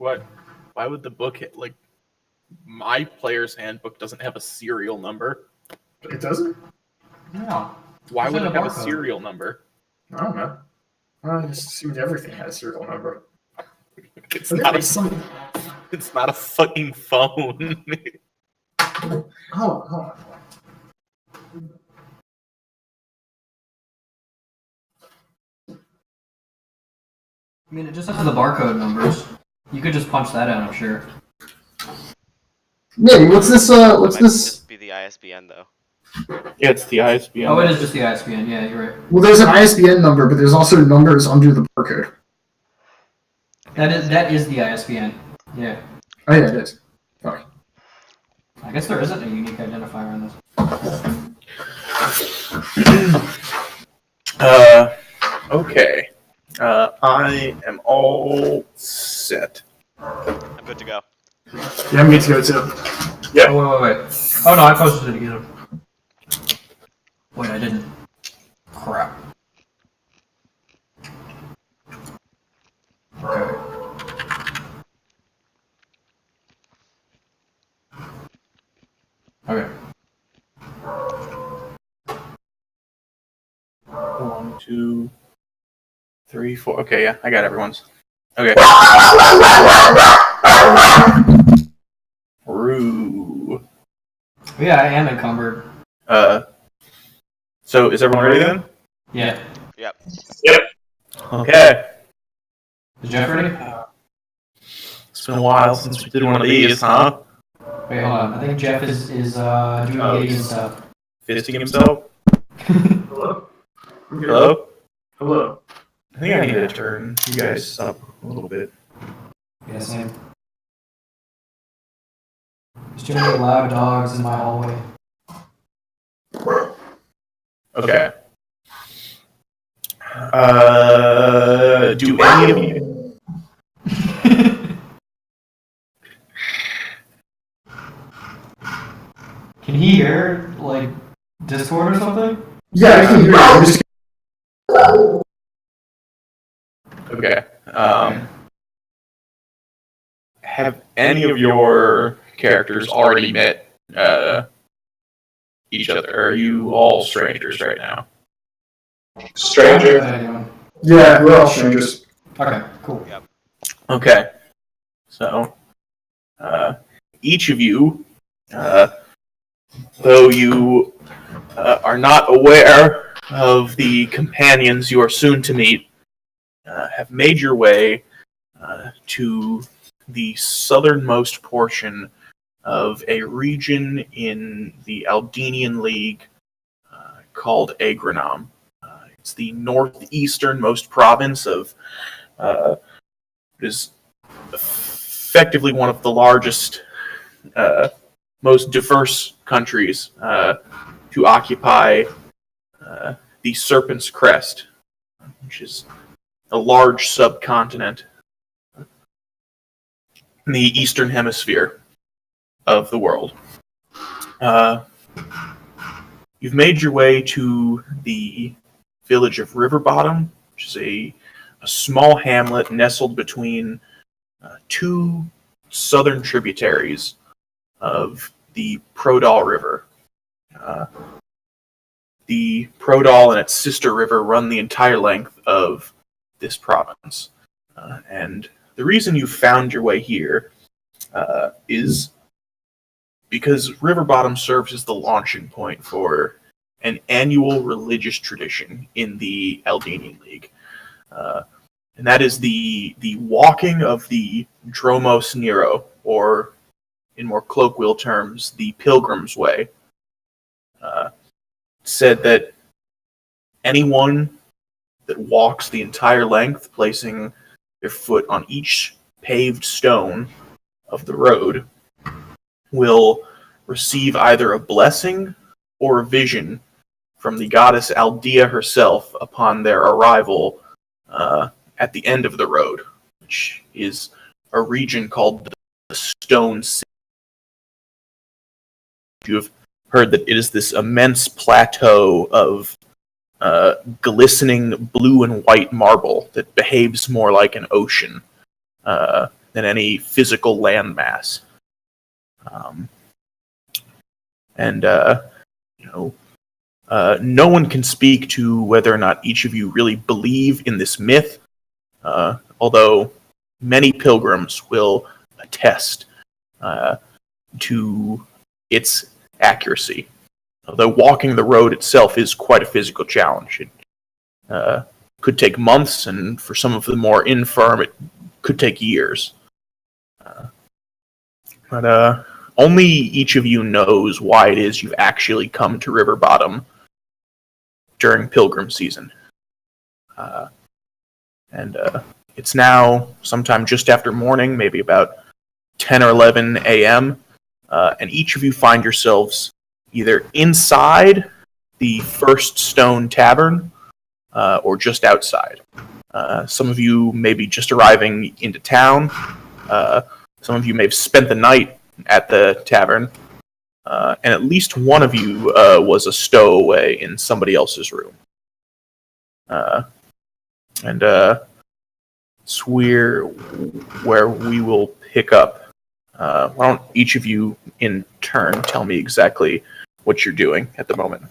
What? Why would the book my player's handbook doesn't have a serial number? It doesn't? No. Why would it have a serial number? I don't know. I just assumed everything had a serial number. It's not a fucking phone. Hold on. I mean, it just has the barcode numbers. You could just punch that in, I'm sure. Yeah, what's this? What's Might this? just be the ISBN though. Yeah, it's the ISBN. Oh, it is just the ISBN. Yeah, you're right. Well, there's an ISBN number, but there's also numbers under the barcode. That is the ISBN. Yeah. Oh yeah, it is. Fuck. I guess there isn't a unique identifier on this. Okay. I am all set. I'm good to go. Yeah, I'm good to go too. Yeah. Oh, wait. Oh no, I posted it again. Wait, I didn't. Crap. Okay. Okay. 1, 2, 3, 4. Okay, yeah, I got everyone's. Okay. Roo. Yeah, I am encumbered. So is everyone ready then? Yeah. Yep. Okay. Is Jeff ready? It's been a while since we did one of these, huh? Wait, hold on. I think Jeff is doing Gideon stuff. Fisting himself? Hello. Hello? Hello. I think I need to turn you guys up a little bit. Yeah, same. There's too many loud dogs in my hallway. Okay. Do any of you... Can he hear, like, Discord or something? Yeah, I can hear you. I'm just... Okay. Have any of your characters already met each other? Or are you all strangers right now? Stranger. Yeah, we're all strangers. Okay, cool. Yep. Okay. So, each of you, though you are not aware of the companions you are soon to meet, have made your way to the southernmost portion of a region in the Aldenian League called Agranam. It's the northeasternmost province of it is effectively one of the largest, most diverse countries to occupy the Serpent's Crest, which is a large subcontinent in the eastern hemisphere of the world. You've made your way to the village of Riverbottom, which is a small hamlet nestled between two southern tributaries of the Prodal River. The Prodal and its sister river run the entire length of this province. And the reason you found your way here is because Riverbottom serves as the launching point for an annual religious tradition in the Aldenian League. And that is the walking of the Dromos Nero, or in more colloquial terms, the Pilgrim's Way. Said that anyone that walks the entire length, placing their foot on each paved stone of the road, will receive either a blessing or a vision from the goddess Aldea herself upon their arrival at the end of the road, which is a region called the Stone City. You have heard that it is this immense plateau of glistening blue and white marble that behaves more like an ocean than any physical landmass. No one can speak to whether or not each of you really believe in this myth, although many pilgrims will attest to its accuracy. Although walking the road itself is quite a physical challenge. It could take months, and for some of the more infirm, it could take years. But only each of you knows why it is you've actually come to River Bottom during pilgrim season. It's now sometime just after morning, maybe about 10 or 11 a.m., and each of you find yourselves either inside the First Stone Tavern or just outside. Some of you may be just arriving into town. Some of you may have spent the night at the tavern. And at least one of you was a stowaway in somebody else's room. It's where we will pick up. Why don't each of you in turn tell me exactly what you're doing at the moment?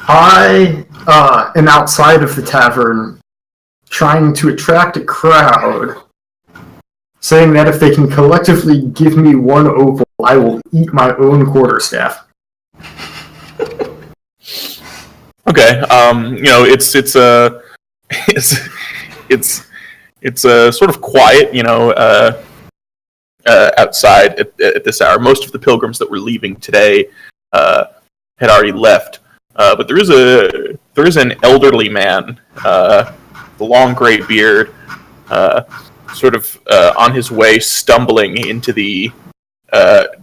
I am outside of the tavern trying to attract a crowd, saying that if they can collectively give me one opal, I will eat my own quarterstaff. Okay, it's sort of quiet, outside at this hour. Most of the pilgrims that were leaving today had already left, but there is an elderly man, the long gray beard, sort of on his way, stumbling into the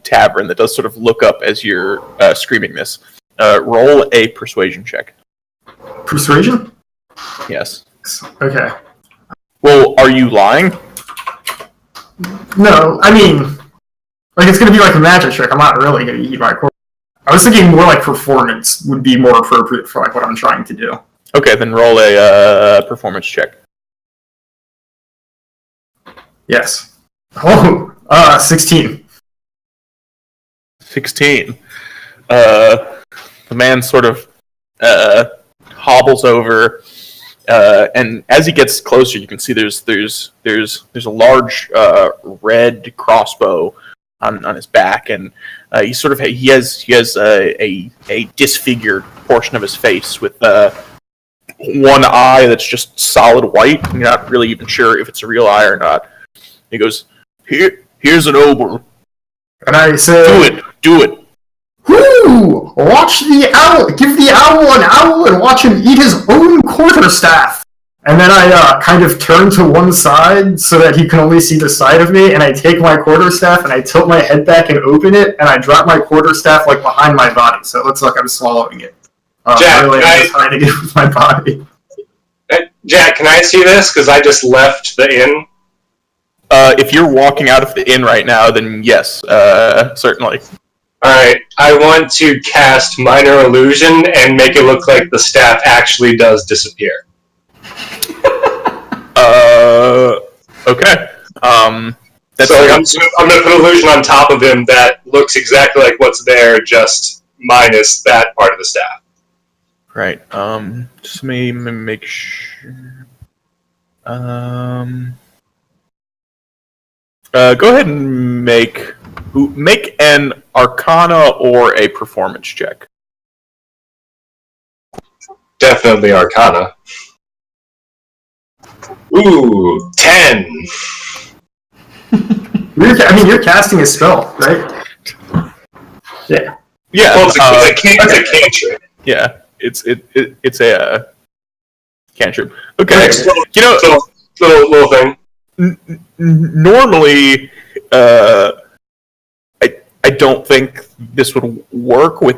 tavern that does sort of look up as you're screaming this. Roll a persuasion check. Persuasion? Yes. Okay. Well, are you lying? No, I mean, like, it's gonna be like a magic trick. I'm not really gonna eat my quarterstaff. I was thinking more like performance would be more appropriate for like what I'm trying to do. Okay, then roll a performance check. Yes. 16. 16. The man sort of hobbles over, and as he gets closer, you can see there's a large red crossbow on his back, and he has a disfigured portion of his face with one eye that's just solid white. You're not really even sure if it's a real eye or not. He goes, here's an obol. And I say, Do it. Whoo! Watch the owl! Give the owl an owl and watch him eat his own quarterstaff! And then I kind of turn to one side so that he can only see the side of me, and I take my quarterstaff and I tilt my head back and open it, and I drop my quarterstaff like behind my body, so it looks like I'm swallowing it. Jack, really, I'm just trying to get it with my body. Jack, can I see this? Because I just left the inn. If you're walking out of the inn right now, then yes, certainly. Alright, I want to cast Minor Illusion and make it look like the staff actually does disappear. Okay. That's so I'm going to put illusion on top of him that looks exactly like what's there, just minus that part of the staff. Right. Just let me make sure. Go ahead and make an Arcana or a performance check. Definitely Arcana. Ooh, 10. You're casting a spell, right? Yeah. Yeah. Well, it's a cantrip. Yeah. It's a cantrip. Okay. Little thing. Normally, I don't think this would work with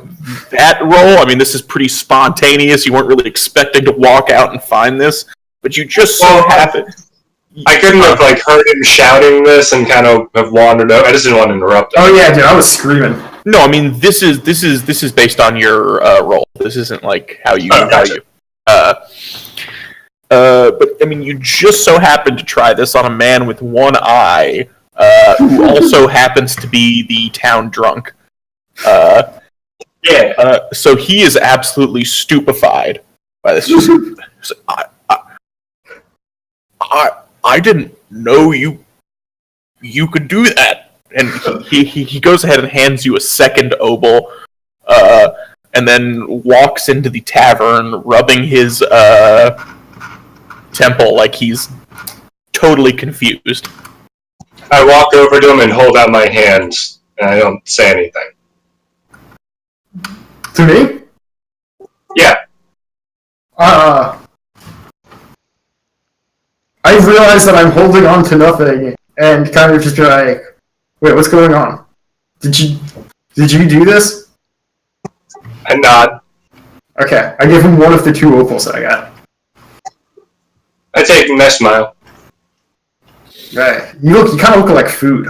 that roll. I mean, this is pretty spontaneous. You weren't really expecting to walk out and find this, but you just so happen. I couldn't have heard him shouting this and kind of have wandered out. I just didn't want to interrupt him. Oh yeah, dude, I was screaming. No, I mean this is based on your roll. This isn't like how you. Gotcha. But I mean, you just so happen to try this on a man with one eye, who also happens to be the town drunk. So he is absolutely stupefied by this. I didn't know you could do that. And he goes ahead and hands you a second obol, and then walks into the tavern, rubbing his temple like he's totally confused. I walk over to him and hold out my hands, and I don't say anything. To me? Yeah. I realize that I'm holding on to nothing, and kind of just like, wait, what's going on? Did you do this? I nod. Okay, I give him one of the 2 opals that I got. I take and I smile. Right. You kind of look like food.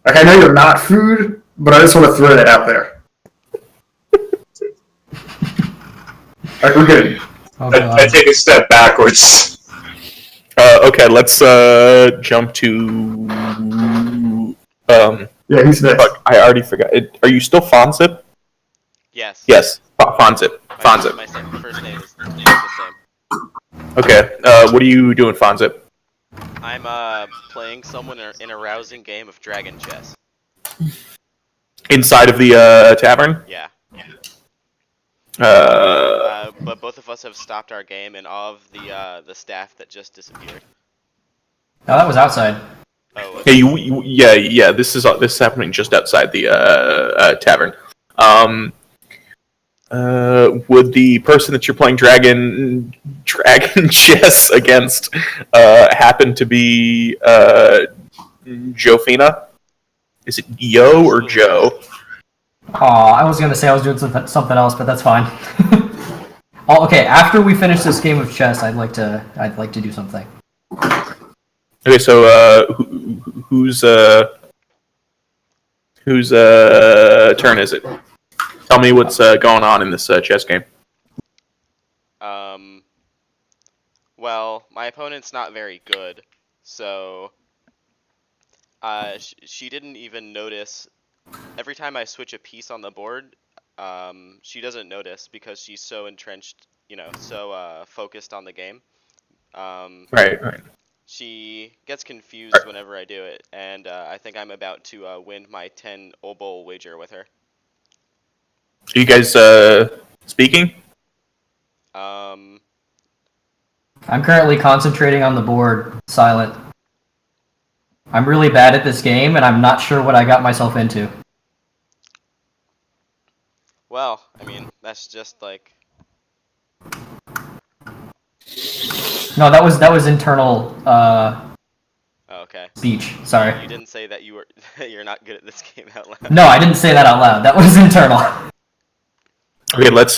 Like, I know you're not food, but I just want to throw that out there. Alright, we're good. Oh, I take a step backwards. Okay, let's jump to. Yeah, who's next? Fuck, I already forgot. Are you still Fonzip? Yes. Yes, Fonzip. Fonzip. My first name is the same. Okay, what are you doing, Fonzip? I'm playing someone in a rousing game of dragon chess. Inside of the tavern? Yeah. Uh, But both of us have stopped our game, and all of the staff that just disappeared. No, that was outside. Oh. hey, yeah. This is happening just outside the tavern. Would the person that you're playing dragon chess against happen to be Jofina? Is it Yo or Joe? Aw, I was gonna say I was doing something else, but that's fine. Oh, okay, after we finish this game of chess, I'd like to do something. Okay, so whose turn is it? Tell me what's going on in this chess game. Well, my opponent's not very good, so she didn't even notice. Every time I switch a piece on the board, she doesn't notice because she's so entrenched, so focused on the game. Right. She gets confused whenever I do it, and I think I'm about to win my 10 obol wager with her. Are you guys speaking? I'm currently concentrating on the board, silent. I'm really bad at this game, and I'm not sure what I got myself into. Well, I mean, that's just like... No, that was internal okay. speech. Sorry. You didn't say that you're not good at this game out loud. No, I didn't say that out loud. That was internal. Okay, let's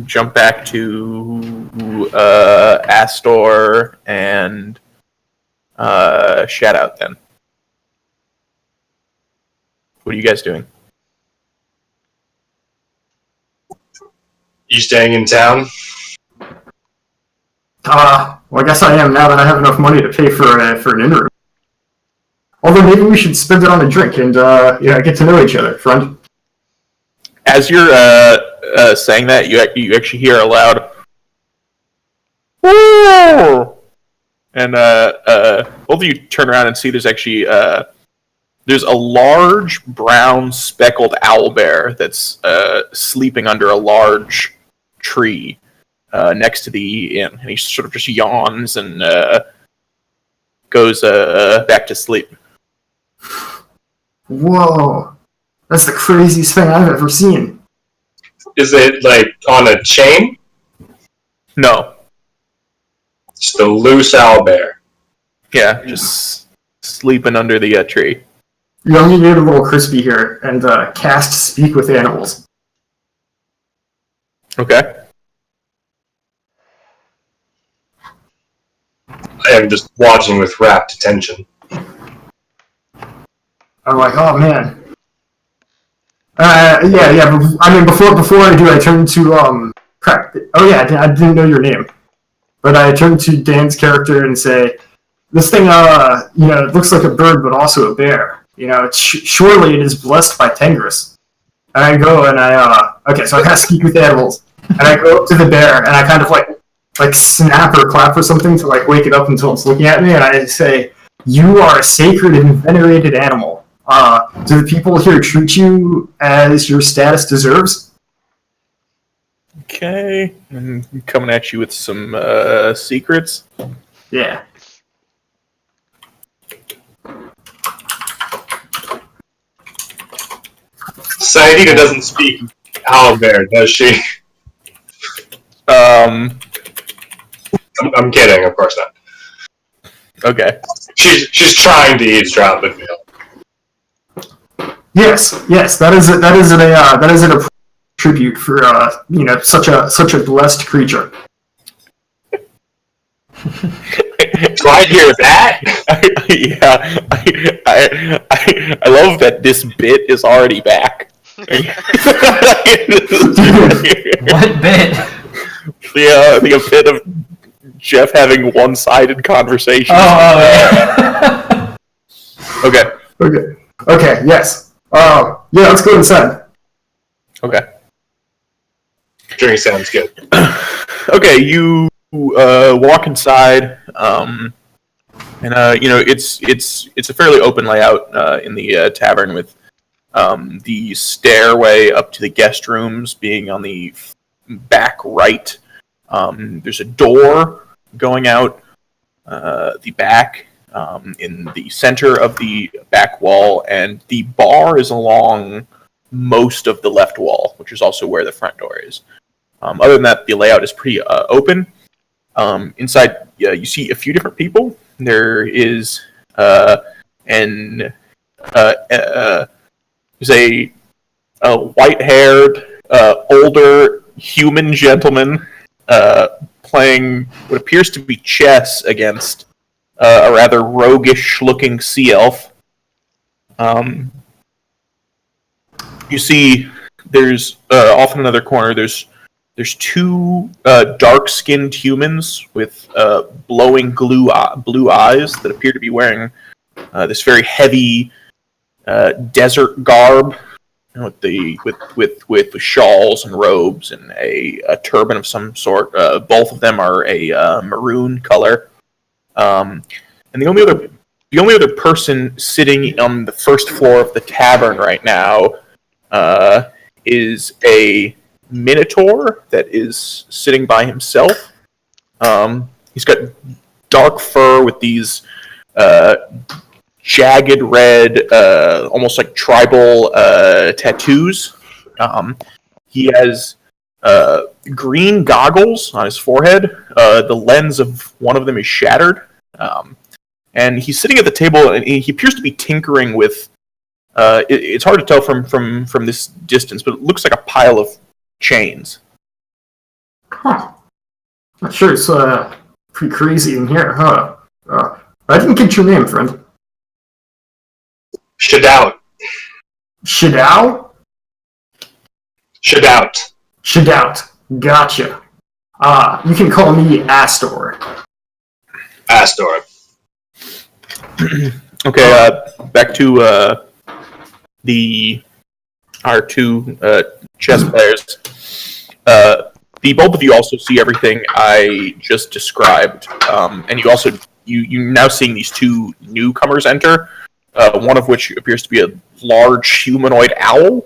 jump back to Astor and Shoutout then. What are you guys doing? You staying in town? Well, I guess I am now that I have enough money to pay for an in-room. Although maybe we should spend it on a drink and, get to know each other, friend. As you're saying that, you actually hear a loud "Whoa!" And both of you turn around and see there's actually there's a large brown speckled owlbear that's sleeping under a large tree next to the inn, and he sort of just yawns and goes back to sleep. Whoa. That's the craziest thing I've ever seen. Is it, like, on a chain? No. Just a loose owlbear. Yeah, just sleeping under the tree. Let me get a little crispy here and cast Speak with Animals. Okay. I am just watching with rapt attention. I'm like, oh man. Yeah. I mean, before I do, I turn to crap. Oh yeah, I didn't know your name. but I turn to Dan's character and say, "This thing, it looks like a bird, but also a bear. Surely it is blessed by Tengris." And I go and so I kind of speak with animals, and I go up to the bear and I kind of like snap or clap or something to like wake it up until it's looking at me, and I say, "You are a sacred and venerated animal. Do the people here treat you as your status deserves?" Okay, and coming at you with some secrets. Yeah. Saidina doesn't speak owlbear, does she? I'm kidding, of course not. Okay. She's trying to eavesdrop with me. Yes, that is a tribute for such a blessed creature. Do I hear that? I love that this bit is already back. What bit? Yeah, I think a bit of Jeff having one-sided conversations. Oh, yeah. Okay. Yes. Let's go inside. Okay. Drink sounds good. Okay, you walk inside, and it's a fairly open layout in the tavern, with the stairway up to the guest rooms being on the back right. There's a door going out the back in the center of the back wall, and the bar is along most of the left wall, which is also where the front door is. Other than that, the layout is pretty open. Inside, you see a few different people. There is there's a white-haired, older human gentleman playing what appears to be chess against a rather roguish-looking sea elf. You see, there's off in another corner. There's two dark-skinned humans with blowing blue eyes that appear to be wearing this very heavy desert garb, with the shawls and robes and a turban of some sort. Both of them are a maroon color, and the only other person sitting on the first floor of the tavern right now is a minotaur that is sitting by himself. He's got dark fur with these jagged red, almost like tribal tattoos. He has green goggles on his forehead. The lens of one of them is shattered. And he's sitting at the table, and he appears to be tinkering with... it's hard to tell from this distance, but it looks like a pile of chains. Huh. Not sure it's pretty crazy in here, huh? I didn't get your name, friend. Shadout. Shadout? Shadout. Gotcha. You can call me Astor. Okay, back to our two chess players. The both of you also see everything I just described, and you now seeing these two newcomers enter. One of which appears to be a large humanoid owl,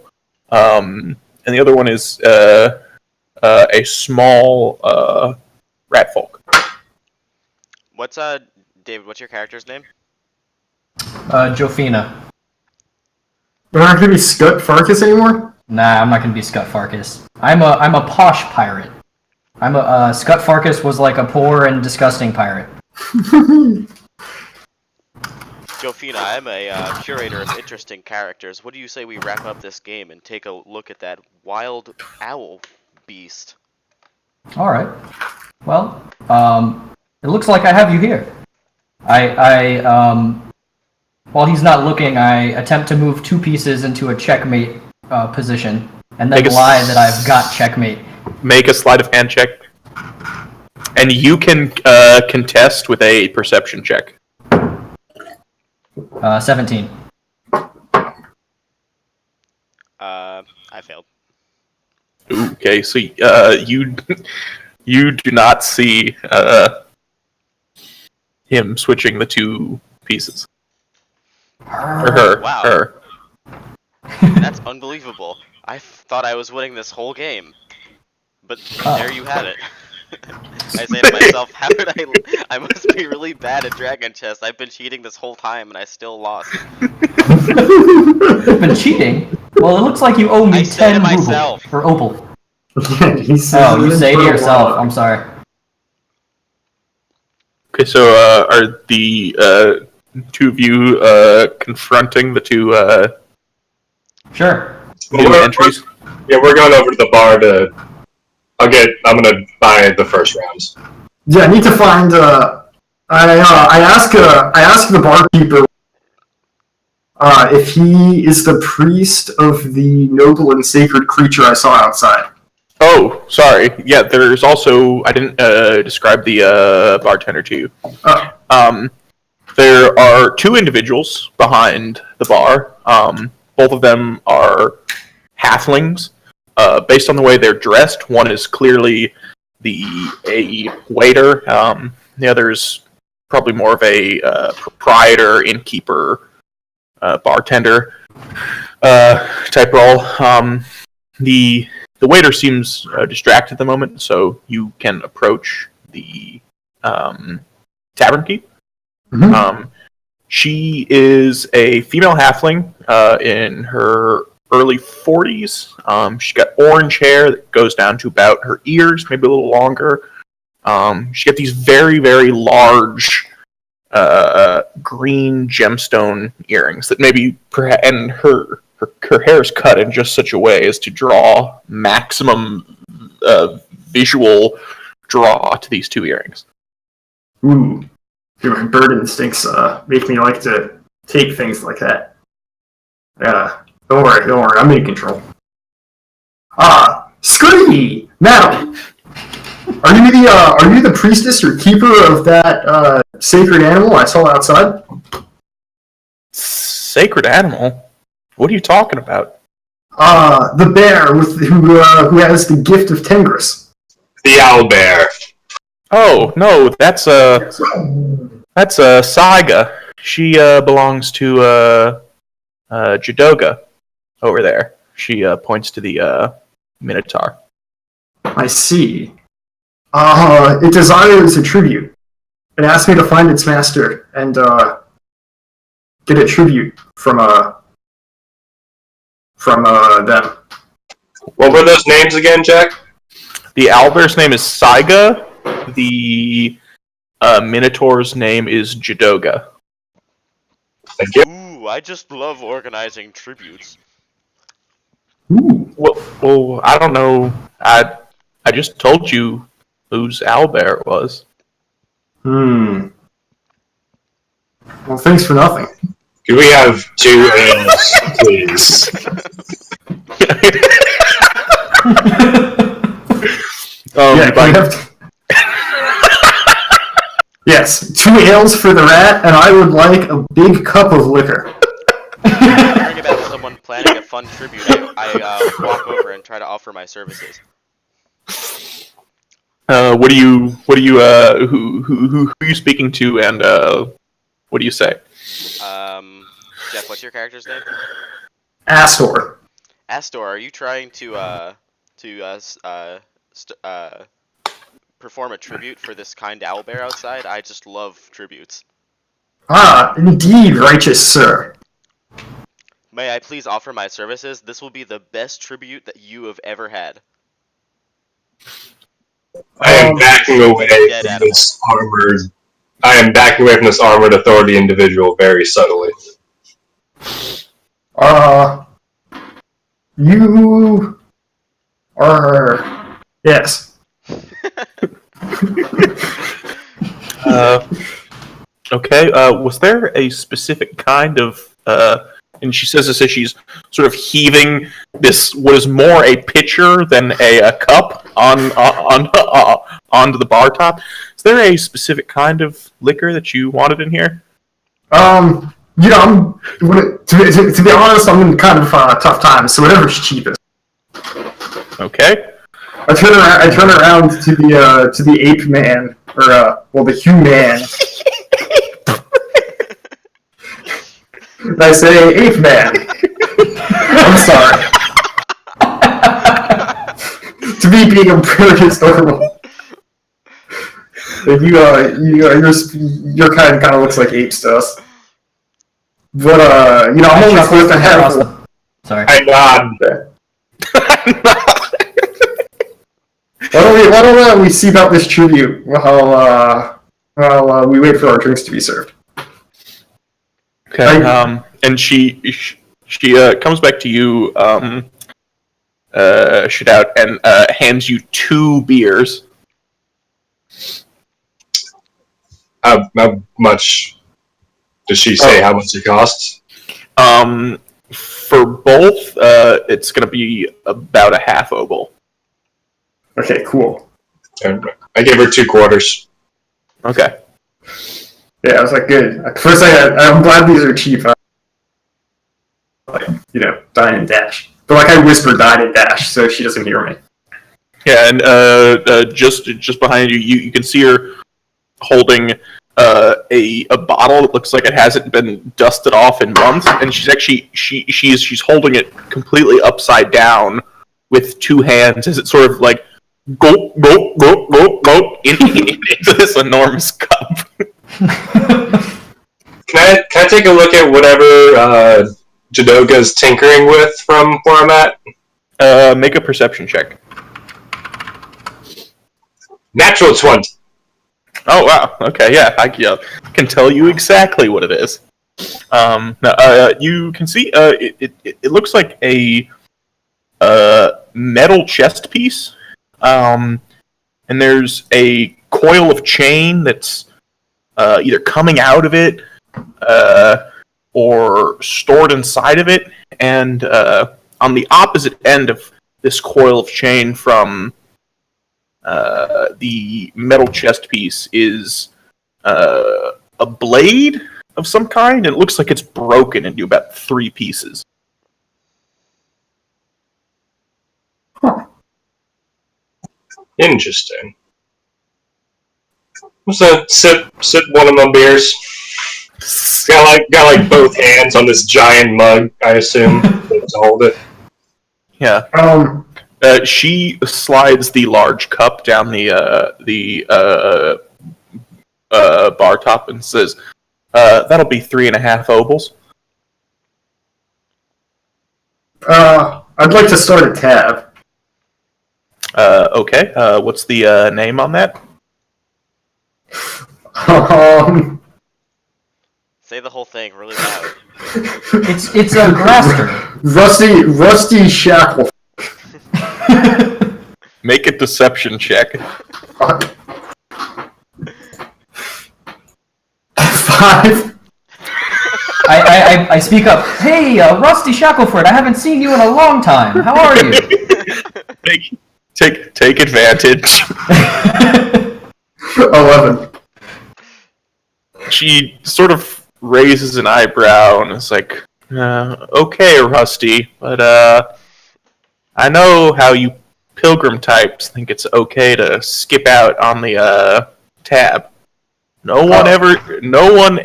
and the other one is a small rat folk. What's David? What's your character's name? Jofina. You're not gonna be Scut Farkas anymore? Nah, I'm not gonna be Scut Farkas. I'm a posh pirate. Scut Farkas was like a poor and disgusting pirate. Jofina, I'm a curator of interesting characters. What do you say we wrap up this game and take a look at that wild owl beast? Alright. Well, it looks like I have you here. While he's not looking, I attempt to move two pieces into a checkmate position, and then lie that I've got checkmate. Make a sleight of hand check. And you can contest with a perception check. 17. I failed. Okay, so you do not see him switching the two pieces. Or her. Wow. Her. That's unbelievable. I thought I was winning this whole game. But there you have it. I say to myself, how did I must be really bad at Dragon Chess. I've been cheating this whole time and I still lost. You've been cheating? Well, it looks like you owe me I say 10 to ruble. myself. Or opal. He says Oh, you it say to for a yourself. while. I'm sorry. Okay, so are the two of you confronting the two Sure. new entries? Yeah, we're going over to the bar to. I'm gonna buy the first rounds. Yeah, I need to find. I ask the barkeeper if he is the priest of the noble and sacred creature I saw outside. Oh, sorry. Yeah, there's also I didn't describe the bartender to you. Oh. There are two individuals behind the bar. Both of them are halflings. Based on the way they're dressed, one is clearly a waiter. The other is probably more of a proprietor, innkeeper, bartender type role. The waiter seems distracted at the moment, so you can approach the tavern keep. Mm-hmm. She is a female halfling in her early 40s. She's got orange hair that goes down to about her ears, maybe a little longer. She's got these very, very large green gemstone earrings that maybe, and her hair is cut in just such a way as to draw maximum visual draw to these two earrings. Ooh. Dude, my bird instincts make me like to take things like that. Don't worry, I'm in control. Scurry! Madam! Are you the priestess or keeper of that sacred animal I saw outside? Sacred animal? What are you talking about? The bear who has the gift of Tengris. The owl bear. Oh, no, that's Saiga. She belongs to Jidoga over there. She points to the Minotaur. I see. It desires a tribute. It asked me to find its master and get a tribute from them. What were those names again, Jack? The owlbear's name is Saiga. The Minotaur's name is Jidoga. Thank you. Ooh, I just love organizing tributes. Ooh. Well, I don't know. I just told you whose owlbear it was. Well, thanks for nothing. Could we have 2 ales, please? Yeah, can we have Yes, 2 ales for the rat, and I would like a big cup of liquor. Hearing about someone planning a fun tribute, I walk over and try to offer my services. Who are you speaking to, and what do you say? Jeff, what's your character's name? Astor. Astor, are you trying to perform a tribute for this kind owlbear outside? I just love tributes. Indeed, righteous sir. May I please offer my services? This will be the best tribute that you have ever had. I am backing away Dead from animal. this armored. I am backing away from this armored authority individual very subtly. You are... Yes. Okay. Was there a specific kind of And she says this as she's sort of heaving this, what is more a pitcher than a cup, onto the bar top. Is there a specific kind of liquor that you wanted in here? To be honest, I'm in kind of tough times, so whatever's cheapest. Okay. I turn around to the ape man, or the human. And I say, ape man. I'm sorry. To me, being a bird is normal. Your kind of looks like apes to us. But I'm only supposed to have. Sorry. I nod. Why don't we see about this tribute while we wait for our drinks to be served? Okay. And she comes back to you, Shadout, and hands you 2 beers. How much does she say? How much it costs? For both, it's going to be about a half oboe. Okay, cool. I gave her 2 quarters. Okay. Yeah, I was like, good. First, I'm glad these are cheap. Dine and dash. But I whisper dine and dash so she doesn't hear me. Yeah, and just behind you, you can see her holding a bottle that looks like it hasn't been dusted off in months, and she's actually she's holding it completely upside down with 2 hands as it sort of like go into this enormous cup. Can I take a look at whatever Jadoga's tinkering with from where I'm at? Make a perception check. Natural 20. Oh wow! Okay, yeah, I can tell you exactly what it is. You can see it looks like a metal chest piece, and there's a coil of chain that's either coming out of it or stored inside of it, and on the opposite end of this coil of chain from the metal chest piece is a blade of some kind, and it looks like it's broken into about 3 pieces. Huh. Interesting. So sip one of my beers. Got like both hands on this giant mug, I assume, to hold it. Yeah. She slides the large cup down the bar top and says, "That'll be 3.5 obols." I'd like to start a tab. Okay. What's the name on that? Say the whole thing really loud. It's a Graster. Rusty Shackle. Make a deception check. 5. I speak up. Hey, Rusty Shackleford, I haven't seen you in a long time. How are you? Take advantage. 11. She sort of raises an eyebrow and is like, "Okay, Rusty, but I know how you pilgrim types think it's okay to skip out on the tab. No one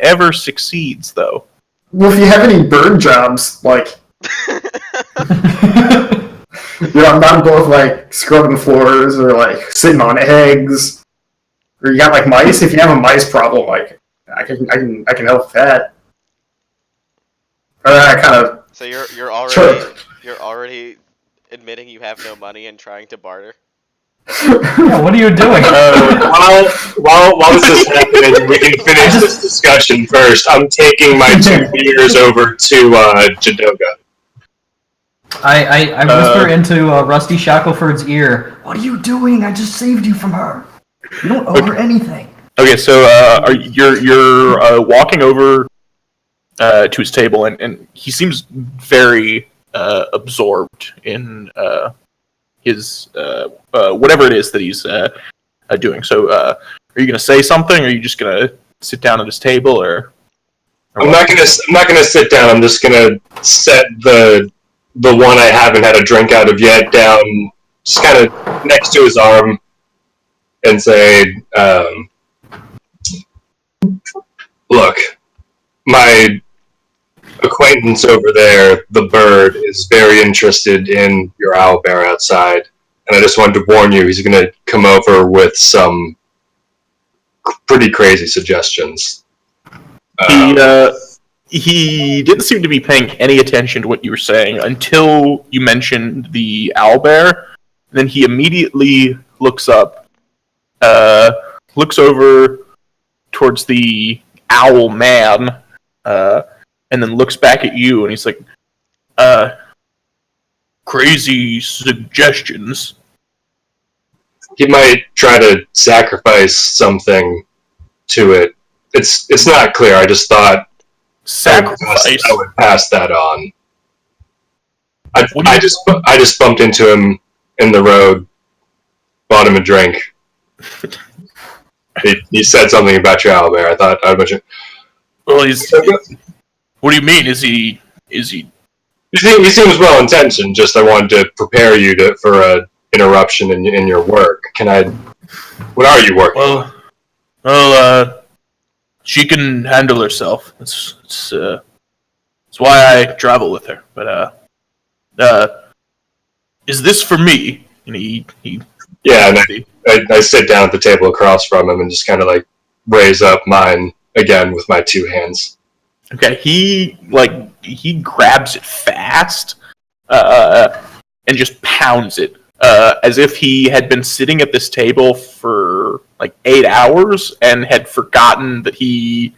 ever succeeds, though." Well, if you have any bird jobs, like, I'm not both like scrubbing floors or like sitting on eggs, or you got like mice. If you have a mice problem, like, I can help with that. Or I kind of. So you're already admitting you have no money and trying to barter. Yeah, what are you doing? While this is happening, we can finish this discussion first. I'm taking my 2 beers over to Jadoga. I whisper into Rusty Shackleford's ear. What are you doing? I just saved you from her. You don't owe her anything. Okay, so you're walking over to his table, and he seems very absorbed in his whatever it is that he's doing. So, are you going to say something, or are you just going to sit down at his table, or I'm not gonna sit down. I'm just gonna set the one I haven't had a drink out of yet down, just kind of next to his arm, and say, "Look, my acquaintance over there, the bird, is very interested in your owlbear outside, and I just wanted to warn you, he's gonna come over with some pretty crazy suggestions." He didn't seem to be paying any attention to what you were saying until you mentioned the owlbear. Then he immediately looks up, looks over towards the owl man, and then looks back at you, and he's like, crazy suggestions. He might try to sacrifice something to it. It's not clear. I just thought Sacrifice? I would pass that on. I just bumped into him in the road, bought him a drink. He said something about your owlbear. I thought I'd mention. Well, what do you mean? Is he? He seems well intentioned. Just I wanted to prepare you for a interruption in your work. What are you working on? Well, she can handle herself. It's why I travel with her. But is this for me? And yeah, and I sit down at the table across from him and just kind of like raise up mine again with my two hands. Okay, he grabs it fast, and just pounds it, as if he had been sitting at this table for like 8 hours and had forgotten that he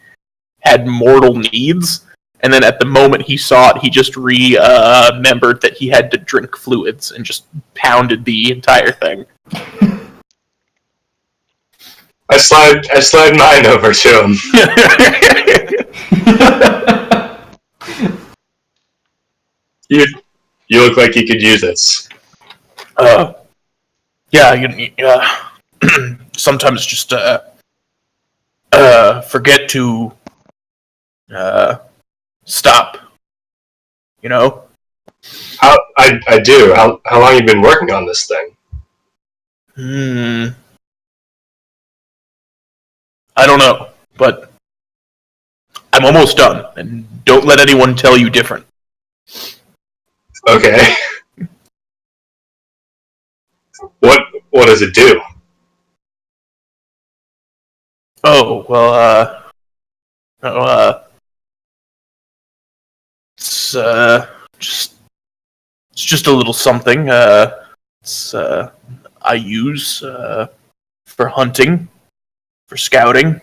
had mortal needs. And then at the moment he saw it, he just remembered that he had to drink fluids and just pounded the entire thing. I slide mine over to him. You look like you could use this. Yeah, sometimes just forget to stop. You know? I do. How long have you been working on this thing? I don't know, but I'm almost done, and don't let anyone tell you different. Okay. What does it do? Oh, well, it's just a little something. I use for hunting, for scouting.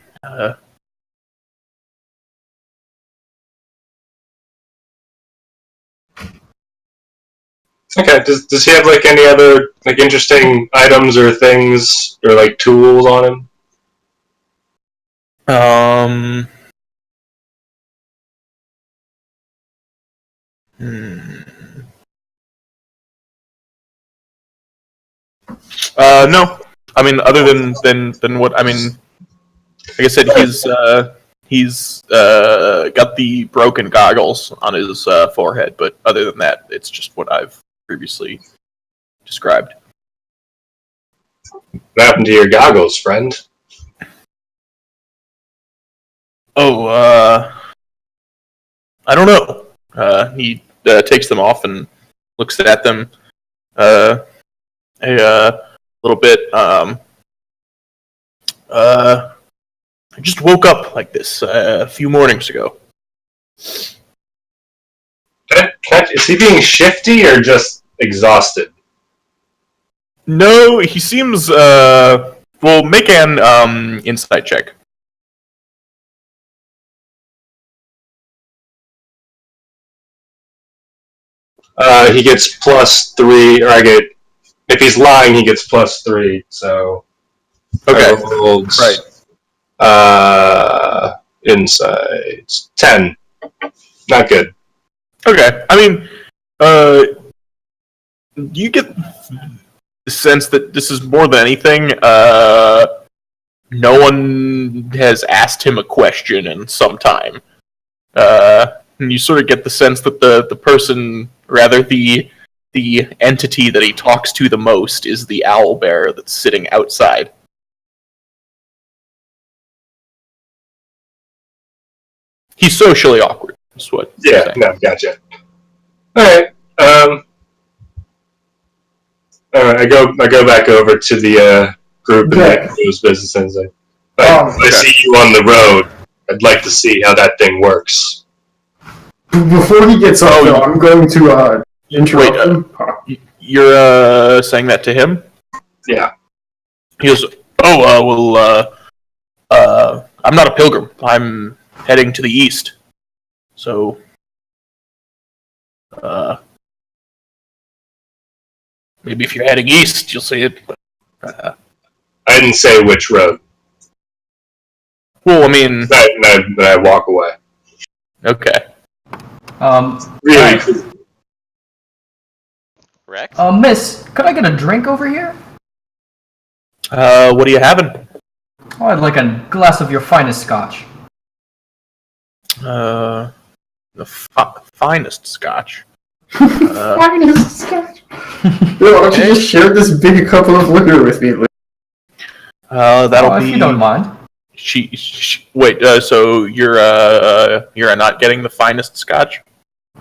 Okay. Does he have like any other like interesting items or things or like tools on him? No. I mean, other than what I mean, like I said, he's got the broken goggles on his forehead, but other than that, it's just what I've previously described. What happened to your goggles, friend? Oh, I don't know. He takes them off and looks at them a little bit. I just woke up like this a few mornings ago. Is he being shifty or just exhausted? No, he seems. Well, make an insight check. He gets +3, or if he's lying, he gets +3. So Okay, right. Insights 10. Not good. Okay, I mean, you get the sense that this is more than anything, no one has asked him a question in some time. And you sort of get the sense that the person, rather the entity that he talks to the most is the owlbear that's sitting outside. He's socially awkward, is what you're saying. No, gotcha. Alright, alright, I go back over to the group and make those business ends. If I see you on the road, I'd like to see how that thing works. Before he gets up, though, I'm going to interrupt him. You're saying that to him? Yeah. He goes, I'm not a pilgrim. I'm heading to the east. So, maybe if you're heading east, you'll see it. I didn't say which road. Well, I mean... Then I walk away. Okay. Really cool. Rex? Miss, could I get a drink over here? What are you having? Oh, I'd like a glass of your finest scotch. The finest scotch. Finest scotch. Why don't you just share this big couple of liquor with me? That'll be... if you don't mind. Wait, so you're not getting the finest scotch?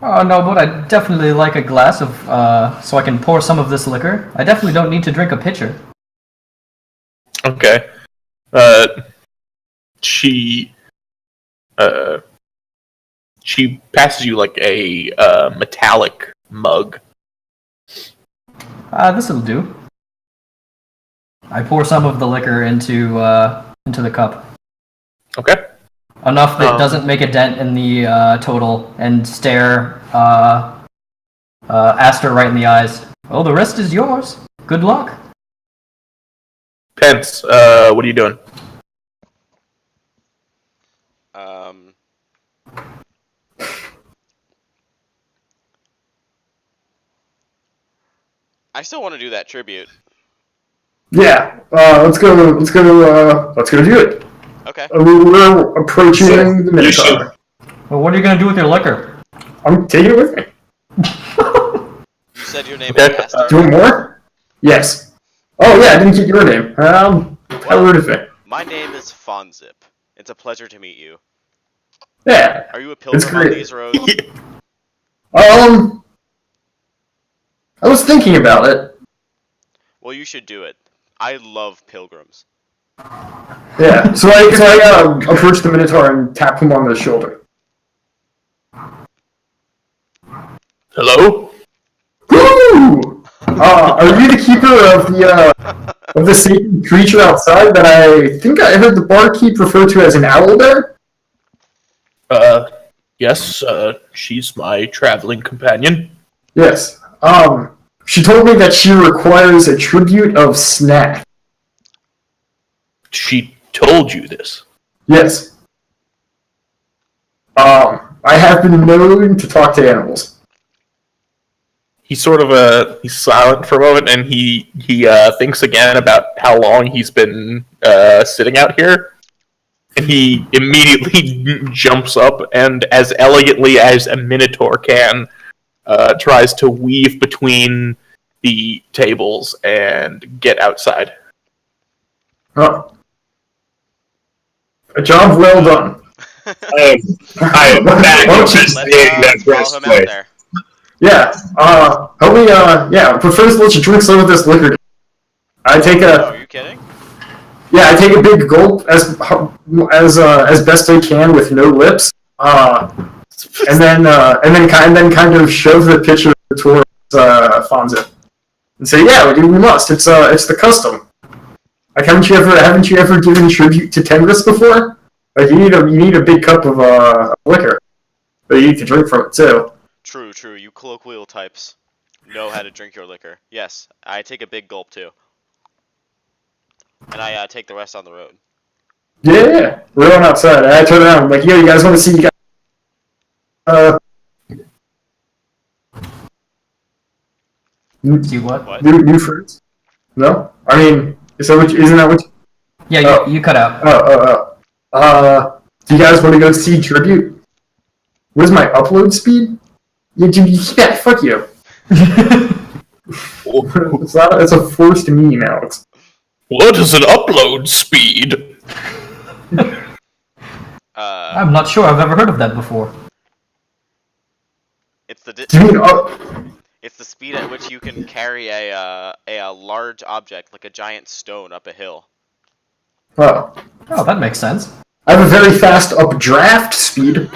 Oh, no, but I'd definitely like a glass of, so I can pour some of this liquor. I definitely don't need to drink a pitcher. Okay. She passes you like a metallic mug. This'll do. I pour some of the liquor into the cup. Okay. Enough that doesn't make a dent in the total, and stare Aster right in the eyes. Oh, the rest is yours. Good luck. Pence, what are you doing? I still want to do that tribute. Yeah, let's go do it. Okay. We're approaching the Minotaur. Well, what are you gonna do with your liquor? I'm taking it with me. You said your name is Aster? Doing more? Yes. Oh yeah, I didn't get your name. How rude of it. My name is Fonzip. It's a pleasure to meet you. Yeah. Are you a pilgrim on these roads? I was thinking about it. Well, you should do it. I love pilgrims. Yeah. So I approach the Minotaur and tap him on the shoulder. Hello? Woo! Are you the keeper of the sacred creature outside that I think I heard the barkeep refer to as an owlbear? Yes, she's my traveling companion. Yes. She told me that she requires a tribute of snack. She told you this? Yes. I have been known to talk to animals. He's sort of he's silent for a moment, and he thinks again about how long he's been sitting out here, and he immediately jumps up and, as elegantly as a minotaur can, tries to weave between the tables and get outside. Oh. A job well done. I am back investigating that breastplate. Yeah, help me, but first let's drink some of this liquor. I take Oh, are you kidding? Yeah, I take a big gulp as best I can with no lips, and then kind of shove the pitcher towards Fonzip and say, "Yeah, we must. It's the custom. Like, haven't you ever given tribute to Tenris before? Like, you need a big cup of liquor, but you need to drink from it too." True. You colloquial types know how to drink your liquor. Yes, I take a big gulp too. And I take the rest on the road. Yeah. We're going outside. And I turn around, I'm like, "Yo, you guys want to see you guys?" See what? What? New friends? No? I mean, isn't that what Yeah, Oh. you cut out. Do you guys want to go see Tribute? Where's my upload speed? Yeah, fuck you. It's a forced meme, Alex. What is an upload speed? I'm not sure I've ever heard of that before. It's the Do you mean it's the speed at which you can carry a large object like a giant stone up a hill. Oh. Oh, that makes sense. I have a very fast updraft speed.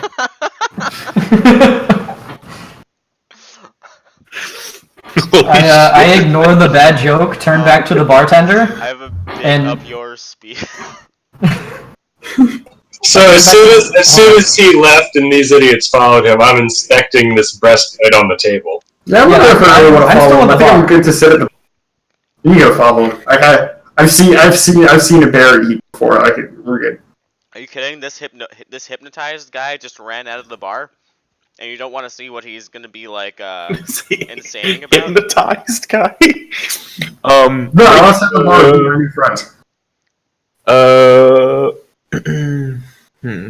I ignore the bad joke, turn back to the bartender, I have a big and up your speed. So as soon as he left and these idiots followed him, I'm inspecting this breastplate on the table. Yeah, I'm wondering if I really want to I'm follow still him. in I the think I'm bar. good to sit at the. You can go follow him. I've seen a bear eat before. We're good. Are you kidding? This hypnotized guy just ran out of the bar, and you don't want to see what he's gonna be like insane about? Hypnotized guy. No, I want to sit at the bar with my new friends.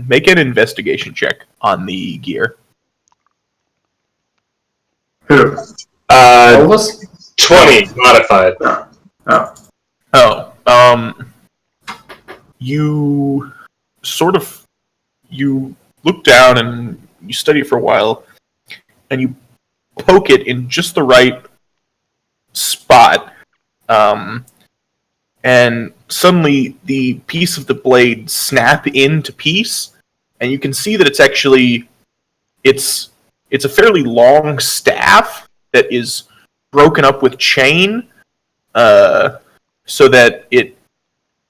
Make an investigation check on the gear. Who? All of us? 20 modified. You you look down and you study it for a while, and you poke it in just the right spot, and suddenly the piece of the blade snap into piece, and you can see that it's a fairly long staff that is broken up with chain, so that it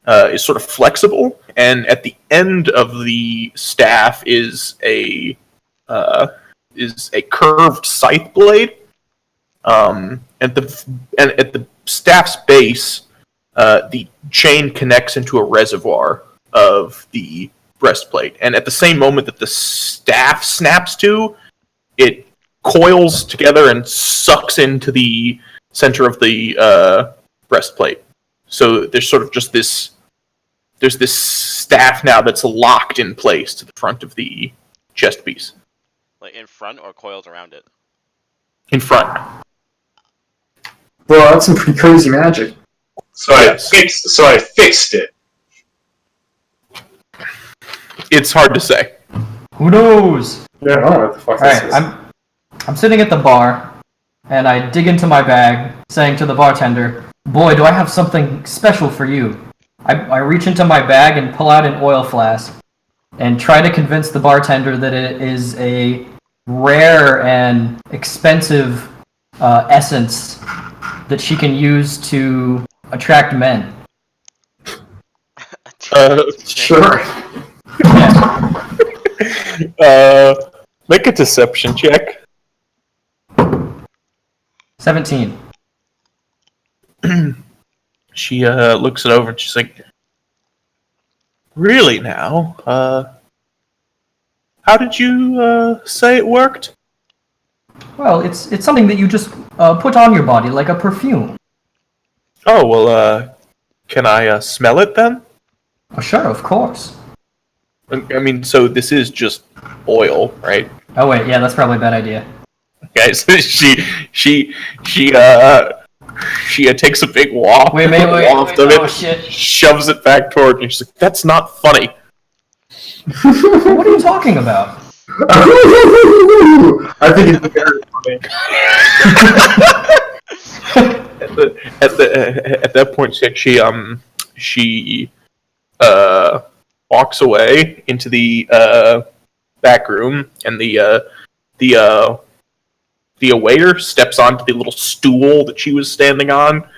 is sort of flexible, and at the end of the staff is a curved scythe blade. At the staff's base, the chain connects into a reservoir of the breastplate, and at the same moment that the staff snaps to, it coils together and sucks into the center of the breastplate. So there's sort of just this staff now that's locked in place to the front of the chest piece. Like in front or coiled around it? In front. Well, that's some pretty crazy magic. So I fixed it. It's hard to say. Who knows? Yeah, I don't know what the fuck Alright, this is. I'm sitting at the bar, and I dig into my bag, saying to the bartender, "Boy, do I have something special for you." I reach into my bag and pull out an oil flask, and try to convince the bartender that it is a rare and expensive essence that she can use to attract men. Sure. Yeah. Make a deception check. 17. She looks it over and she's like, "Really now? How did you say it worked?" Well, it's something that you just put on your body like a perfume. Oh, well, can I smell it then? Oh, sure, of course. I mean, so this is just oil, right? Oh wait, yeah, that's probably a bad idea. Okay, so she takes a big waft Wait, of oh it, shit. shoves it back toward you. She's like, "That's not funny." What are you talking about? I think it's very funny. At that point, she walks away into the back room, and the waiter steps onto the little stool that she was standing on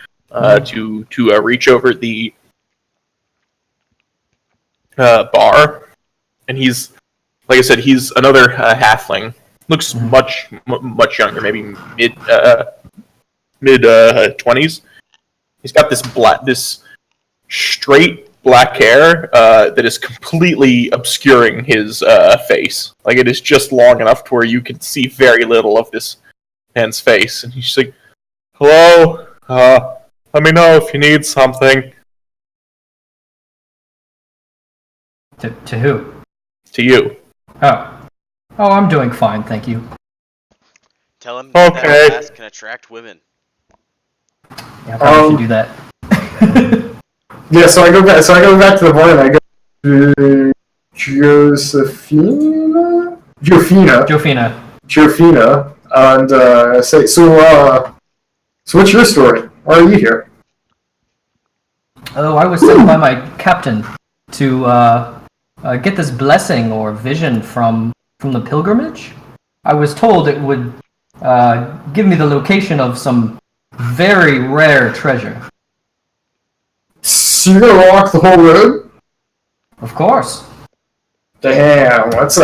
to reach over the bar, and he's, like I said, he's another halfling. Looks much younger, maybe mid 20s. He's got this straight black hair that is completely obscuring his face. Like, it is just long enough to where you can see very little of this man's face. And he's like, "Hello? Let me know if you need something." To who? To you. Oh, I'm doing fine, thank you. Tell him that Okay. that mask can attract women. Yeah, I probably should do that. Yeah, so I go back to the bar and I go to Jofina, and say, so what's your story? Why are you here? Oh, I was sent by my captain to get this blessing or vision from the pilgrimage. I was told it would give me the location of some very rare treasure. So you're gonna walk the whole road? Of course. Damn, that's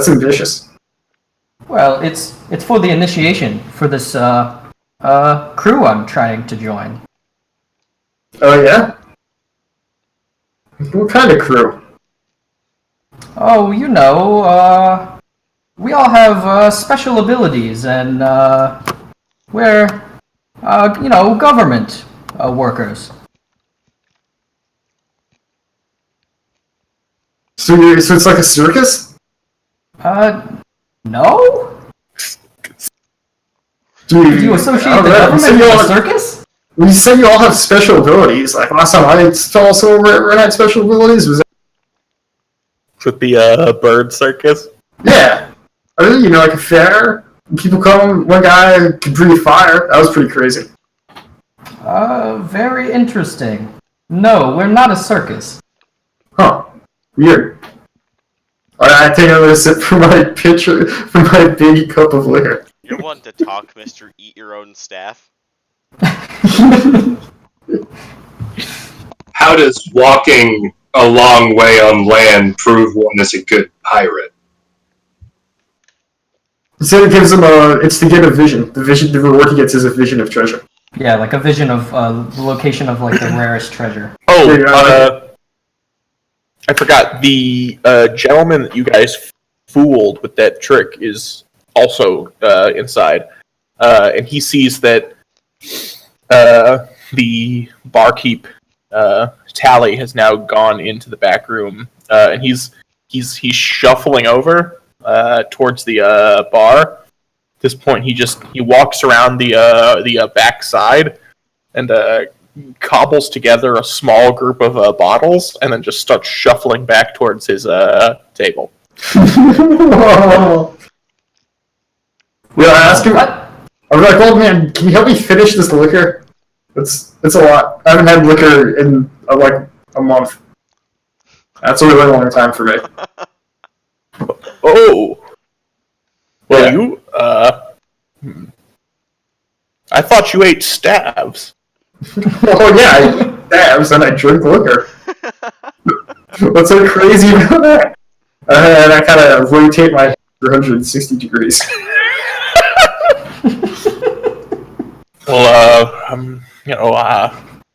ambitious. Well, it's for the initiation for this crew I'm trying to join. Oh yeah? What kind of crew? Oh, you know, we all have special abilities, and we're, government workers. So it's like a circus? No? Dude, Do you associate I don't the know. government with a circus? You said you all have special abilities. Like last time I saw someone had special abilities was With the bird circus? yeah. I think like a fair. People come. One guy could breathe fire. That was pretty crazy. Very interesting. No, we're not a circus. Huh. Weird. Alright, I take another sip from my big cup of liquor. You want to talk, Mr. Eat Your Own Staff? How does walking a long way on land prove one is a good pirate? So it gives him it's to get a vision. The reward he gets is a vision of treasure. Yeah, like a vision of the location of like the rarest treasure. Oh, I forgot. The gentleman that you guys fooled with that trick is also inside. And he sees that the barkeep Tally has now gone into the back room, and he's shuffling over towards the bar. At this point, he walks around the back side and cobbles together a small group of bottles, and then just starts shuffling back towards his table. Will I ask him? What? I'm like, old man, can you help me finish this liquor? It's a lot. I haven't had liquor in like a month. That's a really long time for me. Oh, well, Yeah. you I thought you ate stabs. Oh yeah, I eat stabs and I drink liquor. What's so crazy about that? And I kind of rotate my head 160 degrees. Well,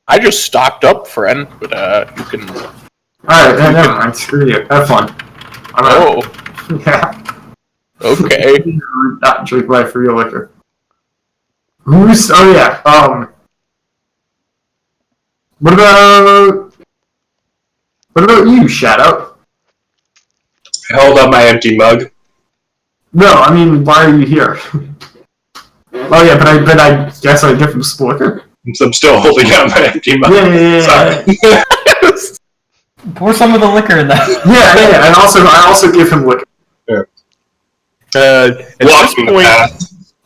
I just stocked up, friend, but you can. Alright, never mind. Screw you. Have fun. I'm out. Oh, Yeah. okay. Not drink my free liquor. Oh yeah. What about you, Shadow? I hold up my empty mug. No, I mean, why are you here? Oh yeah, but I guess I give him some liquor. So I'm still holding out my empty mug. Yeah. Sorry. Pour some of the liquor in that. Yeah, and I also give him liquor.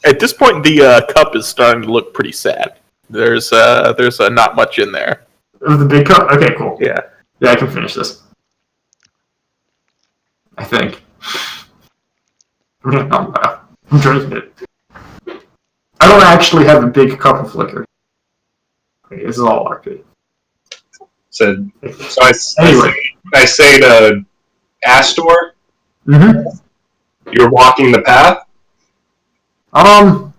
At this point, the cup is starting to look pretty sad. There's not much in there. Oh, the big cup? Okay, cool. Yeah. Yeah, I can finish this. I think. I'm drinking it. I don't actually have a big cup of liquor. Okay, this is all RP. So Anyway. I say to Astor, Mm-hmm. you're walking the path? I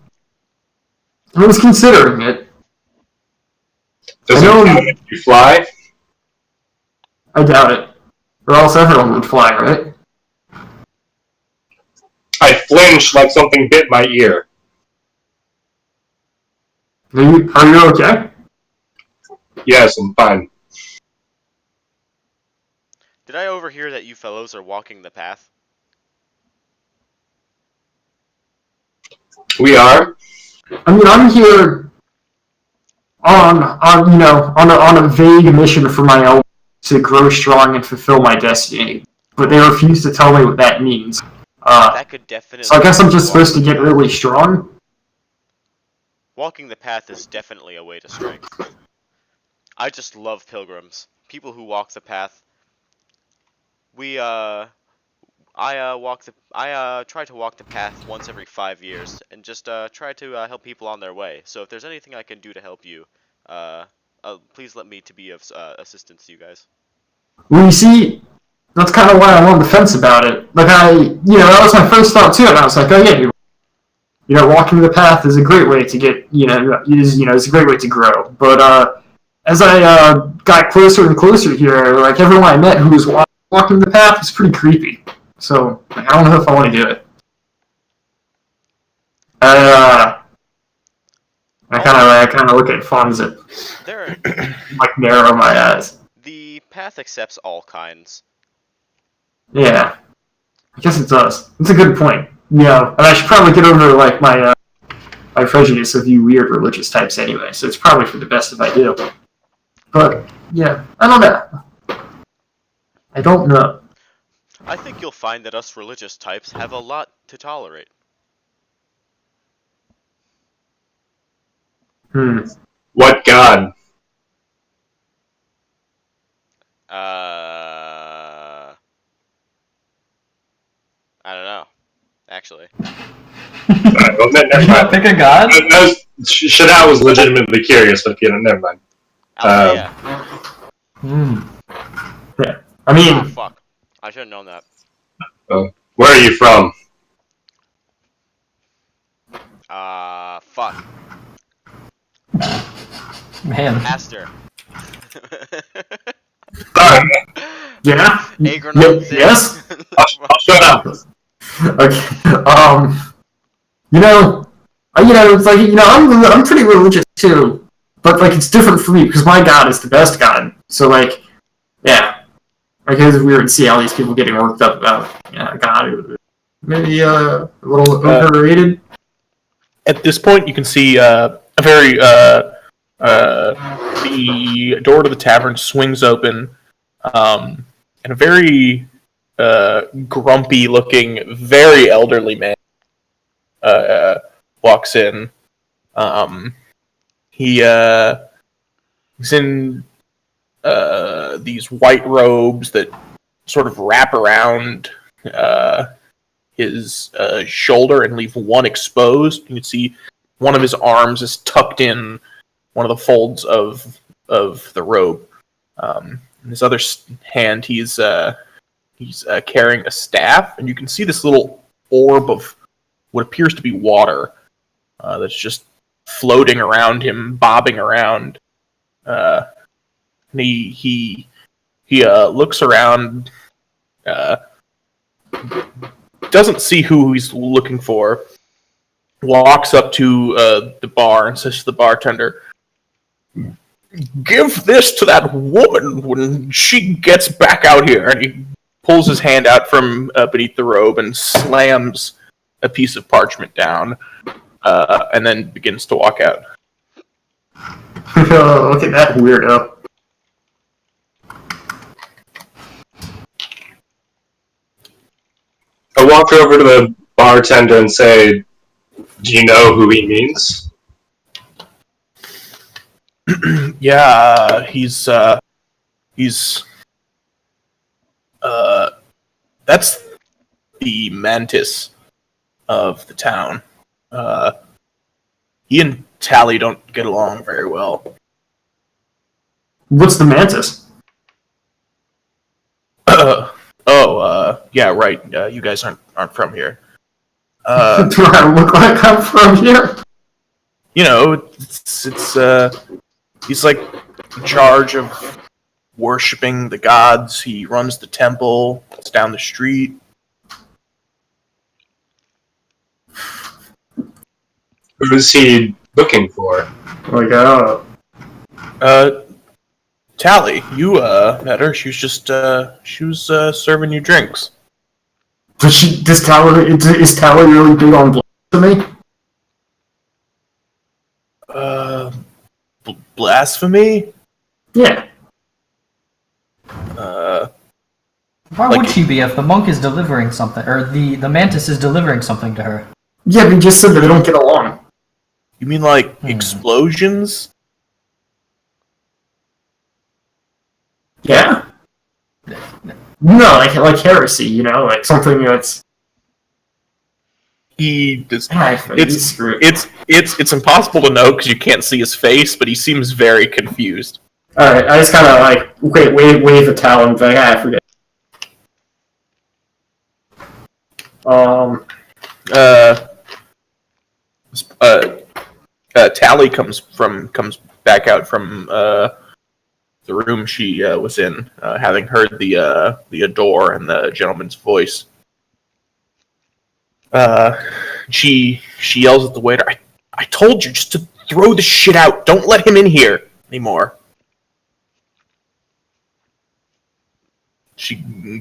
was considering it. Does it count if you fly? I doubt it. Or else everyone would fly, right? I flinched like something bit my ear. Are you okay? Yes, I'm fine. Did I overhear that you fellows are walking the path? We are? I mean, I'm here on a vague mission for my own to grow strong and fulfill my destiny. But they refuse to tell me what that means. That could definitely. So I guess I'm just be supposed to walking get the path. really strong. Walking the path is definitely a way to strength. I just love pilgrims. People who walk the path. I try to walk the path once every 5 years, and just try to help people on their way. So if there's anything I can do to help you, please let me to be of assistance to you guys. Well, you see, that's kind of why I'm on the fence about it. Like that was my first thought too, and I was like, oh yeah, walking the path is a great way to get, is a great way to grow. But as I got closer and closer here, like everyone I met who was walking the path was pretty creepy. So I don't know if I want to do it. I kind of look at Fonzit, There, like narrow my eyes. the path accepts all kinds. Yeah, I guess it does. It's a good point. Yeah, and I should probably get over like my prejudice of you weird religious types anyway. So it's probably for the best if I do. But yeah, I don't know. I think you'll find that us religious types have a lot to tolerate. What god? I don't know. Actually. Well, never mind. Pick a god? Shadao was legitimately curious, but never mind. Althea. Yeah. I mean, Oh, fuck. I should have known that. Where are you from? Fuck. Man. Aster. yeah. Agronauts. Yes. I'll shut up. Okay. It's like I'm pretty religious too, but like it's different for me because my god is the best god. So like, yeah. Like it's weird to see all these people getting worked up about God. Maybe a little overrated. At this point, you can see the door to the tavern swings open, and a very grumpy-looking, very elderly man walks in. He's in these white robes that sort of wrap around his shoulder and leave one exposed. You can see one of his arms is tucked in one of the folds of the robe. In his other hand, he's carrying a staff, and you can see this little orb of what appears to be water that's just floating around him, bobbing around. And he looks around, doesn't see who he's looking for, walks up to the bar and says to the bartender, "Give this to that woman when she gets back out here." And he pulls his hand out from beneath the robe and slams a piece of parchment down, and then begins to walk out. Oh, look at that weirdo. I walk over to the bartender and say, "Do you know who he means?" Yeah, that's the mantis of the town. He and Tally don't get along very well. What's the mantis? Yeah, right. You guys aren't from here. Do I look like I'm from here? It's he's like in charge of worshipping the gods. He runs the temple. It's down the street. Who is he looking for? Tally, you met her. She was just serving you drinks. But is Tally really big on blasphemy? Blasphemy? Yeah. Why would she be if the monk is delivering something, or the mantis is delivering something to her? Yeah, but you just said that they don't get along. You mean like explosions? Yeah. No, like heresy, like something that's. He does. It's impossible to know because you can't see his face, but he seems very confused. All right, I just kind of wave a towel and be like, I forget. Tally comes back out from the room she was in, having heard the door and the gentleman's voice. She yells at the waiter, I told you just to throw the shit out. Don't let him in here anymore. She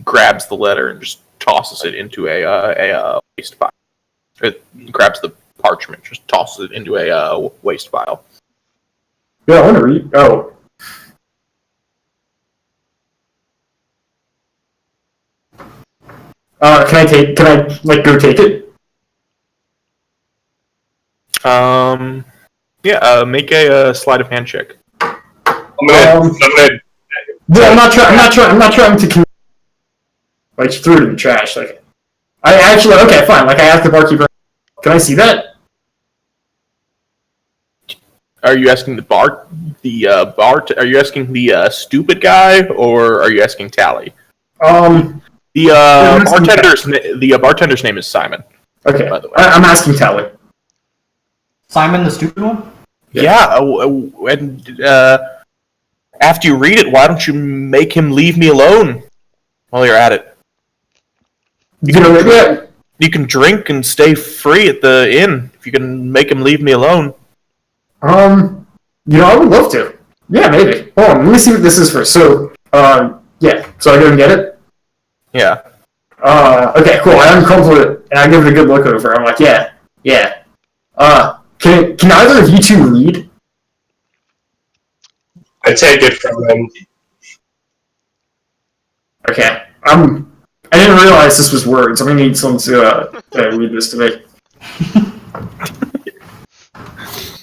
grabs the letter and just tosses it into a waste pile. It grabs the parchment, just tosses it into a waste pile. Yeah, I want to read. Oh. Can I go take it? Yeah, make a sleight of hand check. I'm gonna Yeah, I'm not trying to. She threw it in the trash. I actually okay, fine. I asked the barkeeper, can I see that? Are you asking are you asking the stupid guy, or are you asking Tally? The bartender's name is Simon. Okay, by the way. I'm asking Tally. Simon, the stupid one? Yeah, and after you read it, why don't you make him leave me alone while you're at it? You can drink and stay free at the inn if you can make him leave me alone. I would love to. Yeah, maybe. Hold on, let me see what this is first. So, yeah. So I go and get it? Yeah. Okay, cool. I uncrumple it, and I give it a good look over. I'm like, yeah. Can either of you two read? I take it from him. Okay. I didn't realize this was words. I'm gonna need someone to read this to me.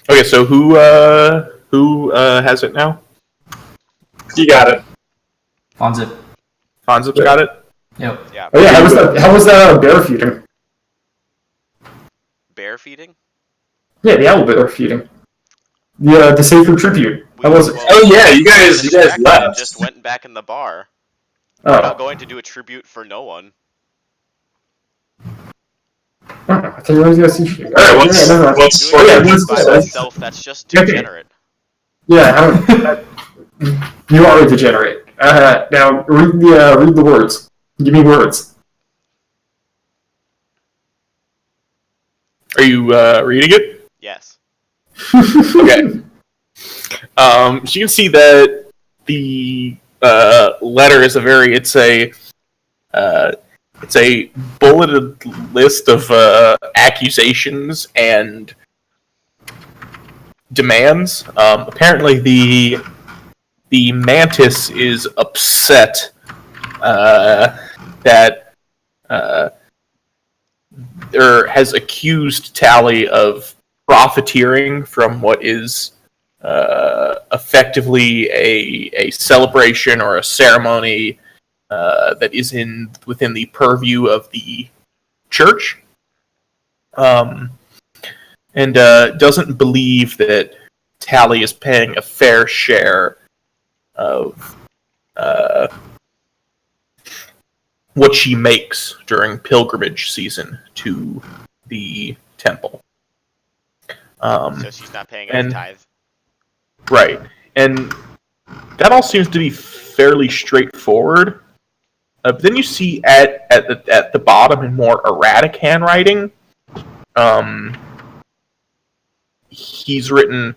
Okay, so who has it now? You got it. Fonzip. Fonzip's got it? Yep. Yeah. Oh yeah, how was that bear feeding? Bear feeding? Yeah, the owl bear feeding. The sacred tribute. How was it? Oh yeah, you guys left. Just went back in the bar. Oh. I'm not going to do a tribute for no one. I thought you were going to see. Alright, what's Doing a tribute by this? myself, that's just degenerate. Yeah, you are a degenerate. Now read the words. Give me words. Are you reading it? Yes. Okay. So you can see that the letter is it's a bulleted list of accusations and demands. Apparently, the mantis is upset that has accused Tally of profiteering from what is effectively a celebration or a ceremony that is within the purview of the church, and doesn't believe that Tally is paying a fair share of what she makes during pilgrimage season to the temple. So she's not paying any tithe. Right, and that all seems to be fairly straightforward. But then you see at the bottom in more erratic handwriting, he's written,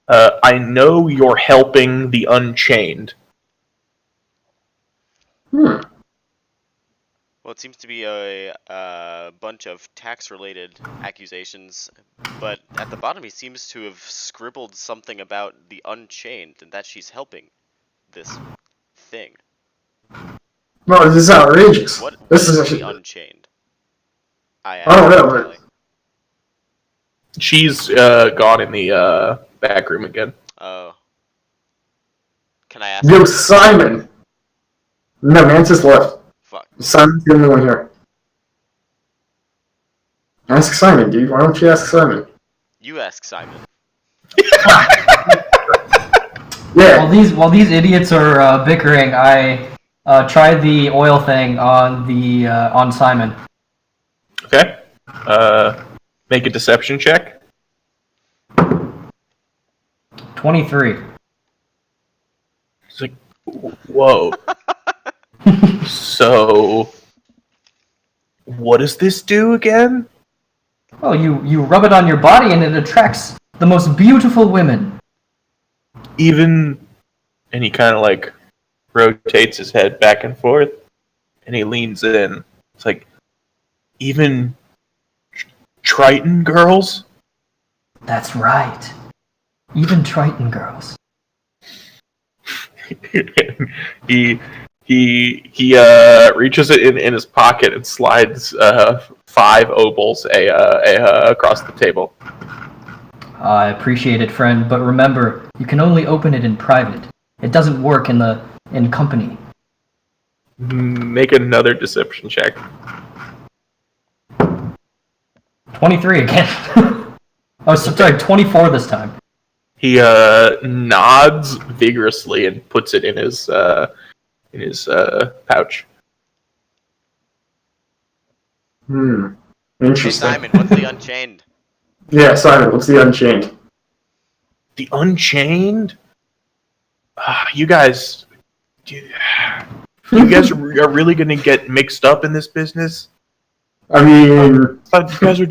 "I know you're helping the Unchained." Hmm. Well, it seems to be a bunch of tax-related accusations, but at the bottom he seems to have scribbled something about the Unchained and that she's helping this thing. No, this is outrageous. What This is the Unchained? I don't know, but She's gone in the back room again. Oh. Can I ask? yo, Simon. No, Mantis left. Fuck. Simon's the only one here. Ask Simon, dude. Why don't you ask Simon? You ask Simon. Yeah. While these idiots are bickering, I tried the oil thing on Simon. Okay. Make a deception check. 23. It's like, whoa. So, what does this do again? Oh, you rub it on your body and it attracts the most beautiful women. And he kind of like rotates his head back and forth, and he leans in. It's like, even Triton girls? That's right. Even Triton girls. he reaches it in his pocket and slides 5 obols across the table. I appreciate it, friend, but remember, you can only open it in private. It doesn't work in company. Make another deception check. 23 again. Oh, sorry, 24 this time. He nods vigorously and puts it in his pouch. Hmm. Hey Interesting. Simon, what's the Unchained? Yeah, Simon, what's the Unchained? The Unchained? You guys are really going to get mixed up in this business? I mean, You guys are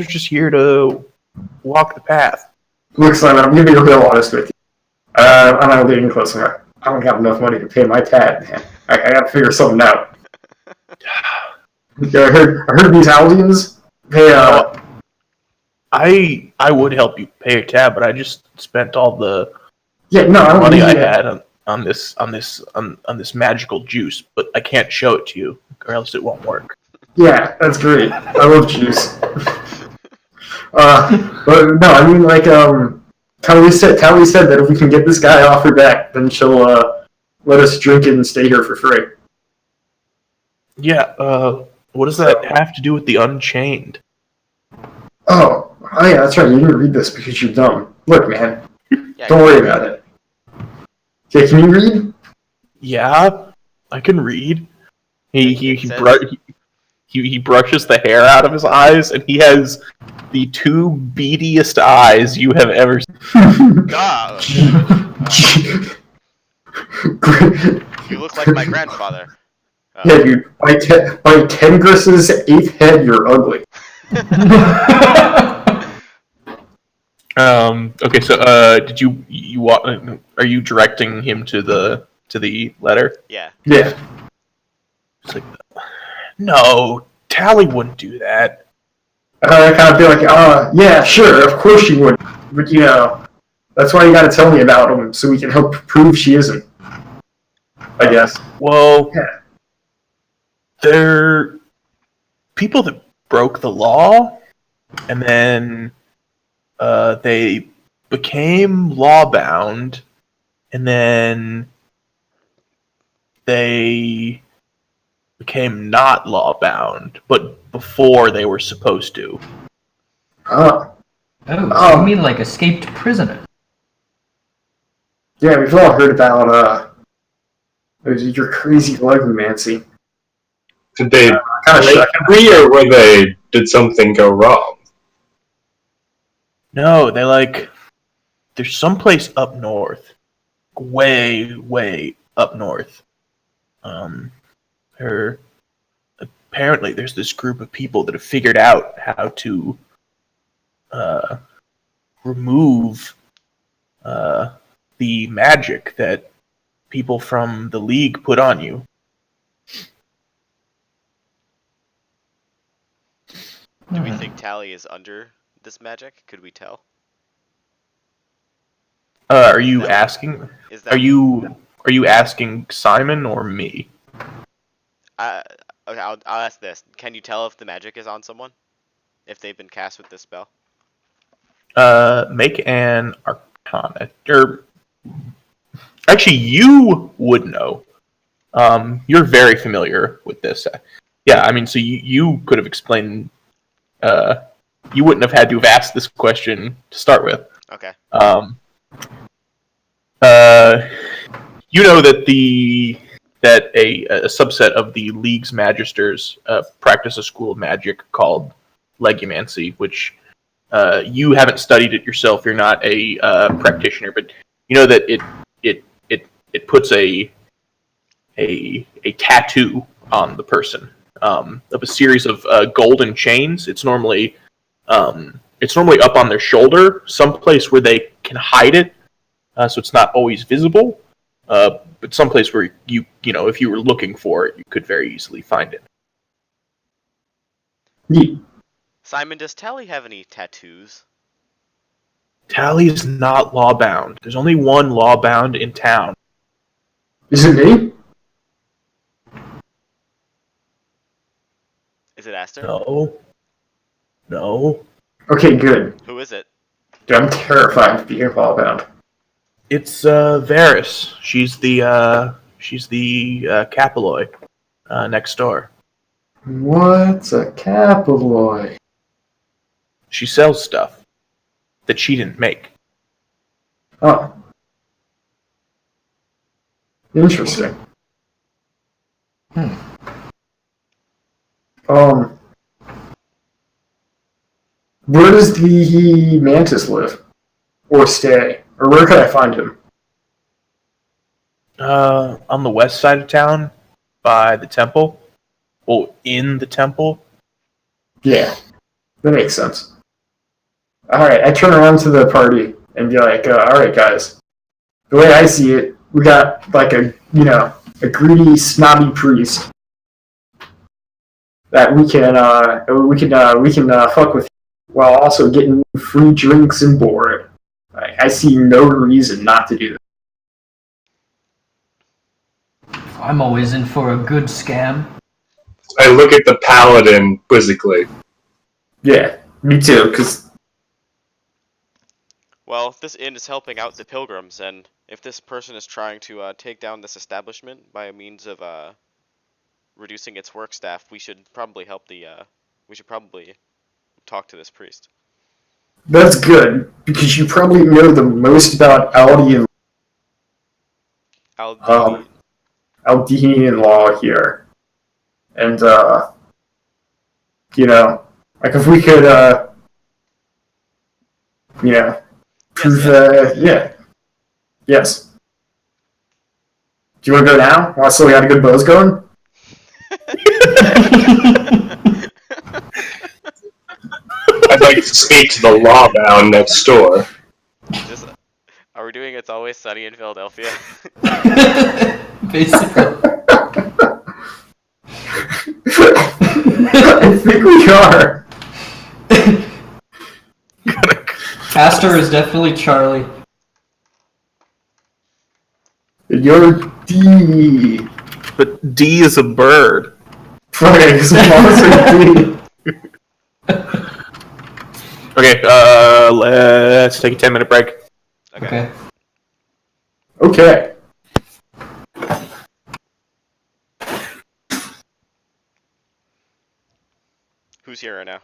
just here to walk the path. look, Simon, I'm going to be real honest with you. I'm not getting close enough. I don't have enough money to pay my tab, man. I got to figure something out. Yeah, I heard these Aldians. They I would help you pay your tab, but I just spent all the I don't money need I it. had on this magical juice, but I can't show it to you, or else it won't work. Yeah, that's great. I love juice. But no, I mean, like, Tally said that if we can get this guy off her back, then she'll let us drink it and stay here for free. Yeah. What does that have to do with the Unchained? Oh yeah, that's right. You didn't read this because you're dumb. Look, man, Yeah, don't worry about it. Okay, can you read? Yeah, I can read. He says- brushes the hair out of his eyes, and he has the 2 beadiest eyes you have ever seen. God, you look like my grandfather. Yeah, dude. By Tengris's 8th head, you're ugly. Okay, so did you want? Are you directing him to the letter? Yeah. Yeah. It's like, no, Tally wouldn't do that. I kind of feel like, yeah, sure, of course she would. But, you know, that's why you gotta tell me about him, so we can help prove she isn't. I guess. Well, Yeah. they're people that broke the law, and then they became law-bound, and then they became not law-bound, but before they were supposed to. Oh. Oh, you mean like escaped prisoner? Yeah, we've all heard about, your crazy legromancy. Did they Kind of break free, or were did something go wrong? No, there's someplace up north, way up north. Her apparently there's this group of people that have figured out how to remove the magic that people from the League put on you. Do we think Tally is under this magic? Could we tell? Are you asking? Is that? Are you asking Simon or me? Okay, I'll ask this. Can you tell if the magic is on someone? If they've been cast with this spell? Make an Arcana. Or actually, you would know. You're very familiar with this. Yeah, I mean, so you could have explained. You wouldn't have had to have asked this question to start with. Okay. You know that a subset of the League's Magisters practice a school of magic called Legumancy, which you haven't studied it yourself. You're not a practitioner, but you know that it puts a tattoo on the person of a series of golden chains. It's normally up on their shoulder, someplace where they can hide it, so it's not always visible. But someplace where you know, if you were looking for it, you could very easily find it. Neat. Simon, does Tally have any tattoos? Tally is not law-bound. There's only one law-bound in town. Is it me? Is it Aster? No. Okay, good. Who is it? Dude, I'm terrified of being ball-bound. It's Varys. She's the Capilloy next door. What's a capilloy? She sells stuff that she didn't make. Oh. Interesting. Where does the mantis live? Or stay? Or where could I find him? On the west side of town, by the temple. Well, in the temple. Yeah, that makes sense. Alright, I turn around to the party and be like, alright guys, the way I see it, we got like a greedy, snobby priest that we can fuck with while also getting free drinks and board. I see no reason not to do that. I'm always in for a good scam. I look at the paladin quizzically. Yeah, me too, because Well, this inn is helping out the pilgrims, and if this person is trying to take down this establishment by a means of reducing its work staff, we should probably talk to this priest. that's good, because you probably know the most about Aldi and Aldinian law here. And, like if we could, prove, yeah. Yes. Do you want to go now? While I still got a good buzz going? I'd like to speak to the lawbound next door. Are we doing It's Always Sunny in Philadelphia? Basically. I think we are. Aster is definitely Charlie. You're D. But D is a bird. Okay, so D. Okay, let's take a 10-minute break. Okay. Okay. Who's here right now?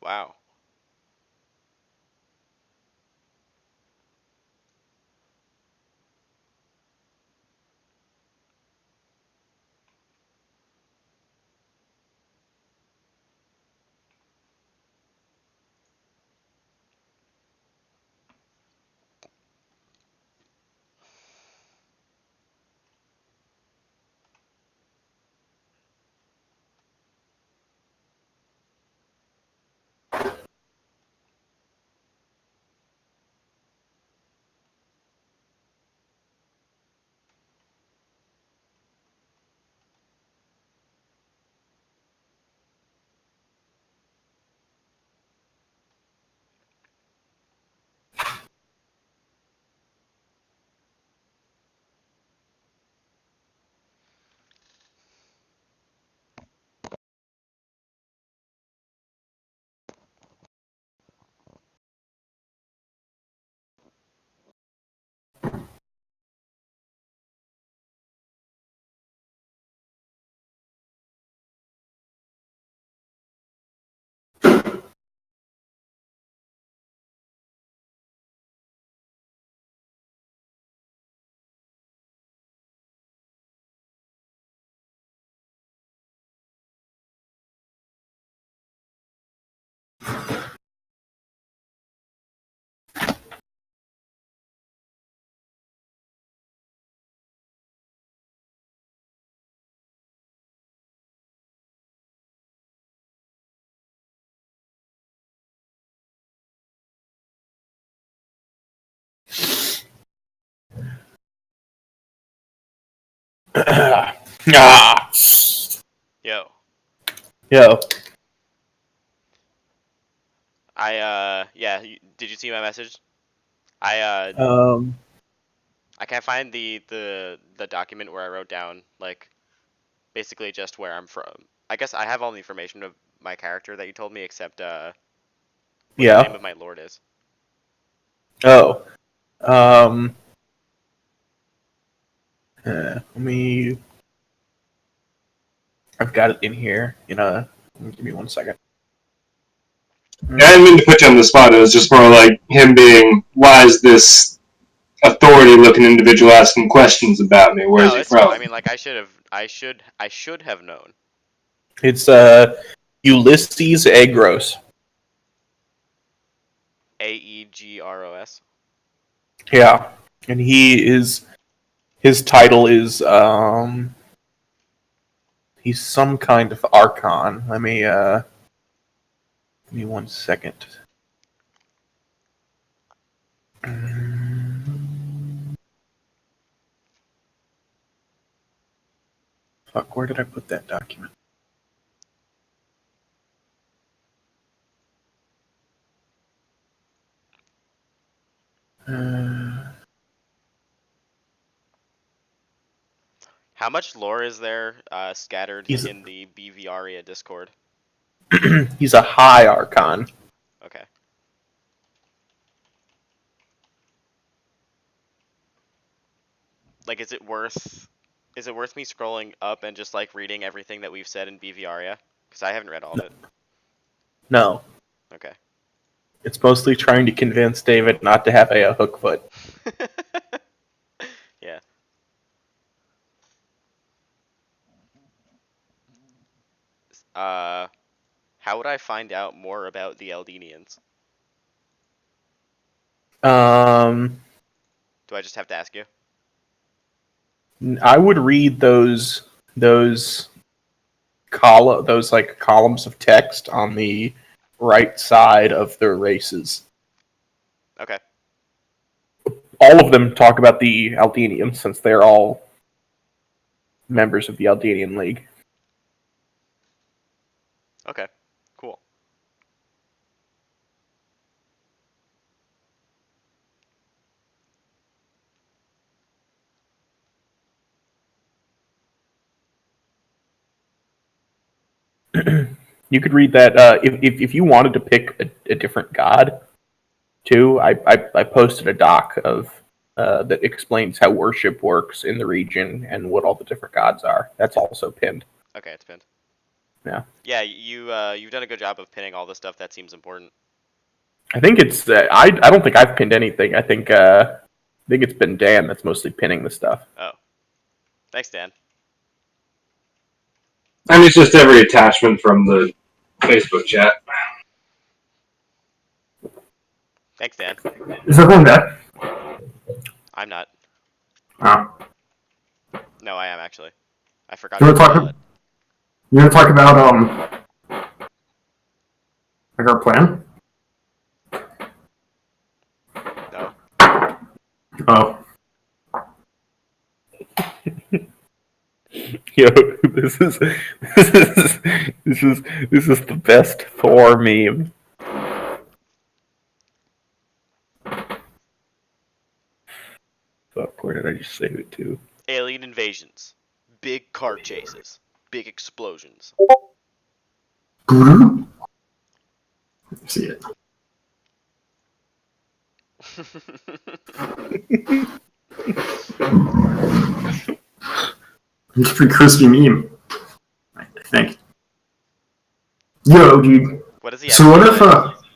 Wow. Ah. Yo. Yo. Did you see my message? I can't find the document where I wrote down, like, basically just where I'm from. I guess I have all the information of my character that you told me, except, what the name of my lord is. Oh. Let me. I've got it in here. Give me 1 second. I didn't mean to put you on the spot. It was just more like him being, why is this authority-looking individual asking questions about me? Where's he It's cool. from? I mean, like, I should have known. It's Ulysses Agros. Aegros. Yeah, and his title is he's some kind of archon. Let me give me 1 second. Fuck, where did I put that document? How much lore is there scattered He's- in the BVR Discord? He's a high archon. Okay. Like, is it worth me scrolling up and just, like, reading everything that we've said in BVR? Because I haven't read all of it. No. Okay. It's mostly trying to convince David not to have a hook foot. Yeah. How would I find out more about the Eldenians? Do I just have to ask you? I would read those columns of text on the right side of their races. Okay. All of them talk about the Aldenians, since they're all members of the Aldenian League. Okay. Cool. You could read that if you wanted to pick a different god, too. I posted a doc of that explains how worship works in the region and what all the different gods are. That's also pinned. Okay, it's pinned. Yeah. Yeah, you've done a good job of pinning all the stuff that seems important. I think it's I don't think I've pinned anything. I think it's been Dan that's mostly pinning the stuff. Oh. Thanks, Dan. And it's just every attachment from the Facebook chat. Thanks, Dan. Is everyone there? I'm not. Oh. No, I am actually. I forgot You to want to install talk? it. You want to talk about like our plan? No. Oh. Yo, this is the best Thor meme. Fuck, where did I just save it to? Alien invasions. Big car chases. Big explosions. Let me see it. It's a pretty crispy meme, I think. Yo, dude. What does he So have what to if say?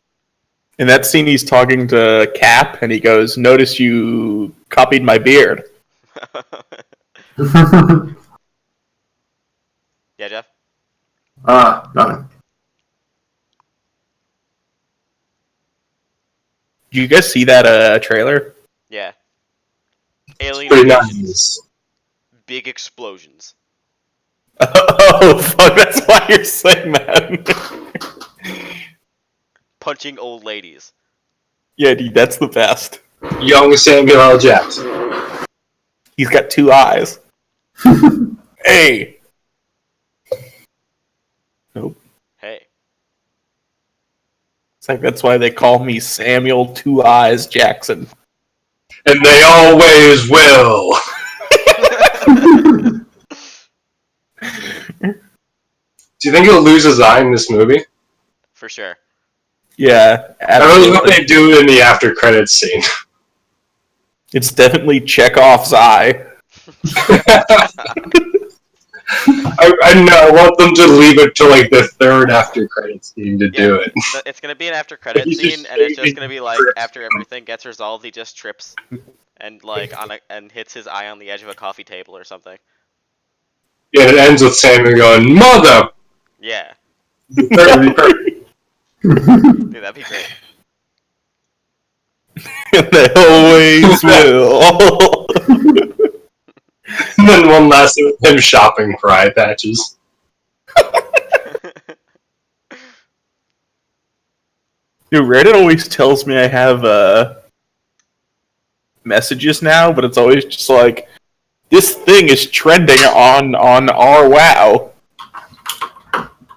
In that scene, he's talking to Cap, and he goes, "Notice you copied my beard." Yeah, Jeff? Nothing. Did you guys see that trailer? Yeah. Alien Pretty invasions. nice. Big explosions. Oh fuck! That's why you're saying that. Punching old ladies. Yeah, dude, that's the best. Young Samuel L. Jackson. He's got 2 eyes. Hey! Nope. Hey. It's like that's why they call me Samuel Two Eyes Jackson. And they always will. Do you think he'll lose his eye in this movie? For sure. Yeah, I really hope absolutely. they do it in the after credits scene. It's definitely Chekhov's eye. I know. I want them to leave it to like the third after credits scene to do it. It's gonna be an after credit He's scene, just and it's just shooting gonna be like trips. after everything gets resolved, he just trips and like and hits his eye on the edge of a coffee table or something. Yeah, it ends with Samuel going, "Mother." Yeah, That would be perfect. dude, that'd be great. They always will. And then one last thing with him shopping for eye patches. Dude, Reddit always tells me I have messages now, but it's always just like, this thing is trending on our WoW.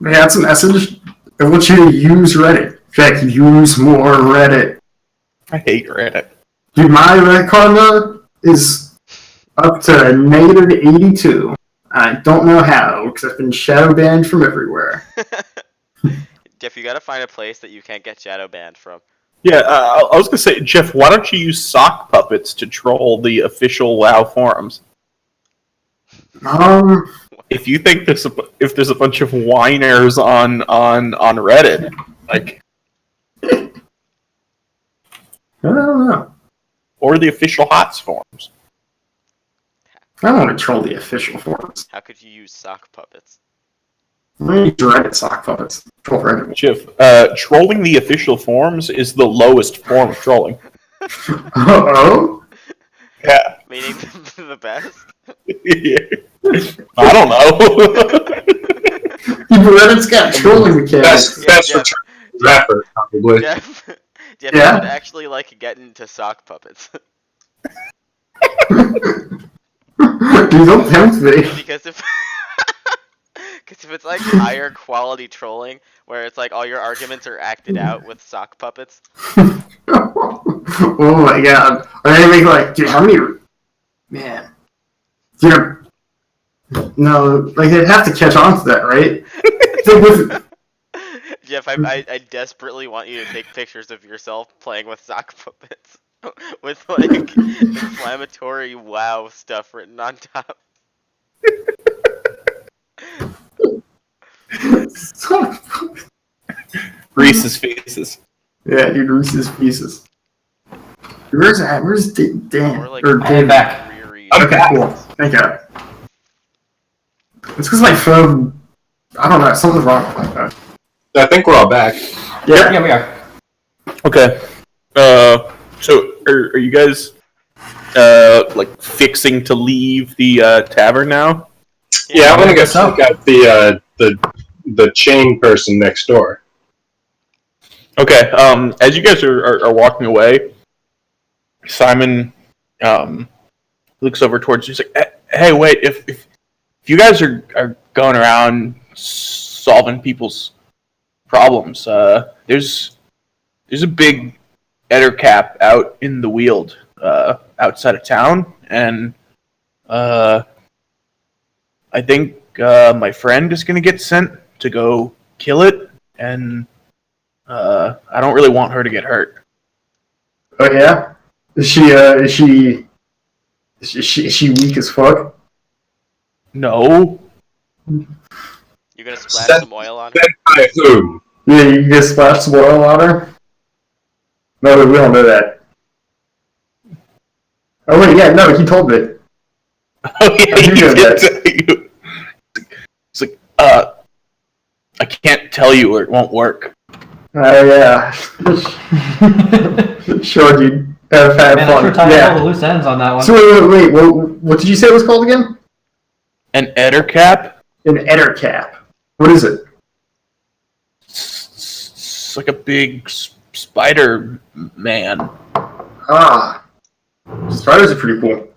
They had some message. I want you to use Reddit. Jack, use more Reddit. I hate Reddit. Dude, my Reddit karma is up to negative 82. I don't know how, because I've been shadow banned from everywhere. Jeff, you gotta find a place that you can't get shadow banned from. Yeah, I was gonna say, Jeff, why don't you use sock puppets to troll the official WoW forums? If you think if there's a bunch of whiners on Reddit, like, I don't know. or the official HOTS forums. I don't want to troll the official forums. How could you use sock puppets? I need Reddit sock puppets. Troll Reddit. Jeff, trolling the official forums is the lowest form of trolling. Uh-oh? Yeah. Meaning the best? I don't know. Reddit's got trolling mechanics. Best Jeff. return effort, probably. Jeff, Yeah? I would actually like get into sock puppets. Dude, don't tempt me. Because if it's like higher quality trolling, where it's like all your arguments are acted out with sock puppets. Oh my god. Are they make like, dude, how many... Man. Dude, no, like they'd have to catch on to that, right? Jeff, I desperately want you to take pictures of yourself playing with sock puppets. With like inflammatory WoW stuff written on top. Reese's Faces. Yeah, dude, Reese's Pieces. Where's that? Where's Dan? Or like Or Hey, Dan? back. dreary- Okay, cool. Thank you. It's because my phone... I don't know, something's wrong with my phone. I think we're all back. Yeah? Yeah, we are. Okay. So are you guys like fixing to leave the tavern now? Yeah, I want to go so. check out the chain person next door. Okay. As you guys are walking away, Simon looks over towards you. He's like, "Hey, wait! If you guys are going around solving people's problems, there's a big Eder cap out in the Weald, outside of town, and I think my friend is gonna get sent to go kill it, and I don't really want her to get hurt." Oh yeah? Is she weak as fuck? No. You're gonna splash some oil on her? Sent by whom? Yeah, you can just splash some oil on her? No, we don't know that. Oh wait, yeah, no, he told me. Oh yeah, I he do know did that. tell you. It's like, I can't tell you or it won't work. Oh yeah. Sure, dude. Have Man, fun. I'm sure tying all Yeah. the loose ends on that one. So wait, what did you say it was called again? An Eder cap? An Eder cap. What is it? It's like a big spider man. Ah. Spiders are pretty cool.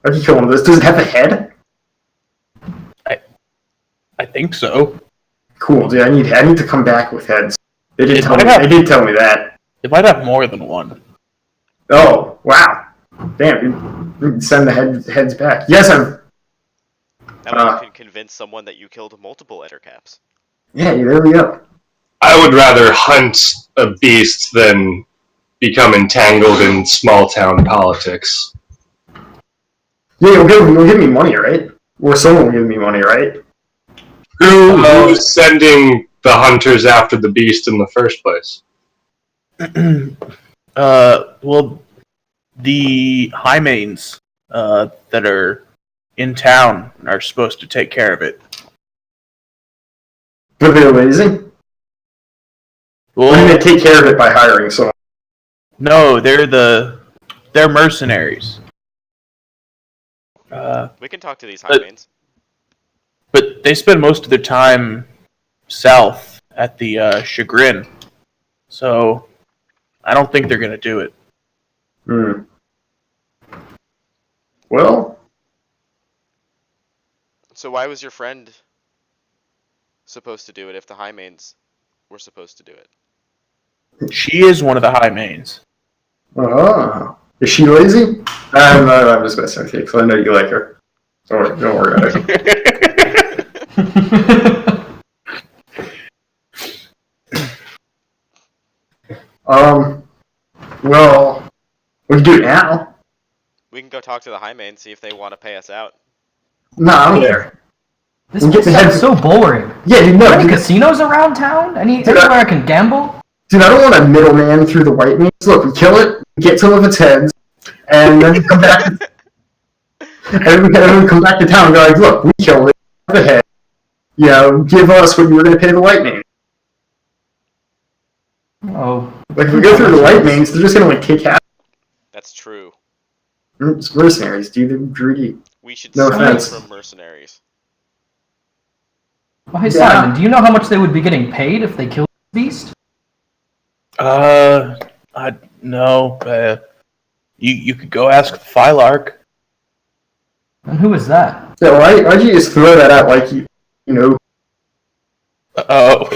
I can kill one of those. Does it have a head? think so. Cool, dude. I need to come back with heads. They did tell me that. It might have more than one. Oh, wow. Damn, dude. Send the heads back. Yes, I'm... That way you can convince someone that you killed multiple Ettercaps. Yeah, there we go. I would rather hunt a beast than become entangled in small town politics. Yeah, you'll give me money, right? Or someone will give me money, right? Who's sending the hunters after the beast in the first place? Well, the Highmanes that are in town are supposed to take care of it. But they're lazy? Well, Or do they take care of it by hiring someone? no, they're mercenaries. We can talk to these Highmanes. But they spend most of their time south at the Chagrin, so I don't think they're gonna do it. Well... So why was your friend supposed to do it if the Highmanes were supposed to do it? She is one of the Highmanes. Oh. Is she lazy? I'm just messing with you, because I know you like her. Don't worry about it. Well, we can do it now. We can go talk to the Highmanes, see if they want to pay us out. No, I don't care. This place sounds so boring. Yeah, dude, no. Are there any casinos around town? Anywhere I can gamble? Dude, I don't want a middleman through the white meat. Look, we kill it, we get some of its heads, and then we come back. And we come back to town and go like, look, we killed it, the head. You know, give us what you were going to pay the white man. Oh. Like, if we go through the white mains, they're just going to, like, take half. That's true. It's mercenaries, dude. They're greedy. We should No steal offense. from mercenaries. Well, hey, Simon, do you know how much they would be getting paid if they killed the beast? No. You could go ask the Phylarch. And who is that? Yeah, why'd you just throw that out like you know? Oh.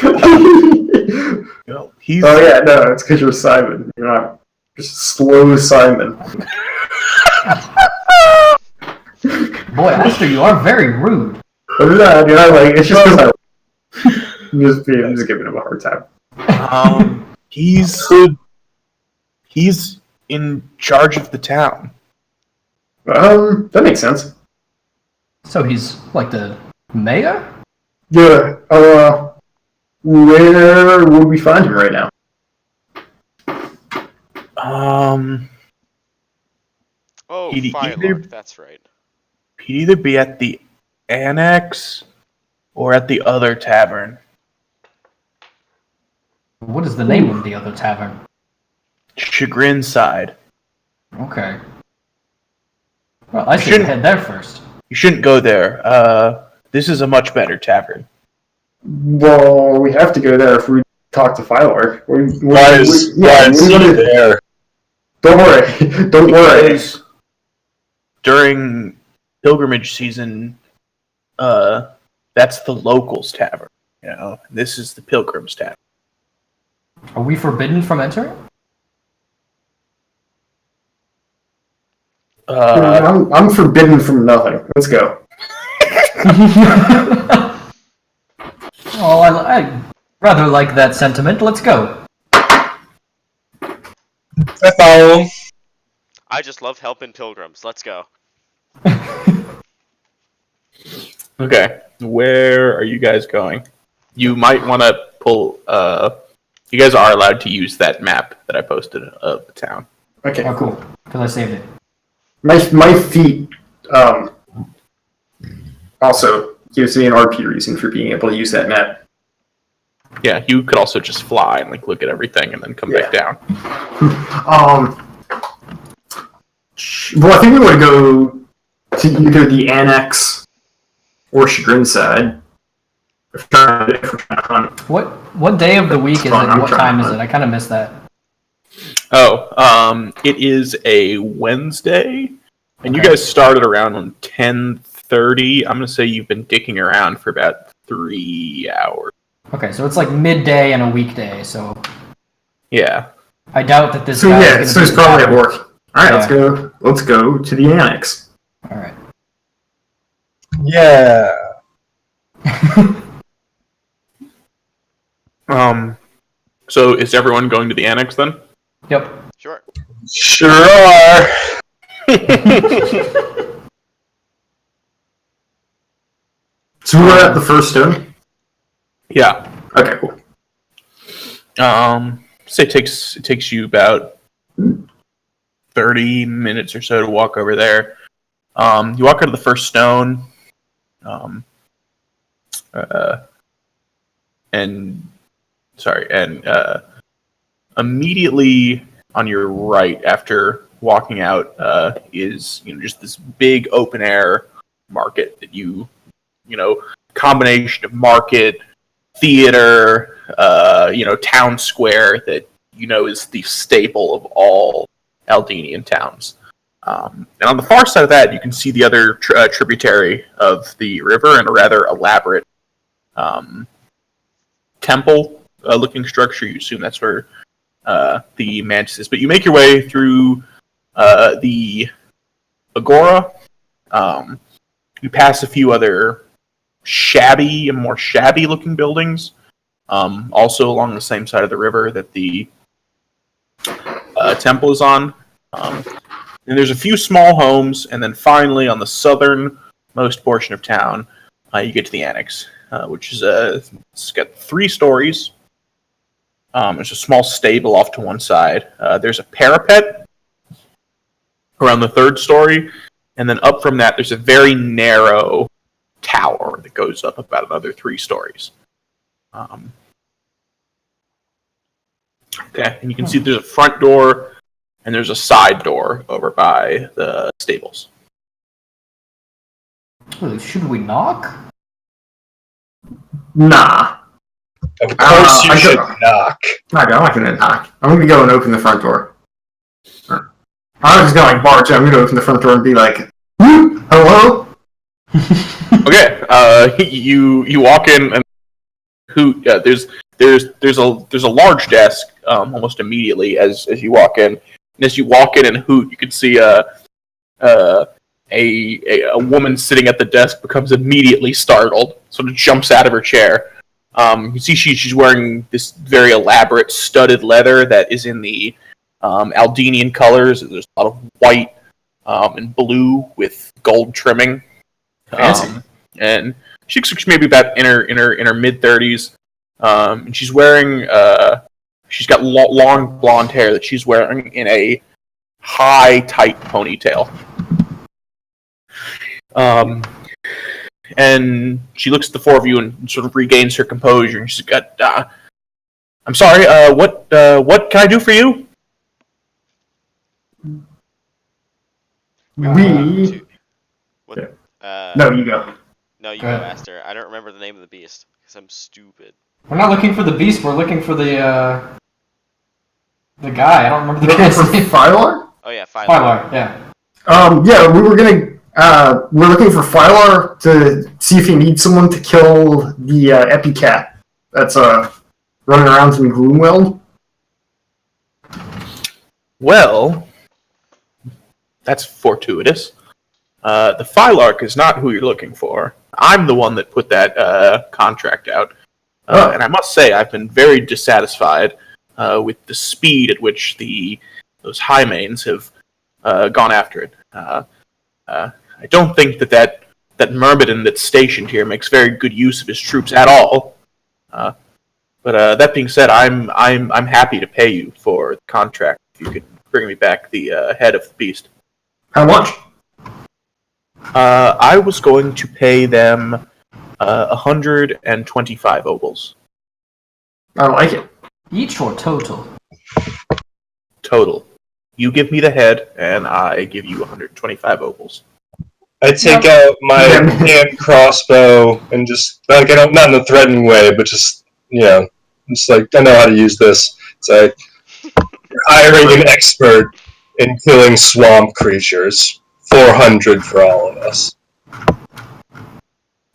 Well, he's... Oh yeah, no, it's because you're Simon. You're not just slow Simon. Boy, Aster, you are very rude. But no, dude, it's just because I'm just giving him a hard time. He's in charge of the town. That makes sense. So he's like the mayor? Yeah, where would we find him right now? Oh, He'd Phylarch, that's right. He'd either be at the Annex or at the other tavern. What is the name of the other tavern? Chagrin Side. Okay. Well, I should head there first. You shouldn't go there. This is a much better tavern. Well, we have to go there if we talk to Phylarch. Why is he there? Don't worry. During pilgrimage season, that's the locals' tavern. You know, this is the pilgrims' tavern. Are we forbidden from entering? I'm forbidden from nothing. Let's go. Oh, I rather like that sentiment. Let's go. I follow. I just love helping pilgrims. Let's go. Okay, where are you guys going? You might want to pull. You guys are allowed to use that map that I posted of the town. Okay. Oh, cool. Because I saved it. My feet also gives me an RP reason for being able to use that map. Yeah, you could also just fly and like look at everything and then come back down. Well, I think we want to go to either the Annex or Chagrin Side. If we're trying to hunt. What day of the week is it? And what time is it? I kind of missed that. Oh, it is a Wednesday, and you guys started around 10:30. I'm gonna say you've been dicking around for about 3 hours. Okay, so it's like midday and a weekday, so Yeah. I doubt that this So guy yeah, is so gonna he's be probably at happy. work. Alright, Yeah. let's go to the annex. Alright. Yeah. So is everyone going to the annex then? Yep. Sure. Sure are. So we're at the first stone? Yeah. Okay, cool. Say it takes you about 30 minutes or so to walk over there. You walk out of the first stone, and immediately on your right, after walking out, is just this big open air market that combination of market, theater, town square that is the staple of all Aldenian towns. And on the far side of that, you can see the other tributary of the river and a rather elaborate temple-looking structure. You assume that's where the mantis is. But you make your way through the agora. You pass a few other more shabby-looking buildings, also along the same side of the river that the temple is on. And there's a few small homes, and then finally, on the southernmost portion of town, you get to the annex, which is it's got 3 stories. There's a small stable off to one side. There's a parapet around the 3rd story, and then up from that, there's a very narrow tower that goes up about another 3 stories. Okay, and you can see there's a front door, and there's a side door over by the stables. Should we knock? Nah. Of course you I should don't- knock. I'm not gonna knock. I'm gonna go and open the front door. I'm just gonna barge in. I'm gonna open the front door and be like, hello? Okay, you walk in, and there's a large desk almost immediately as you walk in. And as you walk in and hoot, you can see a woman sitting at the desk becomes immediately startled, sort of jumps out of her chair. You can see she's wearing this very elaborate studded leather that is in the Aldenian colors. There's a lot of white and blue with gold trimming. Fancy. And she looks like maybe about in her mid-30s. And she's wearing she's got long blonde hair that she's wearing in a high, tight ponytail. And she looks at the 4 of you and sort of regains her composure. And she's got, I'm sorry, what can I do for you? We... What? No, you go. No, you Go go, ahead. Master. I don't remember the name of the beast because I'm stupid. We're not looking for the beast, we're looking for the guy. I don't remember the Looking guy's for name. Phylar? Oh yeah, Philo. Phylar, yeah. Yeah, we're looking for Phylar to see if he needs someone to kill the Epicat that's running around in Gloomweld. Well, that's fortuitous. The Phylarch is not who you're looking for. I'm the one that put that contract out. And I must say, I've been very dissatisfied with the speed at which those high mains have gone after it. I don't think that Myrmidon that's stationed here makes very good use of his troops at all. But that being said, I'm happy to pay you for the contract if you could bring me back the head of the beast. How much? I was going to pay them 125 obols. I like it. Each or total? Total. You give me the head, and I give you 125 obols. I take out my hand crossbow and just, like, I don't, not in a threatening way, but just, just like, I know how to use this. It's like, you're hiring an expert in killing swamp creatures. 400 for all of us.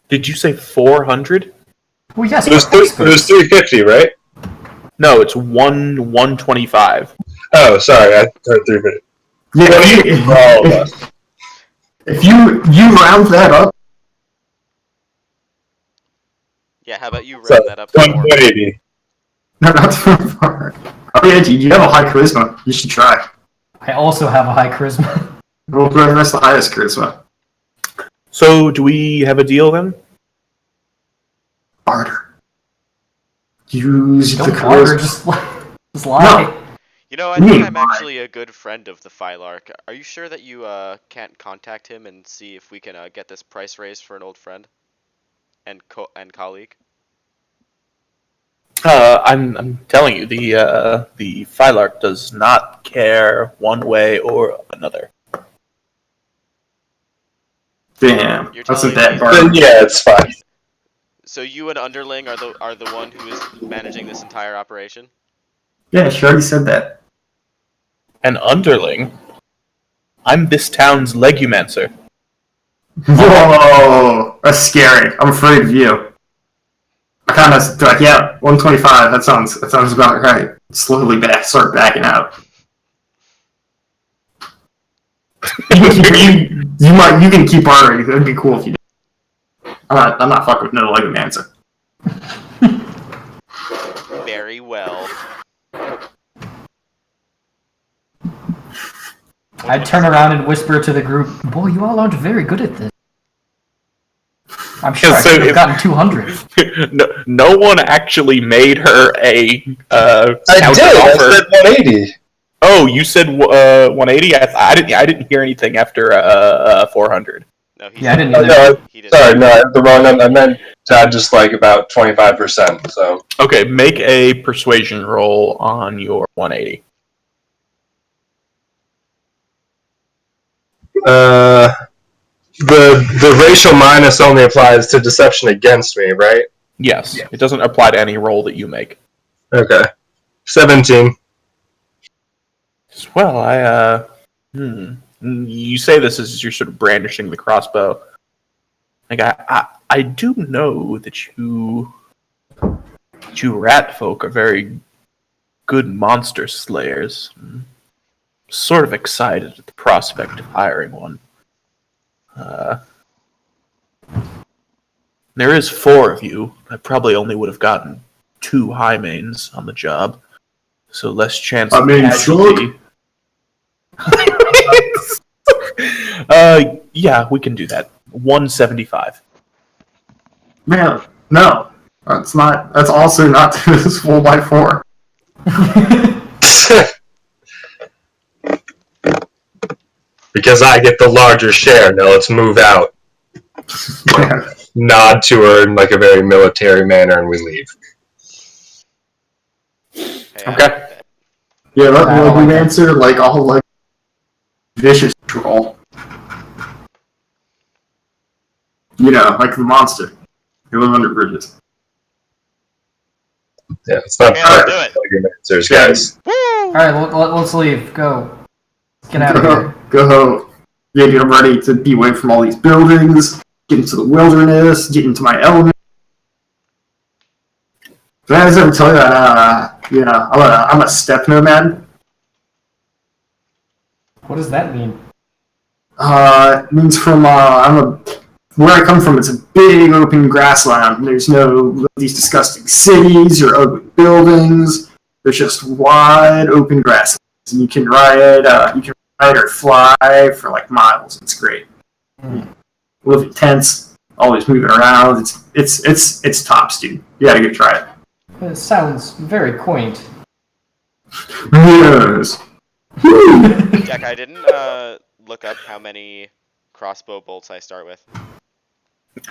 Did you say 400? Well, yes, It was, we're it was experts. 350, right? No, it's 125. Oh, sorry, I heard 350. Yeah, For all of us. if you round that up, Yeah, how about you So, round that up to more? 180. no, not too far. Oh yeah, you have a high charisma. You should try. I also have a high charisma. Roll that's the highest charisma. So, do we have a deal then? Barter. Use the Don't barter, charisma. just lie. No. You know, I think Me, I'm why? actually a good friend of the Phylarch. Are you sure that you can't contact him and see if we can get this price raised for an old friend and colleague? I'm telling you, the Phylarch does not care one way or another. Damn, You're that's a telling bad me- barter. Then yeah, it's fine. So you and Underling are the one who is managing this entire operation? Yeah, she already said that. An underling? I'm this town's legumancer. Whoa, that's scary. I'm afraid of you. I kind of like, yeah, 125. That sounds about right. Slowly start backing out. You can keep bartering. That'd be cool if you did. I'm not fucking with no leg answer. Very well. I'd turn around and whisper to the group, "Boy, you all aren't very good at this." I'm sure I So could have if- gotten 200. No one actually made her a I counter did. I offer. said 180. Oh, you said 180. I didn't hear anything after 400. No, he Yeah, I said- didn't either. No, He didn't. sorry, no, I had the wrong number. I meant to add just like about 25%. So Okay, make a persuasion roll on your 180. the racial minus only applies to deception against me, right? Yes, it doesn't apply to any roll that you make. Okay, 17. Well, you say this as you're sort of brandishing the crossbow. Like I do know that you rat folk are very good monster slayers. I'm sort of excited at the prospect of hiring one. There is 4 of you. I probably only would have gotten 2 high mains on the job, so less chance of casualty. Yeah, we can do that. 175. Man, no, that's not. That's also not this 4x4. Because I get the larger share. Now let's move out. Nod to her in like a very military manner, and we leave. Hey, Okay. Yeah, let I don't me like answer like all like vicious troll. You know, like the monster. They live under bridges. Yeah, it's not Yeah, let's perfect. do it. Like your answers, guys. Woo! Alright, let's leave. Go. Let's get out of here. Go. Yeah, dude, I'm ready to be away from all these buildings, get into the wilderness, get into my element. Did I ever tell you that, I'm a steppe nomad? What does that mean? It means where I come from, it's a big open grassland. There's no these disgusting cities or ugly buildings. There's just wide open grasslands, and you can ride or fly for like miles. It's great. Live in tents, always moving around. It's tops, dude. You gotta go try it. It sounds very quaint. Yes. Jack, I didn't look up how many crossbow bolts I start with.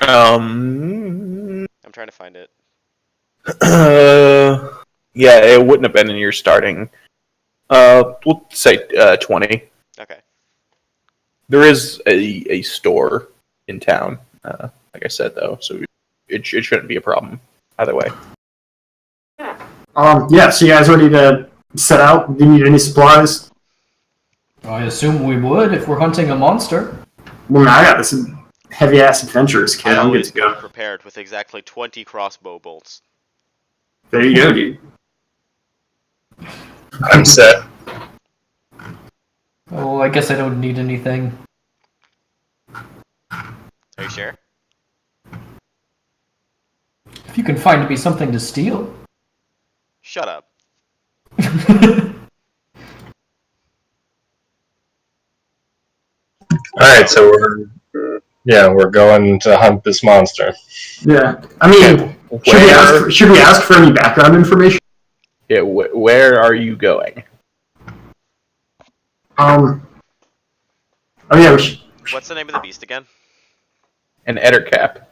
I'm trying to find it. Yeah, it wouldn't have been in your starting. We'll say 20. Okay. There is a store in town, like I said, though, so it shouldn't be a problem either way. Yeah, so you guys ready to set out? Do you need any supplies? I assume we would if we're hunting a monster. Well, I got this heavy-ass adventurous, kid. I I'm good always to go. go prepared with exactly 20 crossbow bolts. There you go, dude. I'm set. Oh, I guess I don't need anything. Are you sure? If you can find me something to steal. Shut up. Alright, so we're going to hunt this monster. Yeah. I mean, Where, should we ask for any background information? yeah, where are you going? Oh yeah, we should. What's the name of the beast again? An Ettercap.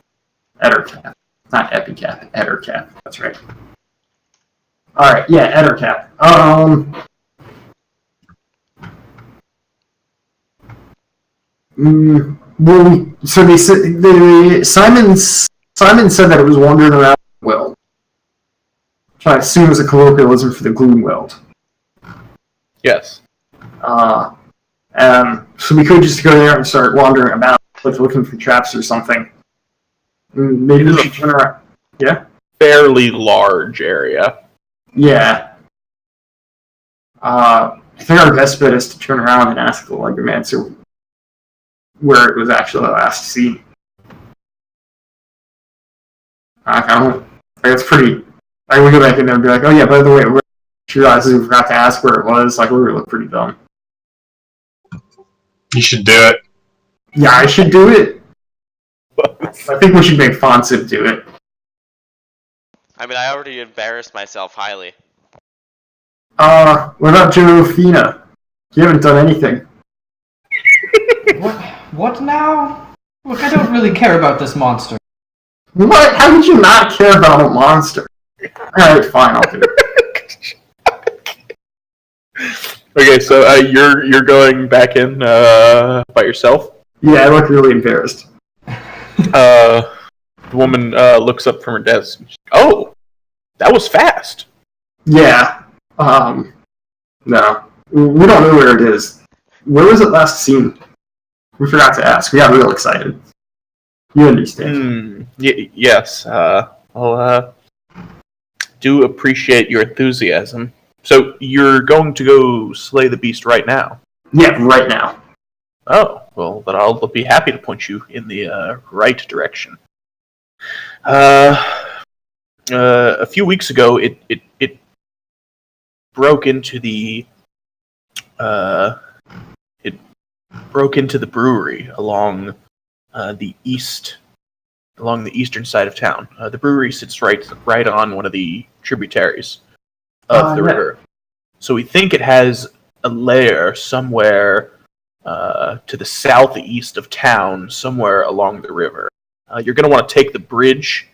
Ettercap. Not Epicap, Ettercap. That's right. Alright, yeah, Ettercap. Well, so they said Simon said that it was wandering around the well. Which I assume is a colloquialism for the Gloomweld. Yes. So we could just go there and start wandering about, like looking for traps or something. Maybe we should turn around. Yeah? Fairly large area. Yeah. I think our best bet is to turn around and ask the Legomancer where it was actually last seen. I don't know. It's pretty. I would go back in there and be like, oh yeah, by the way, we realized we forgot to ask where it was. Like, we would look pretty dumb. You should do it. Yeah, I should do it. I think we should make Fonsip do it. I mean, I already embarrassed myself highly. What about Josefina? You haven't done anything. What now? Look, I don't really care about this monster. What? How could you not care about a monster? Alright, fine, I'll do it. Okay, so you're going back in by yourself? Yeah, I look really embarrassed. The woman looks up from her desk. Oh, that was fast. Yeah. No. We don't know where it is. Where was it last seen? We forgot to ask. We got real excited. You understand. Yes. I'll do appreciate your enthusiasm. So you're going to go slay the beast right now? Yeah, right now. Oh, well, then I'll be happy to point you in the right direction. A few weeks ago, it broke into the brewery along the eastern side of town. The brewery sits right on one of the tributaries of the river. So we think it has a lair somewhere to the southeast of town, somewhere along the river. You're going to want to take the bridge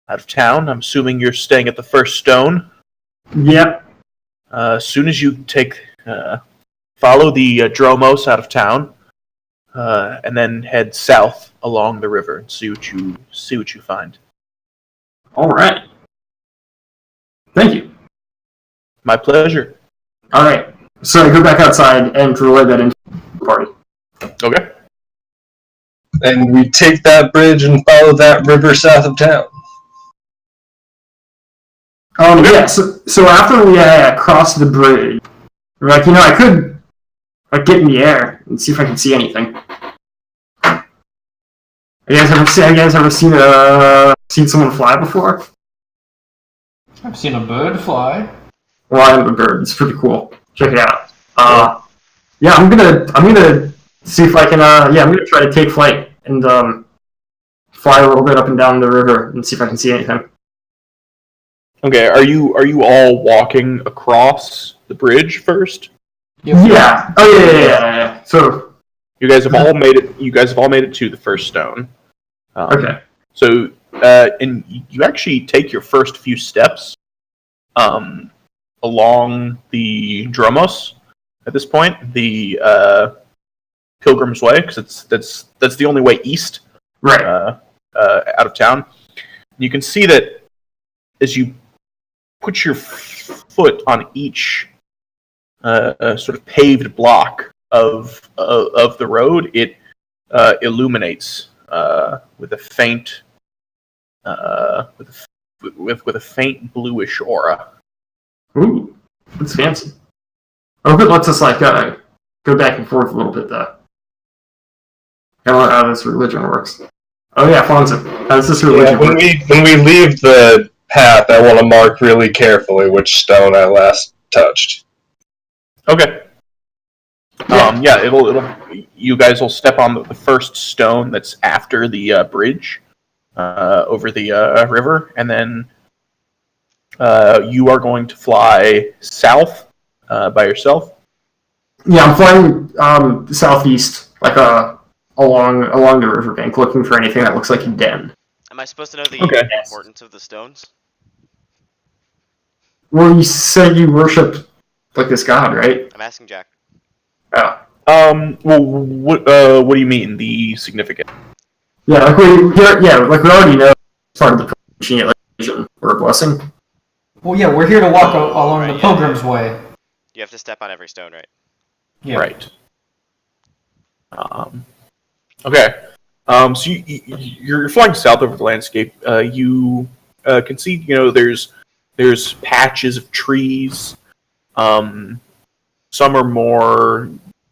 out of town. I'm assuming you're staying at the First Stone. Yep. As soon as you follow the Dromos out of town, and then head south along the river and see what you find. All right. Thank you. My pleasure. All right. So I go back outside and relay that into the party. Okay. And we take that bridge and follow that river south of town. Yeah. So after we cross the bridge, we're like, I could get in the air and see if I can see anything. Have you guys ever seen someone fly before? I've seen a bird fly. Well, I have a bird. It's pretty cool. Check it out. Yeah, I'm gonna see if I can. I'm gonna try to take flight and fly a little bit up and down the river and see if I can see anything. Okay. Are you all walking across the bridge first? Yeah. Oh yeah. So you guys have all made it. You guys have all made it to the First Stone. Okay. So and you actually take your first few steps along the Dromos at this point, the Pilgrim's Way, because that's the only way east, right, out of town. You can see that as you put your foot on each sort of paved block of the road, it illuminates with a faint with a faint bluish aura. Ooh, that's fancy. I hope it lets us go back and forth a little bit though. I don't know how this religion works. Oh yeah, Fonzo. How does this religion work? When we leave the path, I want to mark really carefully which stone I last touched. Okay. It'll. You guys will step on the first stone that's after the bridge over the river, and then you are going to fly south by yourself. Yeah, I'm flying southeast, along the riverbank, looking for anything that looks like a den. Am I supposed to know the importance of the stones? Well, you said you worship this god, right? I'm asking Jack. Oh. Well, what do you mean the significance? Yeah, we already know it's part of the religion or a blessing. Well, yeah, we're here to walk along the Pilgrim's Way. You have to step on every stone, right? Yeah. Right. Okay. So you're flying south over the landscape. You can see, there's patches of trees. Some are more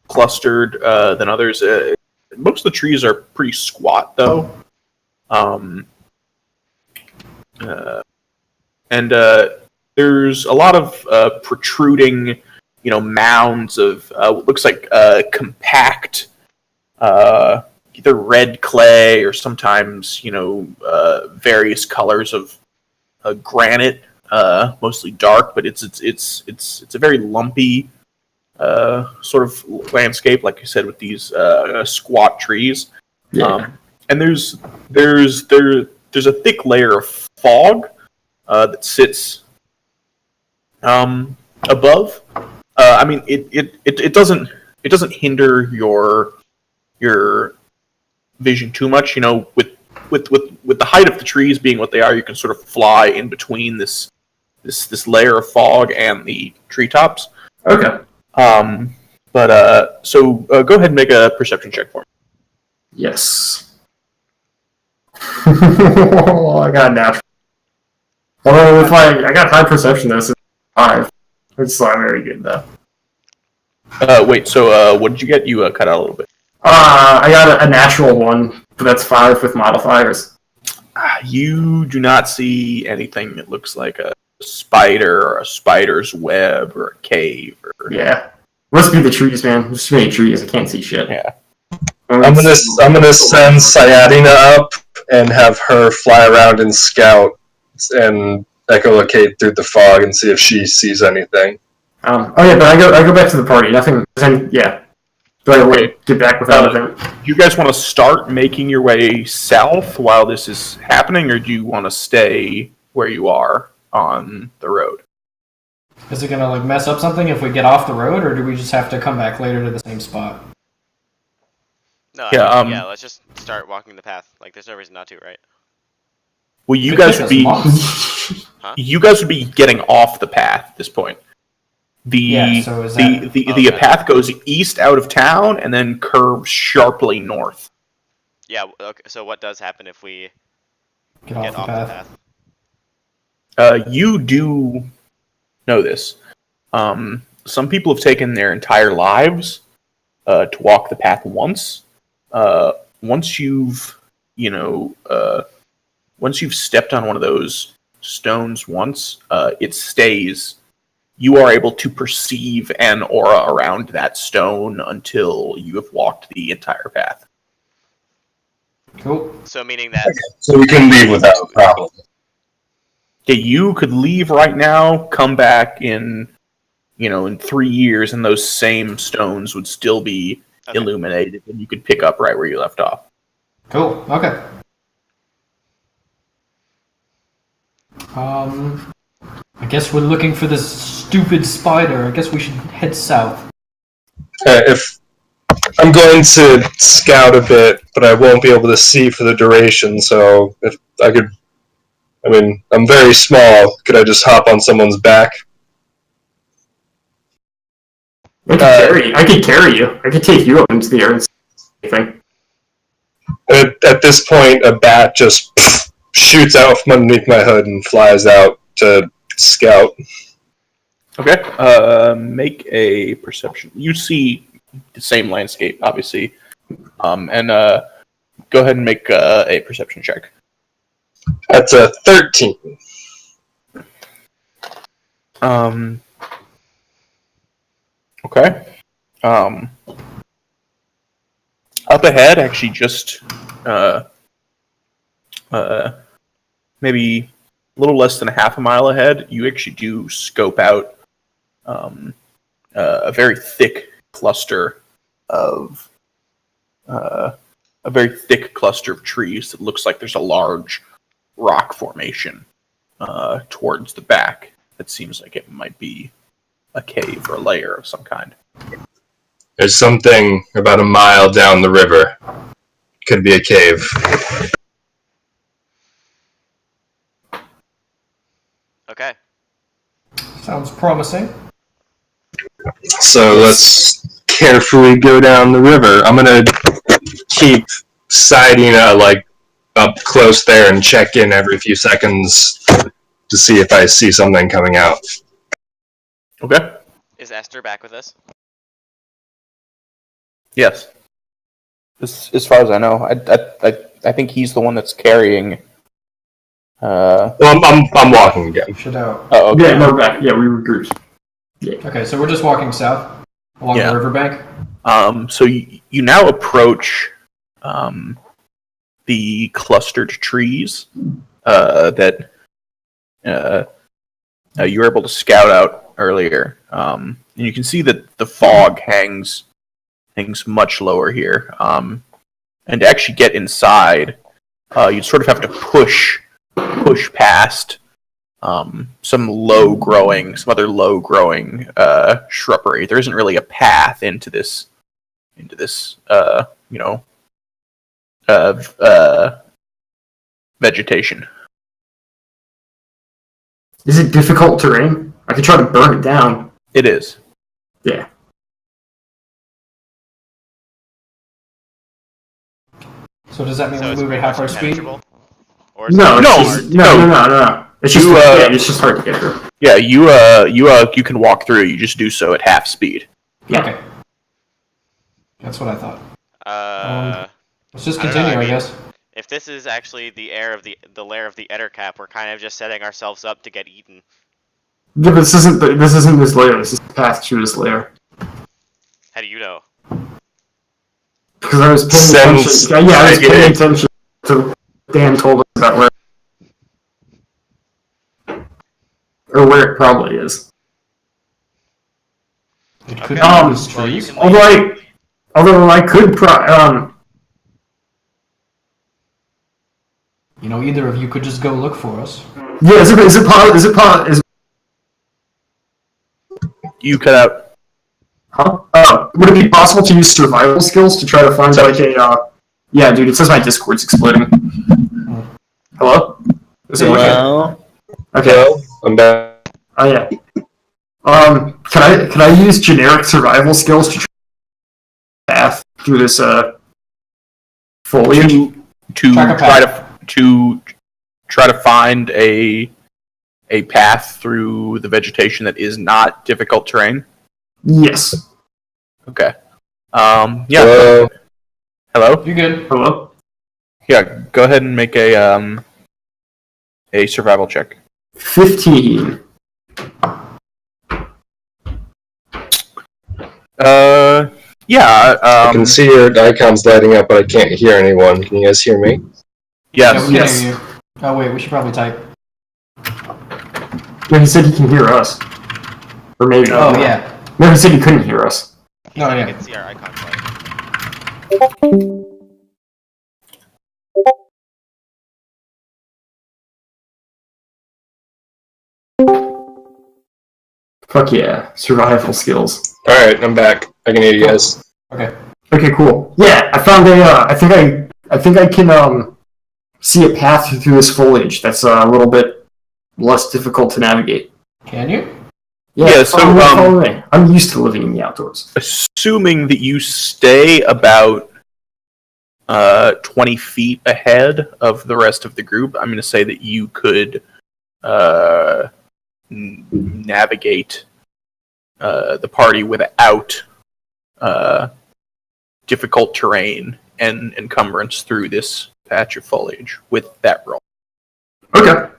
clustered than others. Most of the trees are pretty squat, though. And there's a lot of protruding, mounds of what looks like compact, either red clay or sometimes, various colors of granite, mostly dark, but it's a very lumpy sort of landscape, like I said, with these squat trees. Yeah. And there's a thick layer of fog that sits above. I mean, it doesn't hinder your vision too much. With the height of the trees being what they are, you can sort of fly in between this layer of fog and the treetops. Okay. So go ahead and make a perception check for me. Yes. I got a natural. Although if I got high perception, though, so 5. It's not very good though. Wait. So what did you get? You cut out a little bit. I got a natural 1, but that's 5 with modifiers. You do not see anything that looks like a spider or a spider's web or a cave. Yeah. Must be the trees, man. There's too many trees. I can't see shit. Yeah. I'm gonna send Sayadina up and have her fly around and scout and echolocate through the fog and see if she sees anything. But I go back to the party. Nothing. Yeah. Do I get back without event? Do you guys want to start making your way south while this is happening, or do you want to stay where you are on the road? Is it gonna mess up something if we get off the road, or do we just have to come back later to the same spot? No, Yeah, let's just start walking the path. There's no reason not to, right? Well, you guys would be getting off the path at this point. The path goes east out of town and then curves sharply north. Yeah. Okay. So what does happen if we get off the path? You do know this. Some people have taken their entire lives to walk the path once. Once you've stepped on one of those stones once, it stays. You are able to perceive an aura around that stone until you have walked the entire path. Cool. So meaning that... Okay. So we can leave without a problem. Yeah, you could leave right now, come back in 3 years, and those same stones would still be illuminated, and you could pick up right where you left off. Cool. Okay. I guess we're looking for this stupid spider. I guess we should head south. If I'm going to scout a bit, but I won't be able to see for the duration, so if I could... I'm very small. Could I just hop on someone's back? I could carry you. I could take you up into the air and see anything. At this point, a bat just shoots out from underneath my hood and flies out to scout. Okay. Make a perception. You see the same landscape, obviously. And go ahead and make a perception check. That's a 13. Okay. Up ahead, actually, just maybe a little less than a half a mile ahead, you actually do scope out a very thick cluster of trees that looks like there's a large rock formation towards the back. That seems like it might be a cave or a lair of some kind. There's something about a mile down the river. Could be a cave. Okay. Sounds promising. So let's carefully go down the river. I'm gonna keep sighting up close there and check in every few seconds to see if I see something coming out. Okay. Is Esther back with us? Yes. As far as I know, I think he's the one that's carrying. Well, I'm walking again. Should out. Oh, okay. Yeah, no, we're back. Yeah, we regrouped. Yeah. Okay, so we're just walking south along the riverbank. So you now approach the clustered trees that you were able to scout out earlier, and you can see that the fog hangs much lower here. And to actually get inside, you'd sort of have to push past some other low growing shrubbery. There isn't really a path into this vegetation. Is it difficult terrain? I could try to burn it down. It is. Yeah. So does that mean So we it's move pretty at half much our speed? impenetrable? Or is No, it No, hard? no. It's just it's just hard to get through. Yeah, you can walk through. You just do so at half speed. Yeah. Okay. That's what I thought. Let's just I don't know, continue, I I mean- guess. If this is actually the lair of the Ettercap, we're kind of just setting ourselves up to get eaten. Yeah, but this isn't this layer. This is the path to this layer. How do you know? Because I was paying Sense. attention. Yeah, I was I get paying it. attention to what Dan told us about where it probably is. It could Okay. be these Well, you trees. can leave. Although I could You know, either of you could just go look for us. yeah, is it You cut out. huh? Would it be possible to use survival skills to try to find yeah, dude, it says my Discord's exploding. Hello? Is it working? Well, Okay. Hello? I'm back. Oh yeah. Can I use generic survival skills to path through this foliage? to Track a try to find a path through the vegetation that is not difficult terrain. Yes. Okay. Yeah. Hello? Hello. You good? Hello? Yeah. Go ahead and make a survival check. 15. Yeah. I can see your icons lighting up, but I can't hear anyone. Can you guys hear me? Yeah, Yes. we can Yes. hear you. Oh wait, we should probably type. Yeah, he said he can hear us. Or maybe Oh not. yeah. No, he said he couldn't hear us. He Oh, said yeah. you can see our icons lighting. Fuck yeah. Survival skills. Alright, I'm back. I can hear you guys. Okay. Okay, cool. Yeah, I found I think I can see a path through this foliage that's a little bit less difficult to navigate. Can you? Yeah, so, follow me. I'm used to living in the outdoors. Assuming that you stay about 20 feet ahead of the rest of the group. I'm going to say that you could navigate the party without difficult terrain and encumbrance through this patch of foliage with that roll. Okay.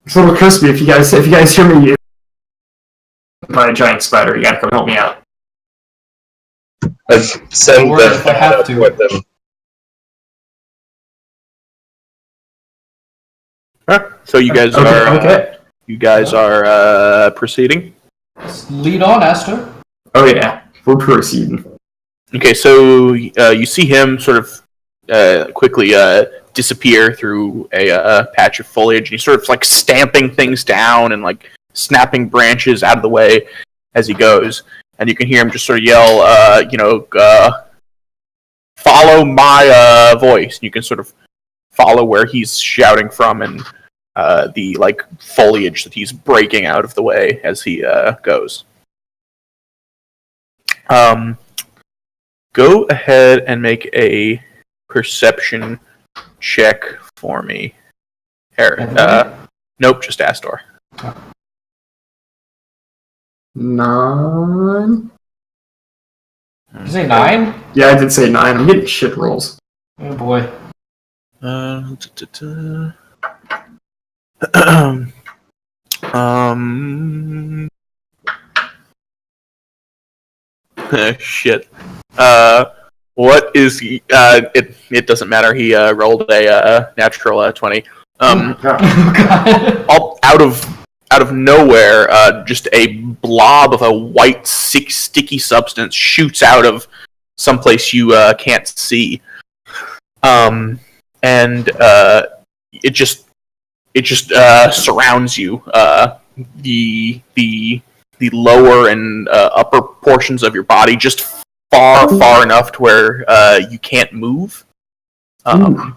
It's a little crispy. If you guys hear me by a giant spider, you gotta come help me out. I've sent Or the if I have up to. with them. So you guys are proceeding. Lead on, Esther. Oh yeah, we're proceeding. Okay, so you see him sort of quickly disappear through a patch of foliage, and he's sort of like stamping things down and like snapping branches out of the way as he goes. And you can hear him just sort of yell, follow my voice. And you can sort of follow where he's shouting from and the like foliage that he's breaking out of the way as he goes. Go ahead and make a perception check for me. Nope, just Astor. 9. Did you say 9? Yeah, I did say 9. I'm getting shit rolls. Oh boy. Shit. What is it doesn't matter. He rolled a natural 20. Oh, God. All out of nowhere, just a blob of a white sticky substance shoots out of someplace you can't see. And it just surrounds you. The lower and upper portions of your body just far enough to where you can't move. And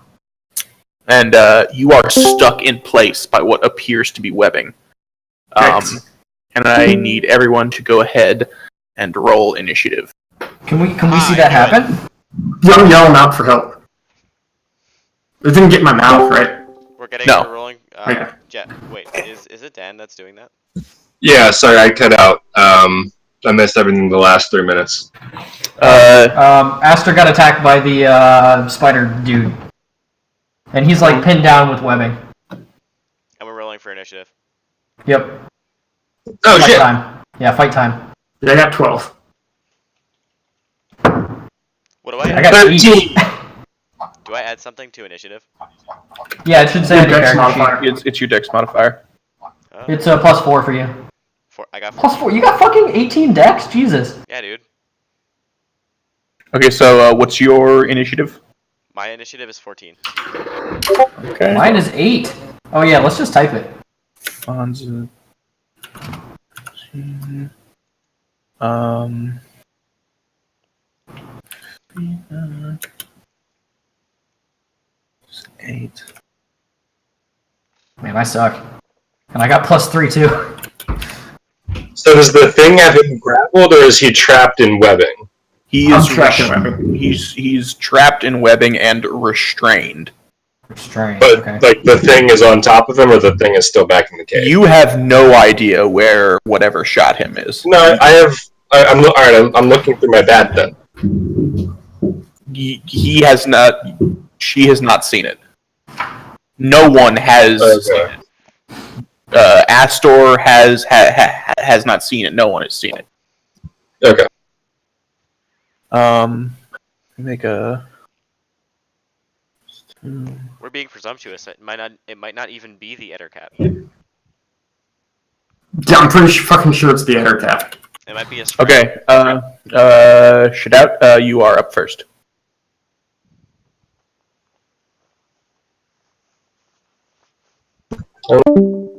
you are stuck in place by what appears to be webbing. And I need everyone to go ahead and roll initiative. Can we see that happen? I'm yelling out for help. It didn't get my mouth, right? We're getting No. we're rolling. Okay. Wait, is it Dan that's doing that? Yeah, sorry, I cut out. I missed everything in the last 3 minutes. Astor got attacked by the spider dude. And he's like pinned down with webbing. And we're rolling for initiative. Yep. Oh, Fight shit! time. Yeah, fight time. Yeah, I got 12. What do I I add? got 13! 8. Do I add something to initiative? Yeah, it should say on your Dex character modifier. It's your dex modifier. Oh, sheet. It's a +4 for you. I got +4. You got fucking 18 dex? Jesus. Yeah, dude. Okay, so what's your initiative? My initiative is 14. Okay. Mine is 8. Oh yeah, let's just type it. Fonza. 8. Man, I suck. And I got +3 too. So does the thing have him grappled, or is he trapped in webbing? He I'm is trapped in webbing. He's trapped in webbing and restrained. Strange. But, Okay. like, the thing is on top of him, or the thing is still back in the cave? You have no idea where whatever shot him is. No, I'm looking through my bat then. He has not. She has not seen it. No one has seen it. Astor has not seen it. No one has seen it. Okay. Make a. We're being presumptuous. It might not even be the Ettercap. Yeah, I'm pretty fucking sure it's the Ettercap. It might be a Okay. Shadout, you are up first. Uh-oh.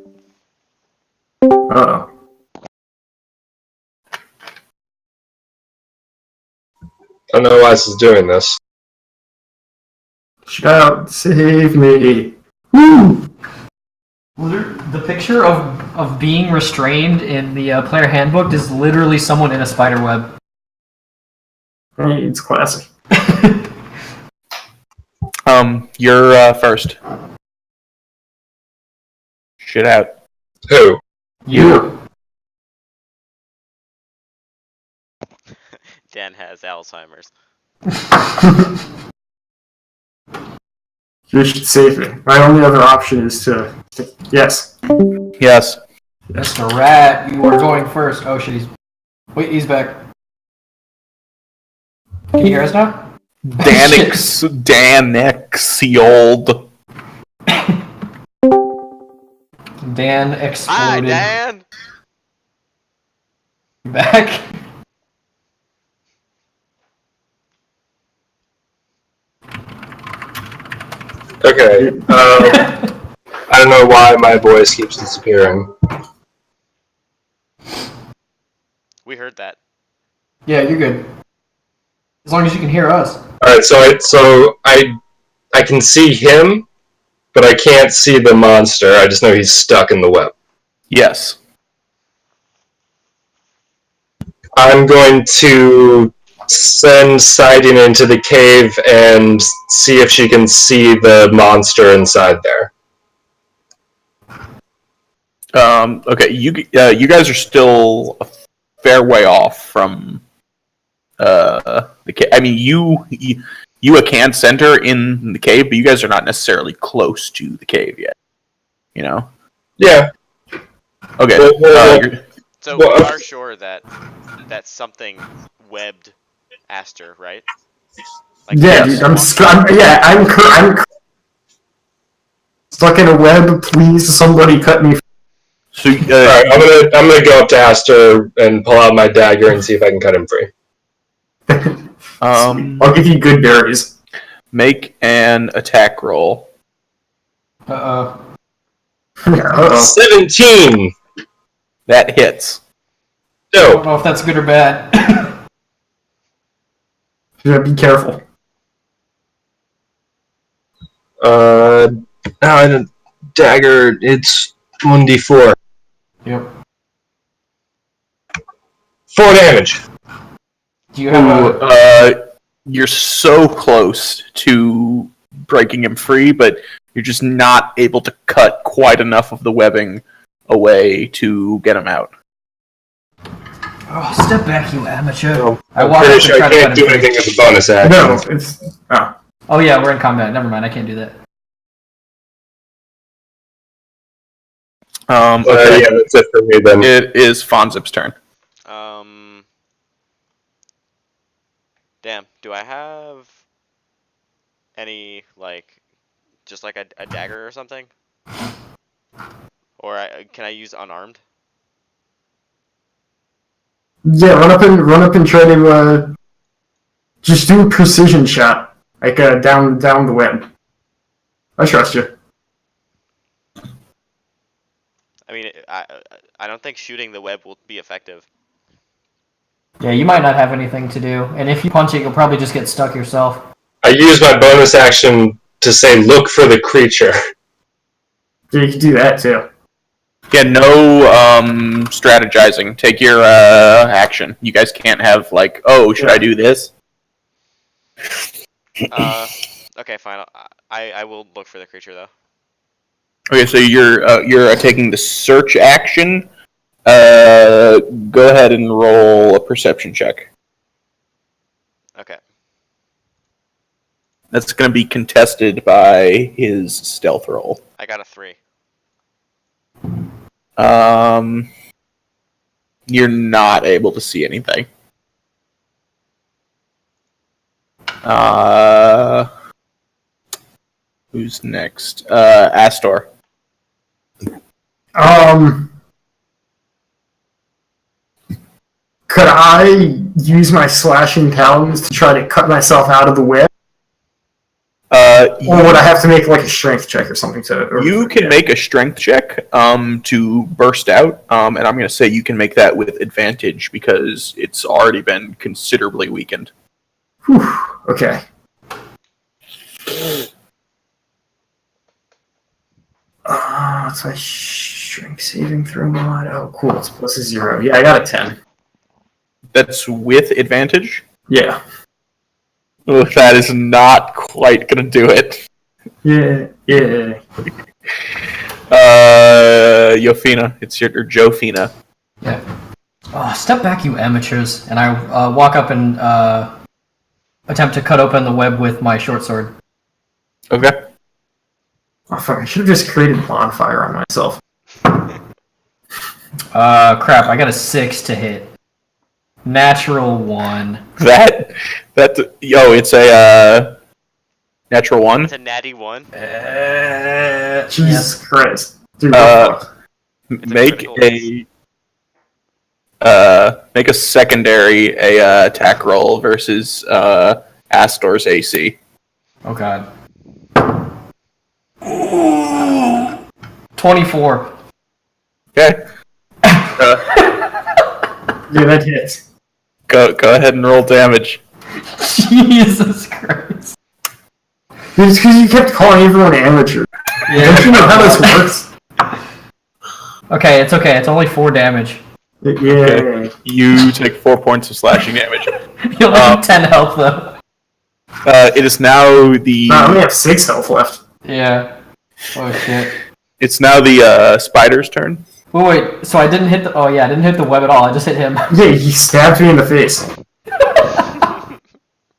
I don't know why this is doing this. Shout, save me. Woo! The picture of being restrained in the player handbook is literally someone in a spider web. Hey, it's classic. You're first. Shit out. Who? You. Dan has Alzheimer's. You should save me. My only other option is to yes. Yes. Mr. Rat, you are going first. Oh shit, he's back. Can you hear us now? Danixioled. Dan exploded. Hi, Dan! You back? Okay. I don't know why my voice keeps disappearing. We heard that. Yeah, you're good. As long as you can hear us. Alright, so I can see him, but I can't see the monster. I just know he's stuck in the web. Yes. I'm going to send Siding into the cave and see if she can see the monster inside there. Okay, you guys are still a fair way off from the cave. I mean, you can center in the cave, but you guys are not necessarily close to the cave yet. You know? Yeah. Okay. So we are sure that something webbed Aster, right? Like, Yeah, Yes. dude, I'm stuck in a web. Please, somebody cut me. So, Alright, I'm gonna go up to Aster and pull out my dagger and see if I can cut him free. I'll give you good berries. make an attack roll. Uh-oh. Uh-oh. 17! That hits. I don't No. know if that's good or bad. Yeah, be careful. Dagger, it's 1d4. Yep. 4 damage. Do you have a... You're so close to breaking him free, but you're just not able to cut quite enough of the webbing away to get him out. Oh, step back, you amateur. No, I I'm walk pretty up sure and I try to can't cut do him free. anything as a bonus action. No, it's Oh yeah, we're in combat. Never mind, I can't do that. Okay. Yeah, that's it for me then. It is Fonzip's turn. Damn, do I have any, like, just like a dagger or something? Or can I use unarmed? yeah. Run up and try to just do a precision shot, like down the web. I trust you. I mean, I don't think shooting the web will be effective. Yeah, you might not have anything to do, and if you punch it, you'll probably just get stuck yourself. I use my bonus action to say, look for the creature. Yeah, you can do that too. Yeah, no strategizing. Take your action. You guys can't have like, oh, should I do this? Okay, fine. I will look for the creature though. Okay, so you're taking the search action. Go ahead and roll a perception check. Okay. That's going to be contested by his stealth roll. I got a 3. You're not able to see anything. Who's next? Astor. Could I use my slashing talons to try to cut myself out of the web? Or would I have to make like a strength check or something to? You can make a strength check to burst out, and I'm going to say you can make that with advantage because it's already been considerably weakened. Whew, okay. What's my strength saving throw mod? Oh, cool. It's plus a 0. Yeah, I got a 10. That's with advantage? Yeah. Oh, that is not quite gonna do it. Yeah. Yofina, it's your or Jofina. Yeah. Oh, step back, you amateurs! And I walk up and attempt to cut open the web with my short sword. Okay. Oh, fuck, I should have just created bonfire on myself. Crap! I got a 6 to hit. Natural 1. It's a natural 1. It's a natty 1. Jesus Christ. Dude, Make a secondary attack roll versus Astor's AC. Oh god. 24. Okay. yeah, that hits. Go ahead and roll damage. Jesus Christ. Dude, it's because you kept calling everyone amateur. Don't you know how this works? Okay, it's okay. It's only 4 damage. Yeah. Okay. You take 4 points of slashing damage. You only have 10 health though. It is now the. No, I only have 6 health left. Yeah. Oh shit. It's now the spider's turn. Wait, so I didn't hit the. Oh yeah, I didn't hit the web at all. I just hit him. Yeah, he stabbed me in the face.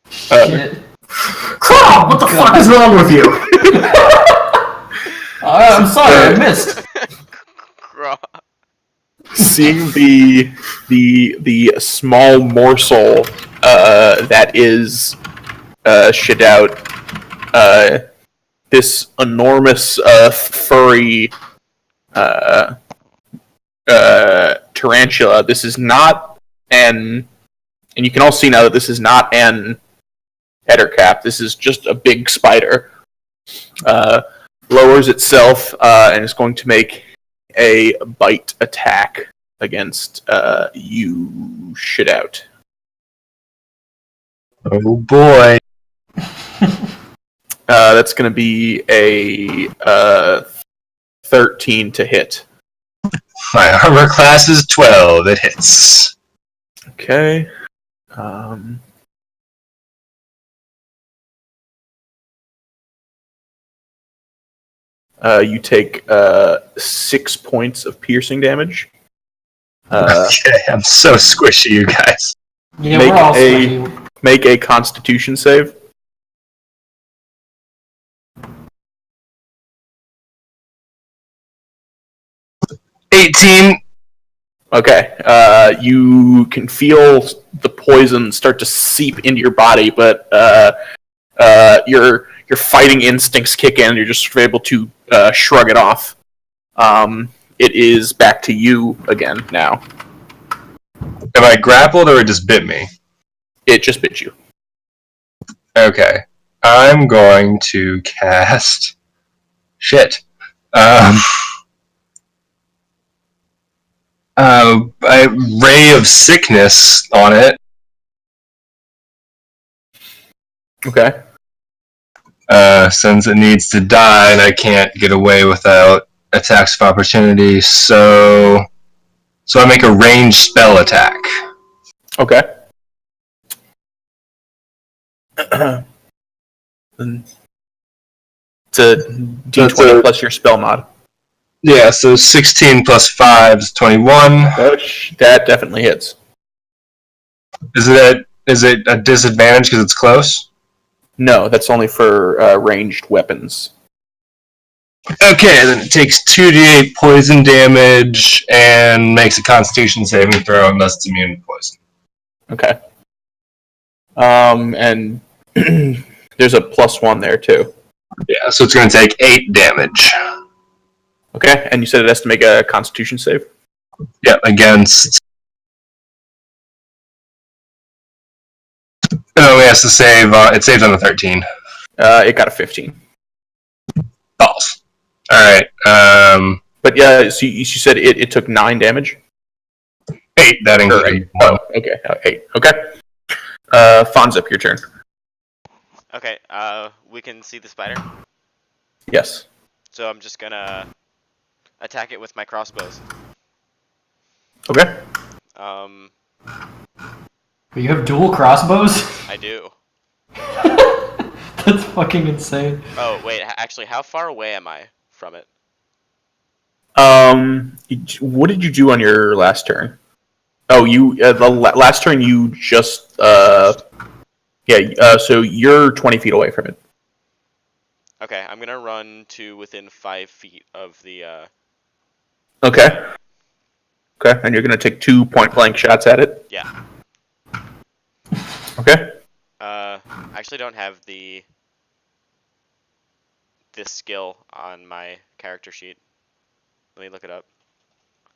Shit. Crawl! What the fuck is wrong with you? I'm sorry, I missed. Seeing the small morsel that is shit out, this enormous furry tarantula. This is not and you can all see now that this is not an ettercap. This is just a big spider. Lowers itself and is going to make a bite attack against you, shit out. Oh boy. That's going to be a 13 to hit. My armor class is 12. It hits. Okay. You take 6 points of piercing damage. Okay, I'm so squishy, you guys. Yeah, we're all squishy. Make a Constitution save. $18. Okay. You can feel the poison start to seep into your body, but your fighting instincts kick in. You're just able to shrug it off. It is back to you again now. Am I grappled or it just bit me? It just bit you. Okay. I'm going to cast... Shit. A ray of sickness on it. Okay. Since it needs to die and I can't get away without attacks of opportunity, so I make a ranged spell attack. Okay. It's a D20 plus your spell mod. Yeah, so 16 plus 5 is 21. That definitely hits. Is it a disadvantage because it's close? No, that's only for ranged weapons. Okay, then it takes 2d8 poison damage and makes a Constitution saving throw unless it's immune to poison. Okay. And there's a +1 there too. Yeah, so it's going to take 8 damage. Okay, and you said it has to make a Constitution save? Yeah, against... Oh, it has to save... it saves on the 13. It got a 15. Balls. Alright, But yeah, so you said it took 9 damage? 8, that includes 1. Oh, okay, 8. Okay. Fonzip, your turn. Okay, we can see the spider. Yes. So I'm just gonna attack it with my crossbows. Okay. You have dual crossbows? I do. That's fucking insane. Oh wait, actually, how far away am I from it? What did you do on your last turn? Oh, last turn you just so you're 20 feet away from it. Okay, I'm gonna run to within 5 feet of the. Okay. Okay, and you're gonna take 2 point-blank shots at it. Yeah. Okay. I actually don't have this skill on my character sheet. Let me look it up.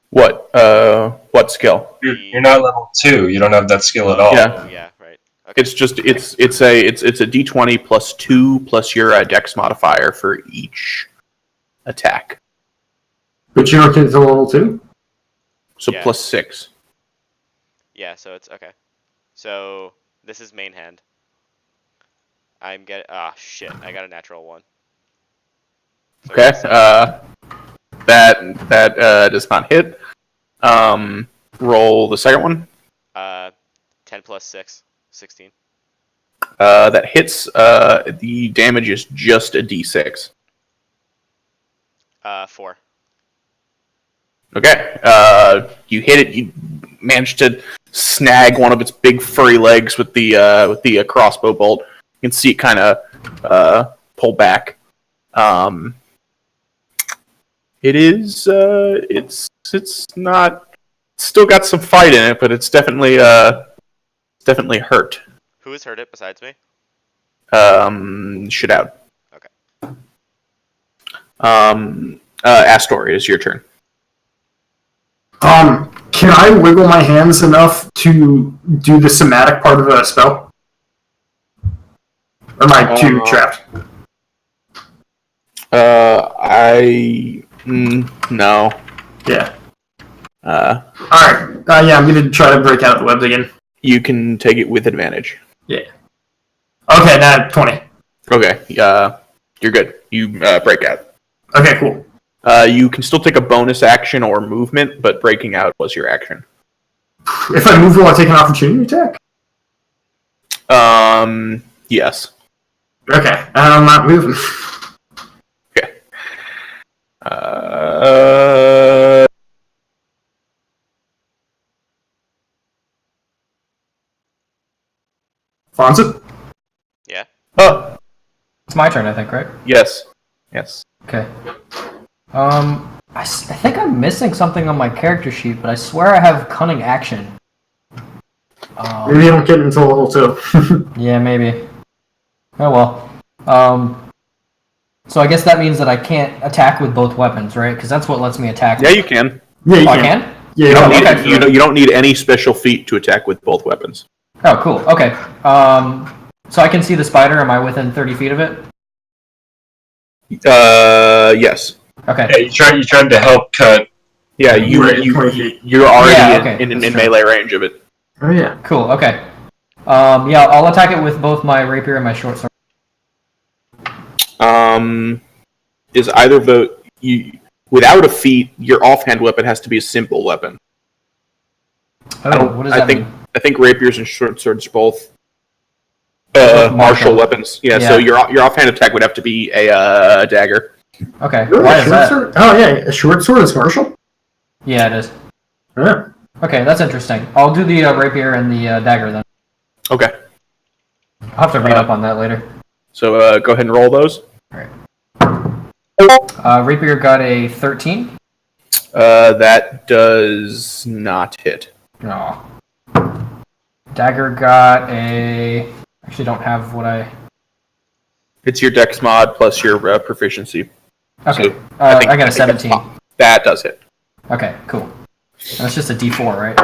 What skill? You're not level 2. You don't have that skill at all. Yeah. Oh, yeah, right. Okay. It's just it's a d20 plus 2 plus your dex modifier for each attack. But you don't get to level 2? So Yeah. plus 6. Yeah, so it's okay. So this is main hand. I'm getting. Ah, shit! I got a natural 1. So Okay. I That does not hit. Roll the second one. 10 plus 6, 16. That hits. The damage is just a d6. 4. Okay. You hit it. You managed to snag one of its big furry legs with the crossbow bolt. You can see it kind of pull back. It is. It's not. It's still got some fight in it, but it's definitely hurt. Who has heard it besides me? Shit out. Okay. Astor, it is your turn. Can I wiggle my hands enough to do the somatic part of a spell? Or am I too trapped? No. Yeah. Alright. Yeah, I'm gonna try to break out the webs again. You can take it with advantage. Yeah. Okay, now 20. Okay, you're good. You break out. Okay, cool. You can still take a bonus action or movement, but breaking out was your action. If I move, will I take an opportunity attack? Yes. Okay, I'm not moving. Okay. Fonza? Yeah. Oh, It's my turn, I think, right? yes. Yes. Okay. I think I'm missing something on my character sheet, but I swear I have cunning action. Maybe I don't get it until level 2. Yeah, maybe. Oh well. So I guess that means that I can't attack with both weapons, right? Because that's what lets me attack. Yeah, you can. Yeah, you Oh, I can. can? Yeah, You don't, need, okay. you don't need any special feat to attack with both weapons. Oh, cool. Okay. So I can see the spider. Am I within 30 feet of it? Yes. Okay. Yeah, you tried to help cut. Yeah, You're already in melee range of it. Oh, yeah. Cool. Okay. Yeah, I'll attack it with both my rapier and my short sword. Is either of without a feat, your offhand weapon has to be a simple weapon. Oh, what does that mean? I think rapiers and short swords are both Martial. martial weapons. Yeah, so your offhand attack would have to be a dagger. Okay. Really? Why A is short that? sword? Oh, yeah, a short sword is martial? Yeah, it is. Yeah. Okay, that's interesting. I'll do the rapier and the dagger then. Okay. I'll have to read up on that later. So go ahead and roll those. Rapier got a 13. That does not hit. No. Dagger got a... Actually, don't have what I... It's your dex mod plus your proficiency. Okay. So, I got a that's 17. That does hit. Okay, cool. That's just a D4, right?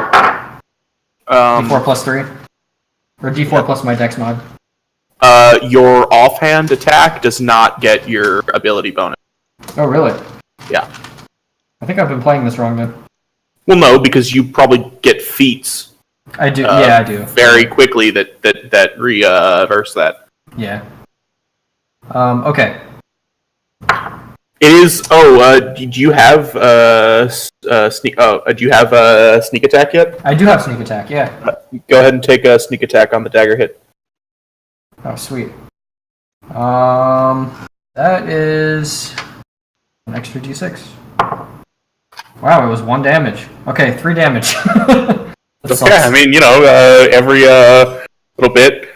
D4 plus 3? Or D4 plus my dex mod? Your offhand attack does not get your ability bonus. Oh, really? Yeah. I think I've been playing this wrong then. Well, no, because you probably get feats. I do. Yeah, I do. Very quickly that reverse that. Yeah. Okay. It is. Do you have sneak? Do you have sneak attack yet? I do have sneak attack, yeah. Go ahead and take a sneak attack on the dagger hit. Oh, sweet. That is an extra d6. Wow, it was 1 damage. Okay, 3 damage. Okay, I mean, every little bit,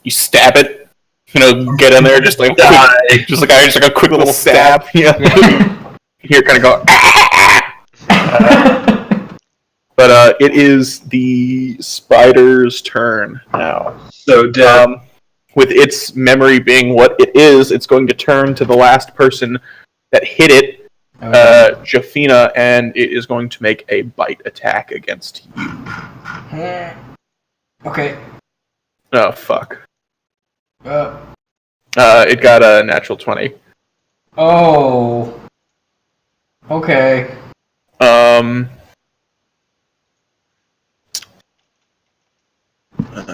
you stab it, get in there, just like a quick little stab. Yeah. You hear kind of go. But it is the spider's turn now. So dead. With its memory being what it is, it's going to turn to the last person that hit it. Jafina, and it is going to make a bite attack against you. Okay. Oh, fuck. It got a natural 20. Oh. Okay.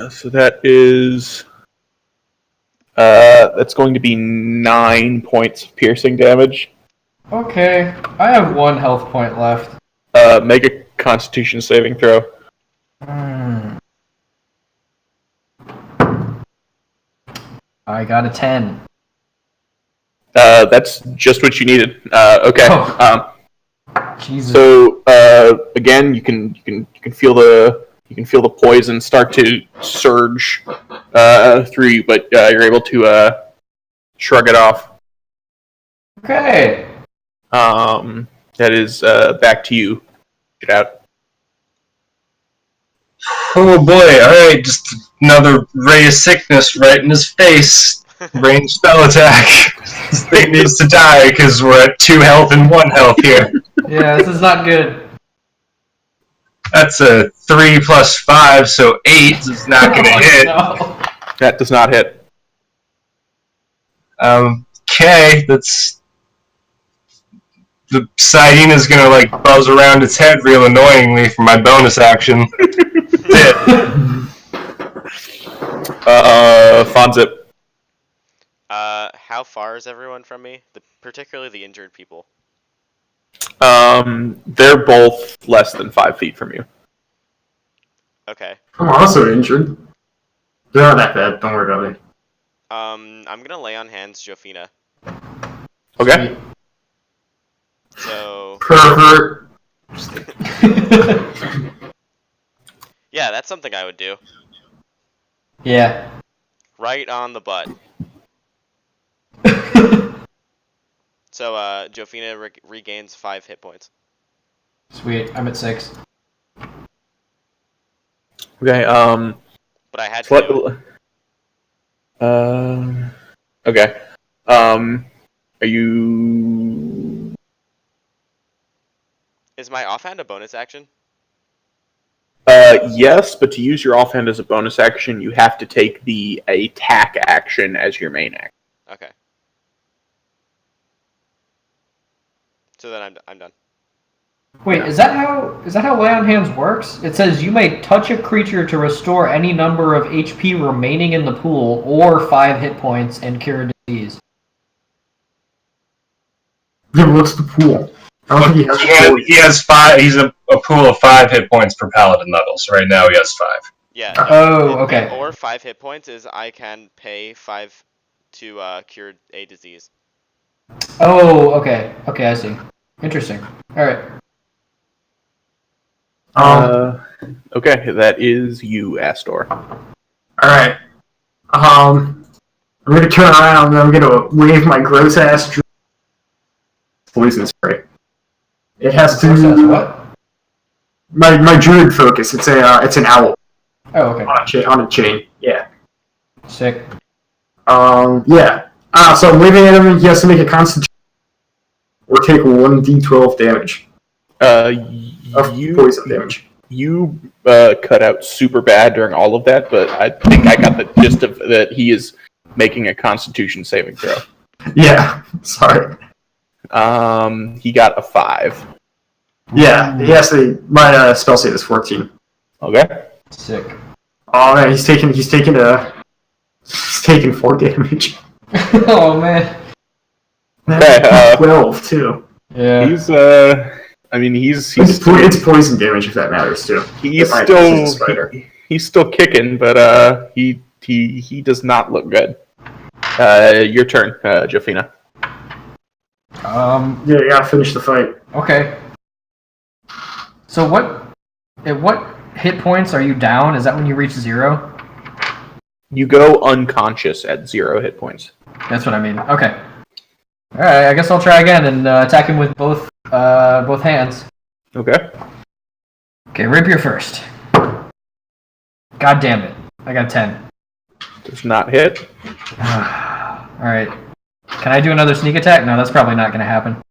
So that is... that's going to be 9 points of piercing damage. Okay. I have 1 health point left. Make a Constitution saving throw. I got a 10. That's just what you needed. Okay. Oh. Jesus. So again, you can feel the poison start to surge through you, but you're able to shrug it off. Okay. That is back to you. Get out. Oh boy, alright, just another ray of sickness right in his face. Range spell attack. This thing needs to die because we're at 2 health and 1 health here. Yeah, this is not good. That's a 3 plus 5, so 8 is not going to hit. No. That does not hit. Okay, that's... The Siena's gonna, buzz around its head real annoyingly for my bonus action. Fonzip. How far is everyone from me? Particularly the injured people. They're both less than 5 feet from you. Okay. I'm also injured. They're not that bad. Don't worry about it. I'm gonna lay on hands Jofina. Okay. So... Pervert. Yeah, that's something I would do. Yeah. Right on the butt. So, Jofina regains 5 hit points. Sweet. I'm at 6. Okay. But I had to. Okay. Are you? Is my offhand a bonus action? Yes, but to use your offhand as a bonus action, you have to take the attack action as your main action. Okay. So then I'm done. Wait, is that how lay on hands works? It says you may touch a creature to restore any number of HP remaining in the pool or 5 hit points and cure a disease. Yeah, what's the pool? I don't think He has 5. He's a pool of 5 hit points per paladin level. So right now he has 5. Yeah. Oh, okay. Or 5 hit points is I can pay 5 to cure a disease. Oh, okay. Okay, I see. Interesting. All right. Okay, that is you, Astor. Alright. I'm gonna turn around and I'm gonna wave my gross ass poison spray. It has to. What? My druid focus. It's an owl Oh, okay. on a chain. Yeah. Sick. Yeah. So I'm waving at him. He has to make a constitution or take 1d12 damage of poison damage. You cut out super bad during all of that, but I think I got the gist of that. He is making a Constitution saving throw. Yeah. Sorry. He got a 5. Yeah. He has to. My spell save is 14. Okay. Sick. Oh man, he's taking 4 damage. Oh man. Okay, 12 too. Yeah. He's It's poison damage if that matters too. He's still kicking, but he does not look good. Your turn, Jafina. Yeah, you gotta finish the fight. Okay. So at what hit points are you down? Is that when you reach 0? You go unconscious at 0 hit points. That's what I mean. Okay. Alright, I guess I'll try again and attack him with both hands. Okay. Okay, rapier first. God damn it. I got 10. Does not hit. Alright. Can I do another sneak attack? No, that's probably not gonna happen.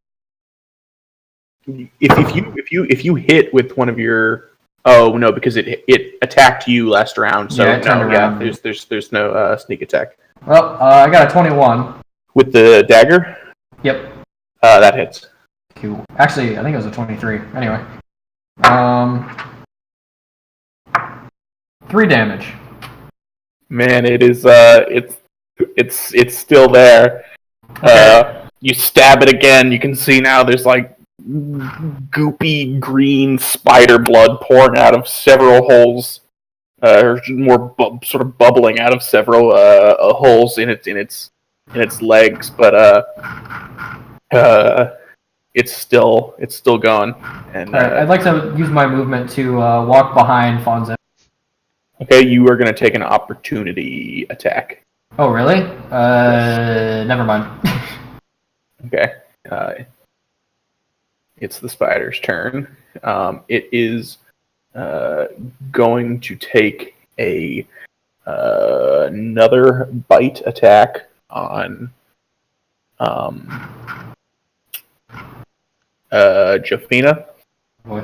If you hit with one of your no, because it attacked you last round, so Yeah, it turned around. there's no sneak attack. Well, I got a 21. With the dagger? Yep. That hits. Cool. Actually, I think it was a 23. Anyway. 3 damage. Man, it is it's still there. Okay. You stab it again, you can see now there's like goopy green spider blood pouring out of several holes, or more sort of bubbling out of several holes in its legs, but it's still going. And I'd like to use my movement to walk behind Fonzo. Okay, you are going to take an opportunity attack. Oh, really? Never mind. Okay. It's the spider's turn. It is going to take another bite attack on Jafina. Boy.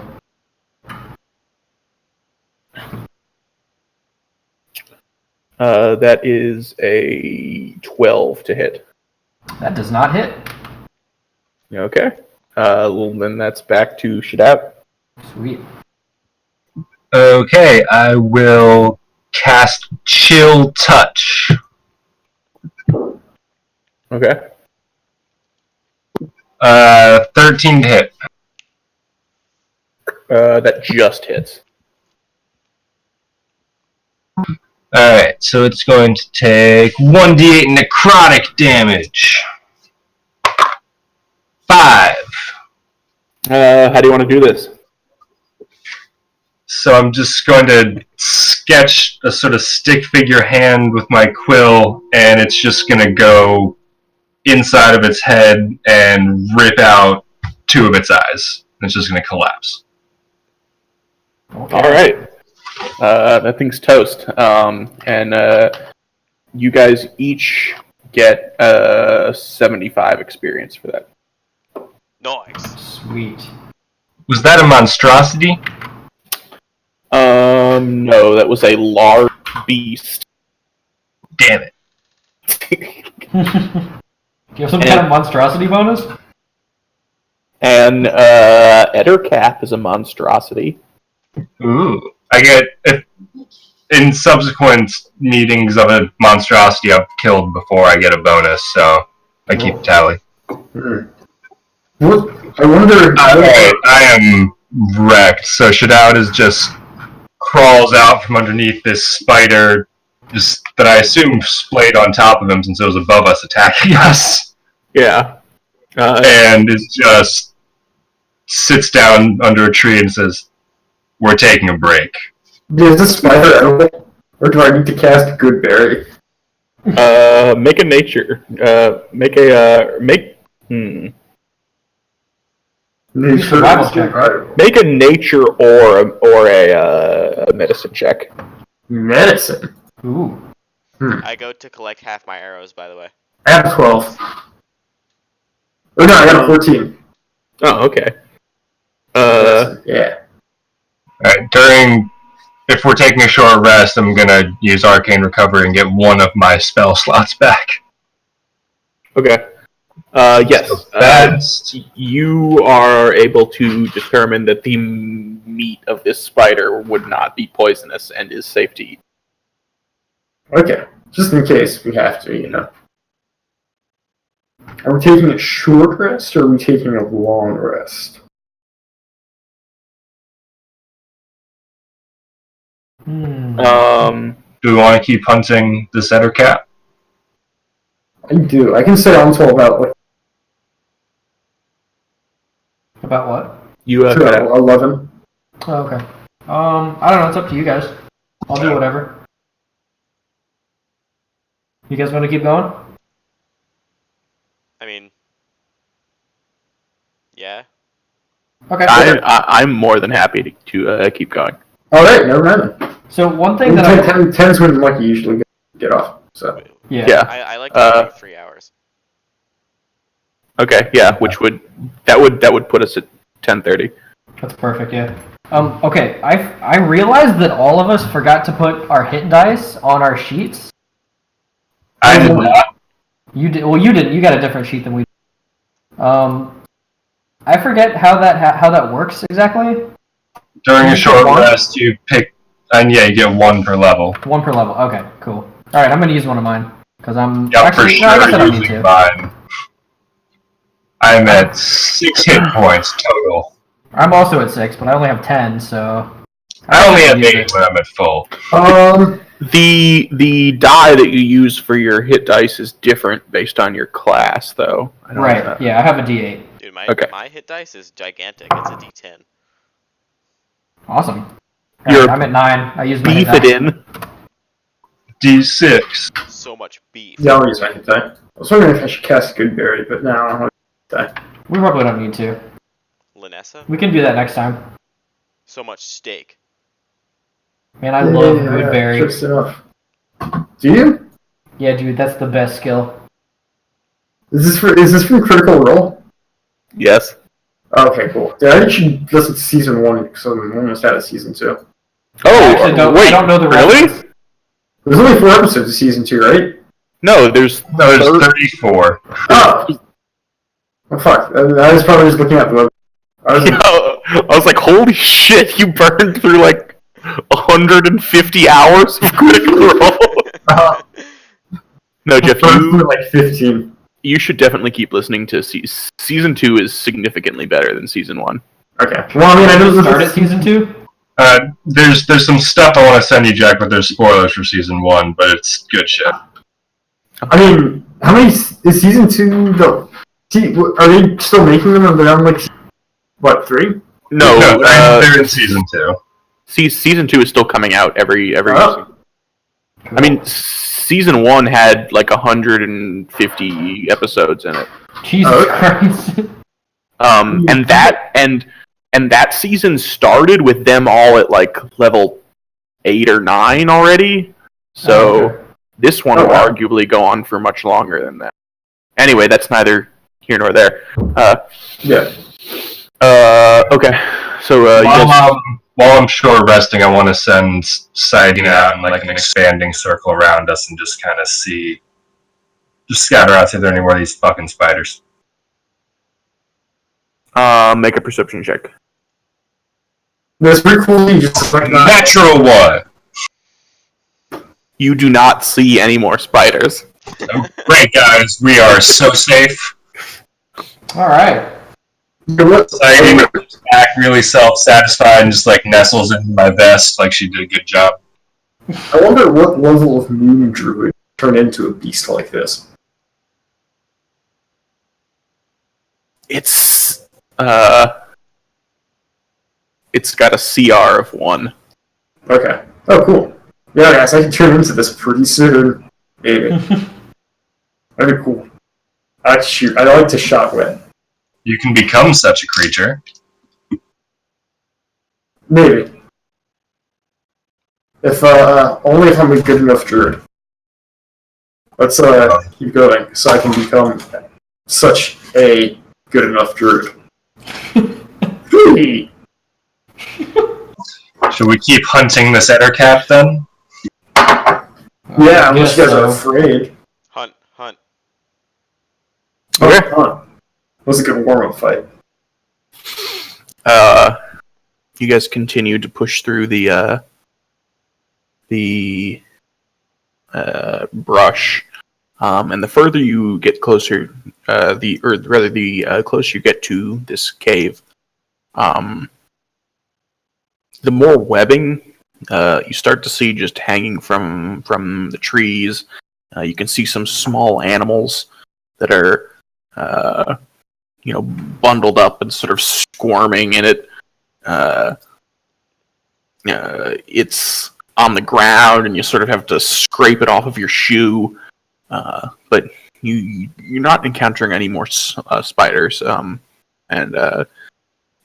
That is a 12 to hit. That does not hit. Okay. Well, then that's back to Shadout. Sweet. Okay, I will cast Chill Touch. Okay. 13 to hit. That just hits. Alright, so it's going to take 1d8 necrotic damage. 5. How do you want to do this? So I'm just going to sketch a sort of stick figure hand with my quill, and it's just going to go inside of its head and rip out 2 of its eyes. It's just going to collapse. Okay. All right. That thing's toast. And you guys each get 75 experience for that. Nice. Sweet. Was that a monstrosity? No, that was a large beast. Damn it. Do you have some kind of monstrosity bonus? And Ettercap is a monstrosity. Ooh. I get, in subsequent meetings of a monstrosity I've killed before, I get a bonus, so I keep a tally. What? I wonder. Alright, I am wrecked. So Shadout is just crawls out from underneath this spider just that I assume splayed on top of him since it was above us attacking us. Yeah. And is just sits down under a tree and says, "We're taking a break." Is this spider edible? Or do I need to cast Good Berry? Make a nature. Survival check, right? Make a nature or a medicine check. Medicine. Ooh. I go to collect half my arrows, by the way. I have 12. Oh no, I got a 14. Oh, okay. Yeah. Alright, if we're taking a short rest, I'm gonna use Arcane Recovery and get one of my spell slots back. Okay. Yes. Fast. You are able to determine that the meat of this spider would not be poisonous and is safe to eat. Okay. Just in case we have to, you know. Are we taking a short rest or are we taking a long rest? Do we want to keep hunting the setter cat? I do. I can stay on until about About what? You to 11. Oh, okay. I don't know. It's up to you guys. I'll do whatever. You guys want to keep going? I mean, yeah. Okay. I'm more than happy to keep going. All right, never mind. So one thing that I 10's when like you usually get off. So yeah. I like to 3 hours. Okay, yeah, which would put us at 10:30. That's perfect. Yeah. Okay. I realized that all of us forgot to put our hit dice on our sheets. I did not. You did. Well, you didn't. You got a different sheet than we did. I forget how that works exactly. During You a short pick one? rest, you pick, and yeah, you get 1 per level. 1 per level. Okay. Cool. All right. I'm gonna use one of mine because I'm Yeah, actually. for No, I sure guess I don't need using to. mine. I'm at 6 hit points total. I'm also at 6, but I only have 10, so. I only have use 8 it. when I'm at full. The die that you use for your hit dice is different based on your class, though. Right. Yeah, I have a D8. Dude, my hit dice is gigantic. It's a D10. Awesome. You're Alright, I'm at 9. I use my hit Beef it die. in. D6. So much beef. yeah, I'll use my hit die. I was wondering if I should cast Goodberry, but no, I don't have a hit die. We probably don't need to. Linessa? We can do that next time. So much steak. Man, I love Yeah, Goodberry. Just enough. Do you? Yeah, dude, that's the best skill. Is this from Critical Role? Yes. Okay, cool. Yeah, I should listen to season 1 because I'm almost out of season 2. Oh, I actually wait. I don't know the really? reference. There's only 4 episodes of season 2, right? No, there's No, there's 34. Oh! Oh, fuck. I was probably just looking at the web. I was like, holy shit! You burned through like 150 hours of Critical Role. No, Jeff, like 15. you should definitely keep listening to season 2 is significantly better than season 1. Okay. Well, I mean, I know Start at season 2? There's some stuff I want to send you, Jack, but there's spoilers for season 1, but it's good shit. I mean, how many is season 2 though? Are they still making them? Or they're on like what 3? No, they're in season 2. Season 2 is still coming out every Oh. I mean, season 1 had like 150 episodes in it. Jesus Christ. And that season started with them all at like level 8 or 9 already. So this one will arguably go on for much longer than that. Anyway, that's neither here nor there. Yeah. Okay. So while I'm short resting, I want to send sighting out in like an expanding circle around us and just kind of see, just scatter out, see if there are any more of these fucking spiders. make a perception check. That's pretty cool. You just like Natural 1. You do not see any more spiders. Great, guys. We are so safe. Alright. Sighting back really self-satisfied and just like nestles into my vest like she did a good job. I wonder what level of moon druid turned into a beast like this. It's got a CR of 1. Okay. Oh, cool. Yeah, guys, I can turn into this pretty soon. Maybe. That'd be cool. I like to shoot. I like to shot wet. You can become such a creature. Maybe. If only if I'm a good enough druid. Let's keep going so I can become such a good enough druid. Hey! Should we keep hunting this Ettercap then? Yeah, unless you guys are afraid. Hunt. Okay. That was a good warm-up fight. You guys continue to push through the brush, and the further you get closer, the closer you get to this cave, the more webbing you start to see just hanging from the trees, You can see some small animals that are, bundled up and sort of squirming in it. It's on the ground, and you sort of have to scrape it off of your shoe. But you're not encountering any more spiders. And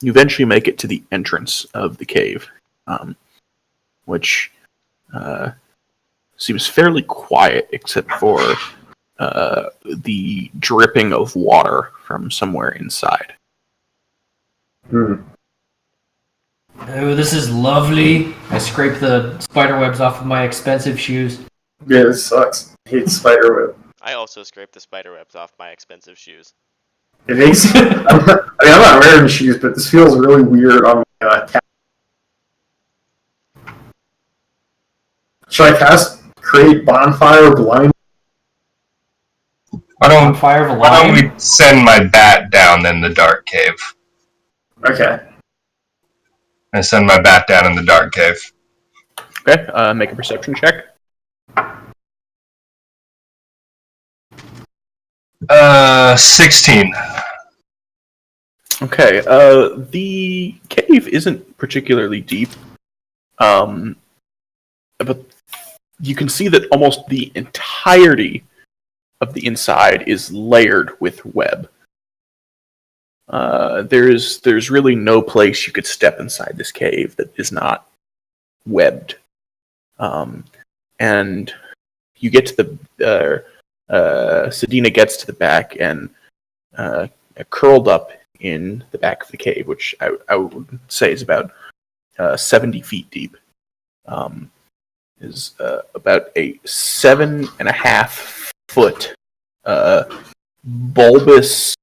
you eventually make it to the entrance of the cave, which seems fairly quiet, except for the dripping of water from somewhere inside. Hmm. Oh, this is lovely. I scrape the spider webs off of my expensive shoes. Yeah, this sucks. I hate spiderweb. I also scraped the spider webs off my expensive shoes. It makes. I'm not wearing shoes, but this feels really weird on my cat. Should I cast create bonfire blind? Why don't Bonfire we send my bat down in the dark cave? Okay. I send my bat down in the dark cave. Okay, make a perception check. 16. Okay, the cave isn't particularly deep, but you can see that almost the entirety of the inside is layered with web. There's really no place you could step inside this cave that is not webbed. And you get to the Sedina gets to the back and curled up in the back of the cave, which I would say is about 70 feet deep. Is about a 7.5 foot bulbous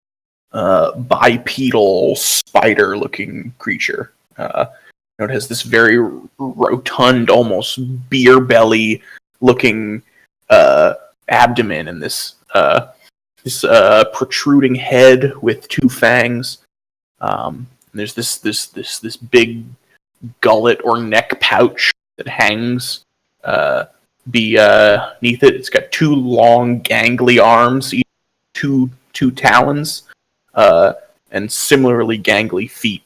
bipedal spider-looking creature. It has this very rotund, almost beer belly-looking abdomen, and this protruding head with 2 fangs. There's this big gullet or neck pouch that hangs beneath it. It's got 2 long, gangly arms, each two talons, and similarly gangly feet.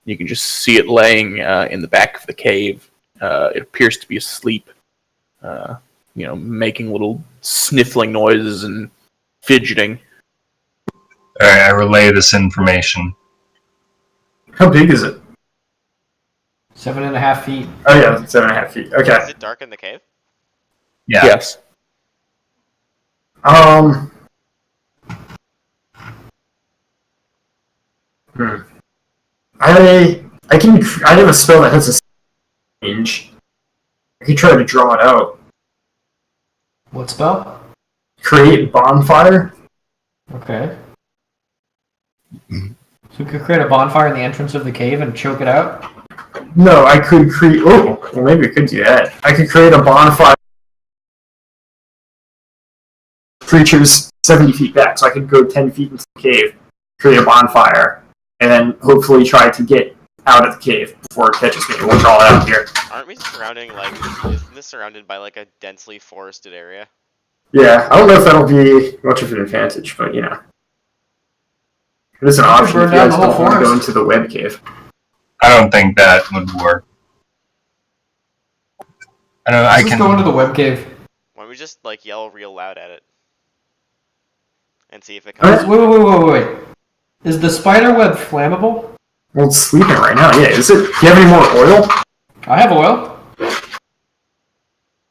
You can just see it laying in the back of the cave. It appears to be asleep, making little sniffling noises and fidgeting. Alright, I relay this information. How big is it? 7.5 feet. Oh yeah, 7.5 feet. Okay. Is it dark in the cave? Yeah. Yes. I have a spell that has a range. I can try to draw it out. What spell? Create bonfire. Okay. So we could create a bonfire in the entrance of the cave and choke it out? No, I could create. Oh, well, maybe I could do that. I could create a bonfire. Creatures 70 feet back, so I could go 10 feet into the cave, create a bonfire, and then hopefully try to get out of the cave before it catches me. We'll draw it out here. Aren't we isn't this surrounded by like a densely forested area? Yeah, I don't know if that'll be much of an advantage, but it is an option if you guys don't want to go into the web cave. I don't think that would work. Let's just go into the web cave. Why don't we just yell real loud at it and see if it comes? Wait. Is the spider web flammable? Well, it's sleeping right now. Yeah, is it? Do you have any more oil? I have oil.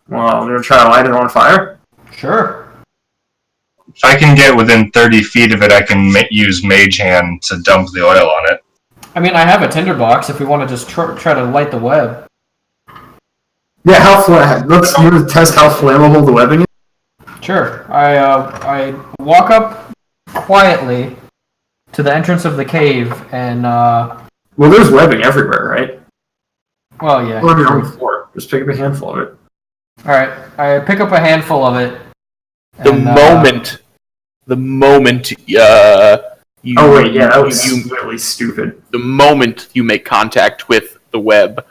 Well, I'm gonna try to light it on fire. Sure. If I can get within 30 feet of it, I can use Mage Hand to dump the oil on it. I mean, I have a tinderbox if we want to just try to light the web. Yeah, let's test how flammable the webbing is. Sure. I walk up quietly to the entrance of the cave and Well, there's webbing everywhere, right? well, yeah. Or on the floor. Just pick up a handful of it. Alright, I pick up a handful of it. The moment you... Oh wait, yeah, that was really stupid. The moment you make contact with the web,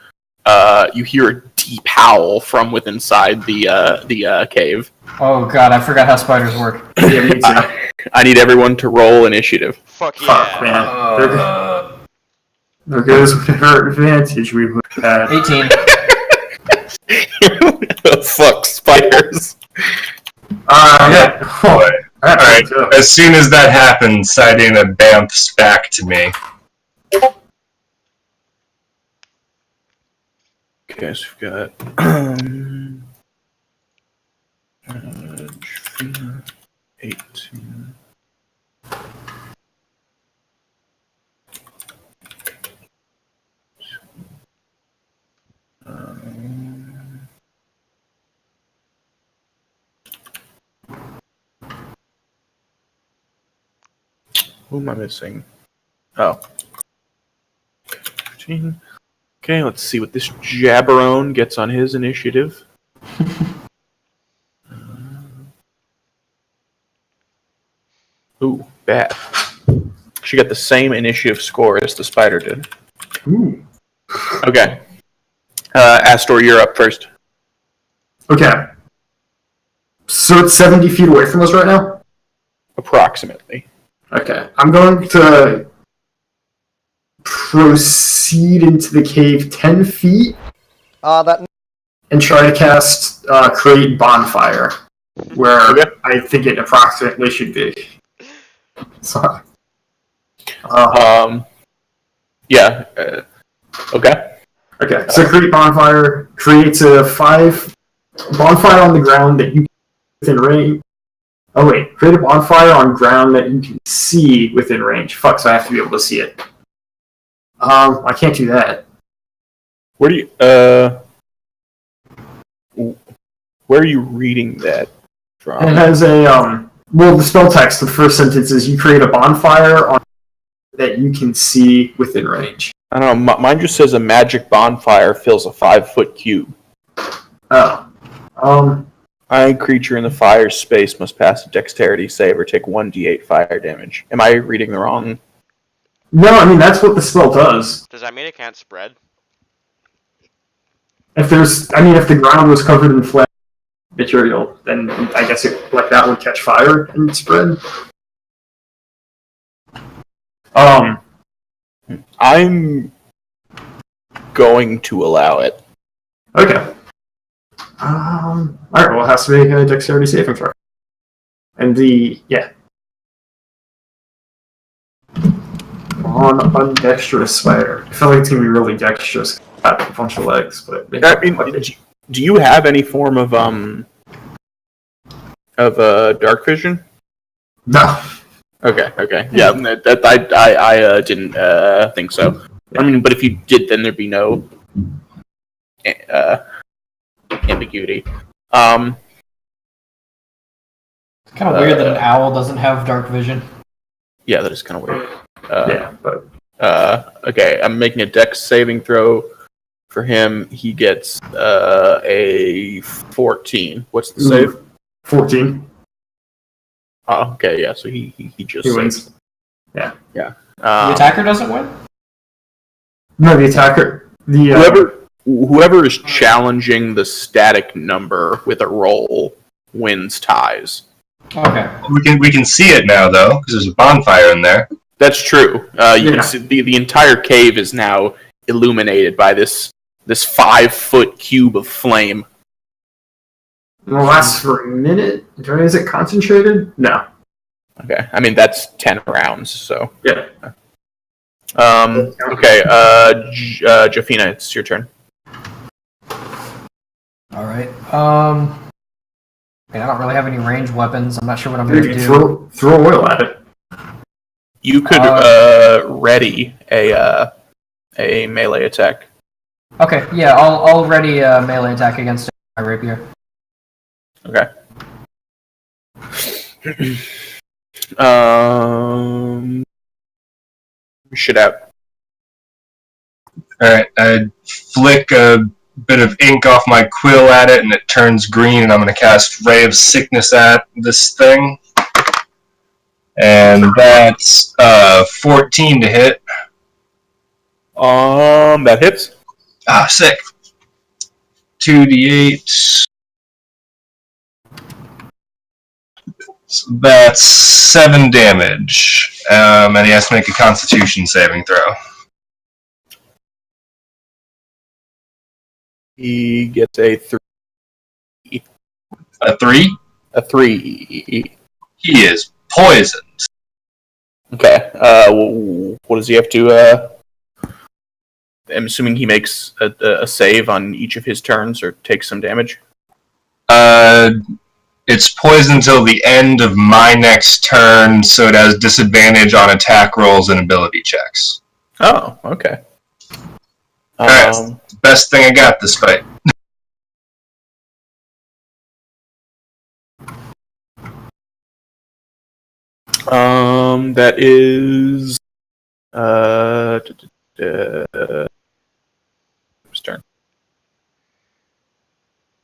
you hear a deep howl from within inside the cave. Oh god, I forgot how spiders work. Yeah, me too. I need everyone to roll initiative. Fuck Fuck, yeah. man. There goes whatever advantage we would have had. 18. Fuck spiders. Yeah. Oh, Alright, as soon as that happens, Sidina bamfs back to me. Okay, so we've got 18. Who am I missing? Oh. 15. Okay, let's see what this jabberone gets on his initiative. Ooh, bad. She got the same initiative score as the spider did. Ooh. Okay. Astor, you're up first. Okay. So it's 70 feet away from us right now? Approximately. Okay. I'm going to proceed into the cave 10 feet and try to cast Create Bonfire, where Okay. I think it approximately should be. So, Yeah. Okay. okay, so Create Bonfire creates a 5 bonfire on the ground that you can within range. Oh wait, create a bonfire on ground that you can see within range. Fuck, so I have to be able to see it. I can't do that. Where do you where are you reading that from? It has a well, the spell text. The first sentence is you create a bonfire on that you can see within range. I don't know. Mine just says a magic bonfire fills a 5-foot cube. Oh, Any creature in the fire space must pass a dexterity save or take 1d8 fire damage. Am I reading the wrong? no, I mean that's what the spell does. Does that mean it can't spread? If the ground was covered in flat material, then I guess that would catch fire and spread. I'm going to allow it. Okay. Alright, well, it has to make a dexterity saving throw. And on undexterous spider. I feel like it's gonna be really dexterous. Got a bunch of legs, but I mean, do you have any form of dark vision? no. Okay. Yeah, that I didn't think so. I mean, but if you did, then there'd be no ambiguity. It's kind of weird that an owl doesn't have dark vision. Yeah, that is kind of weird. Yeah, but Okay, I'm making a dex saving throw for him. He gets a 14. What's the save? 14. Oh, okay, yeah. So he just He wins. saves. Yeah. Yeah. The attacker doesn't win? No, the attacker. Whoever is challenging the static number with a roll wins ties. Okay. We can see it now though, because there's a bonfire in there. That's true. You can see the entire cave is now illuminated by this 5-foot cube of flame. It lasts for a minute. Is it concentrated? No. Okay, I mean that's 10 rounds. So Yeah. Okay. Jafina, it's your turn. All right. I don't really have any ranged weapons. I'm not sure what I'm going to Maybe do. throw oil at it. You could ready a melee attack. Okay, yeah, I'll ready a melee attack against my rapier. Okay. Shit out. Alright, I flick a bit of ink off my quill at it and it turns green, and I'm going to cast Ray of Sickness at this thing. And that's 14 to hit. That hits. Ah, sick. 2d8. So that's 7 damage. And he has to make a Constitution saving throw. He gets a 3. A 3? A 3. He is poisoned. Okay. What does he have to? I'm assuming he makes a save on each of his turns or takes some damage. It's poisoned until the end of my next turn, so it has disadvantage on attack rolls and ability checks. Oh, okay. Alright, best thing I got this fight. That is whose turn?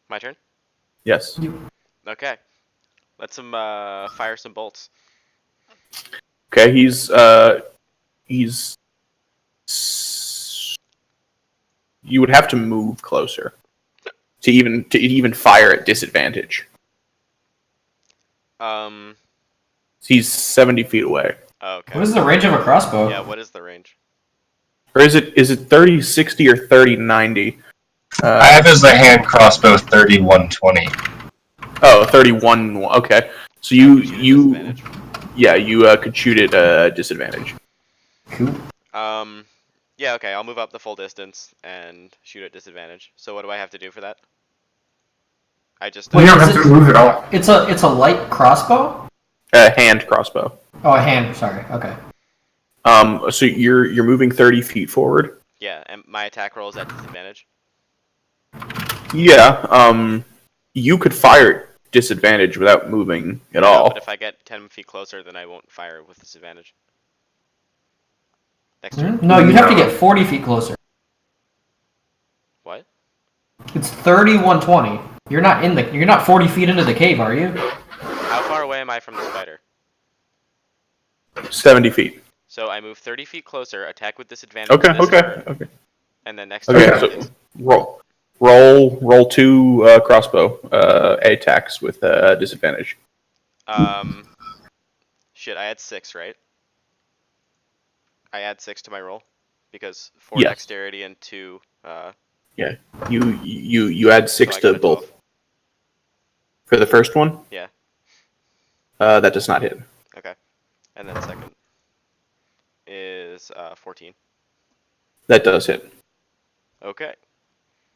My turn? Yes. Okay. Let's him fire some bolts. Okay, he's you would have to move closer to even fire at disadvantage. He's 70 feet away. Okay. What is the range of a crossbow? Yeah, what is the range? Or is it 30, 60, or 30, 90? I have as a hand crossbow 3120. Oh, 31. Okay. So you could shoot at disadvantage. Cool. Yeah, okay, I'll move up the full distance and shoot at disadvantage. So what do I have to do for that? I just We don't have to move at all. It's a light crossbow? Hand crossbow. Oh, a hand. Sorry. Okay. So you're moving 30 feet forward. Yeah, and my attack roll is at disadvantage. Yeah. You could fire at disadvantage without moving at all. But if I get 10 feet closer, then I won't fire with disadvantage. Next turn. No, you'd have to get 40 feet closer. What? It's 3120. You're not 40 feet into the cave, are you? How far away am I from the spider? 70 feet. So I move 30 feet closer, attack with disadvantage. Okay. this turn, Okay. And then next Okay. turn So is roll 2 crossbow attacks with disadvantage. shit. I had 6, right? I add 6 to my roll because 4 Yes. dexterity and 2. Yeah. You add 6 so I got to a both. 12. For the first one? Yeah. That does not hit. Okay. And then the second is 14. That does hit. Okay.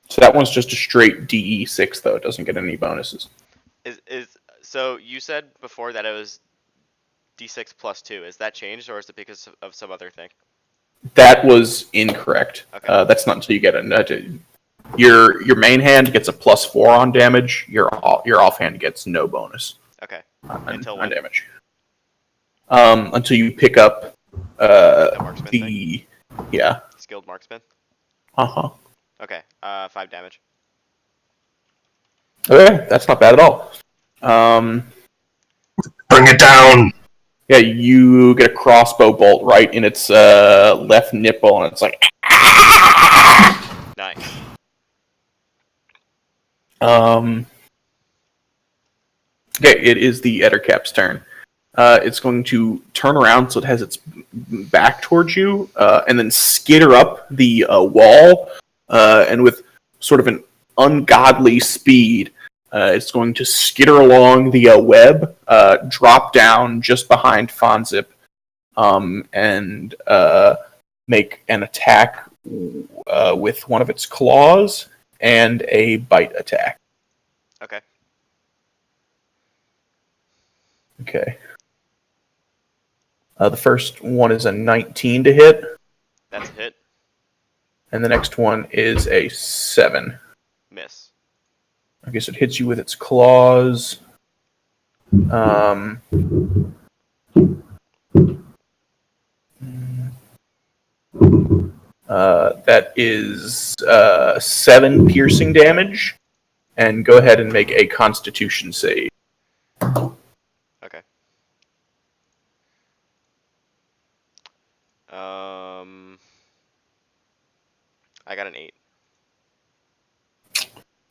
So that one's just a straight DE6 though. It doesn't get any bonuses. So you said before that it was D6 plus 2. Is that changed or is it because of some other thing? That was incorrect. Okay. That's not until you get a. Your main hand gets a +4 on damage. Your offhand gets no bonus. Okay. On when? damage. Until you pick up marksman the yeah. Skilled marksman. Okay, 5 damage. that's not bad at all. Bring it down! Yeah, you get a crossbow bolt right in its left nipple, and it's like. Nice. Okay, it is the Ettercap's turn. It's going to turn around so it has its back towards you, and then skitter up the wall, and with sort of an ungodly speed, it's going to skitter along the web, drop down just behind Fonzip, and make an attack with one of its claws and a bite attack. Okay. Okay. The first one is a 19 to hit, That's a hit. and the next one is a 7. Miss. I guess it hits you with its claws. That is 7 piercing damage, and go ahead and make a Constitution save. Okay. I got an 8.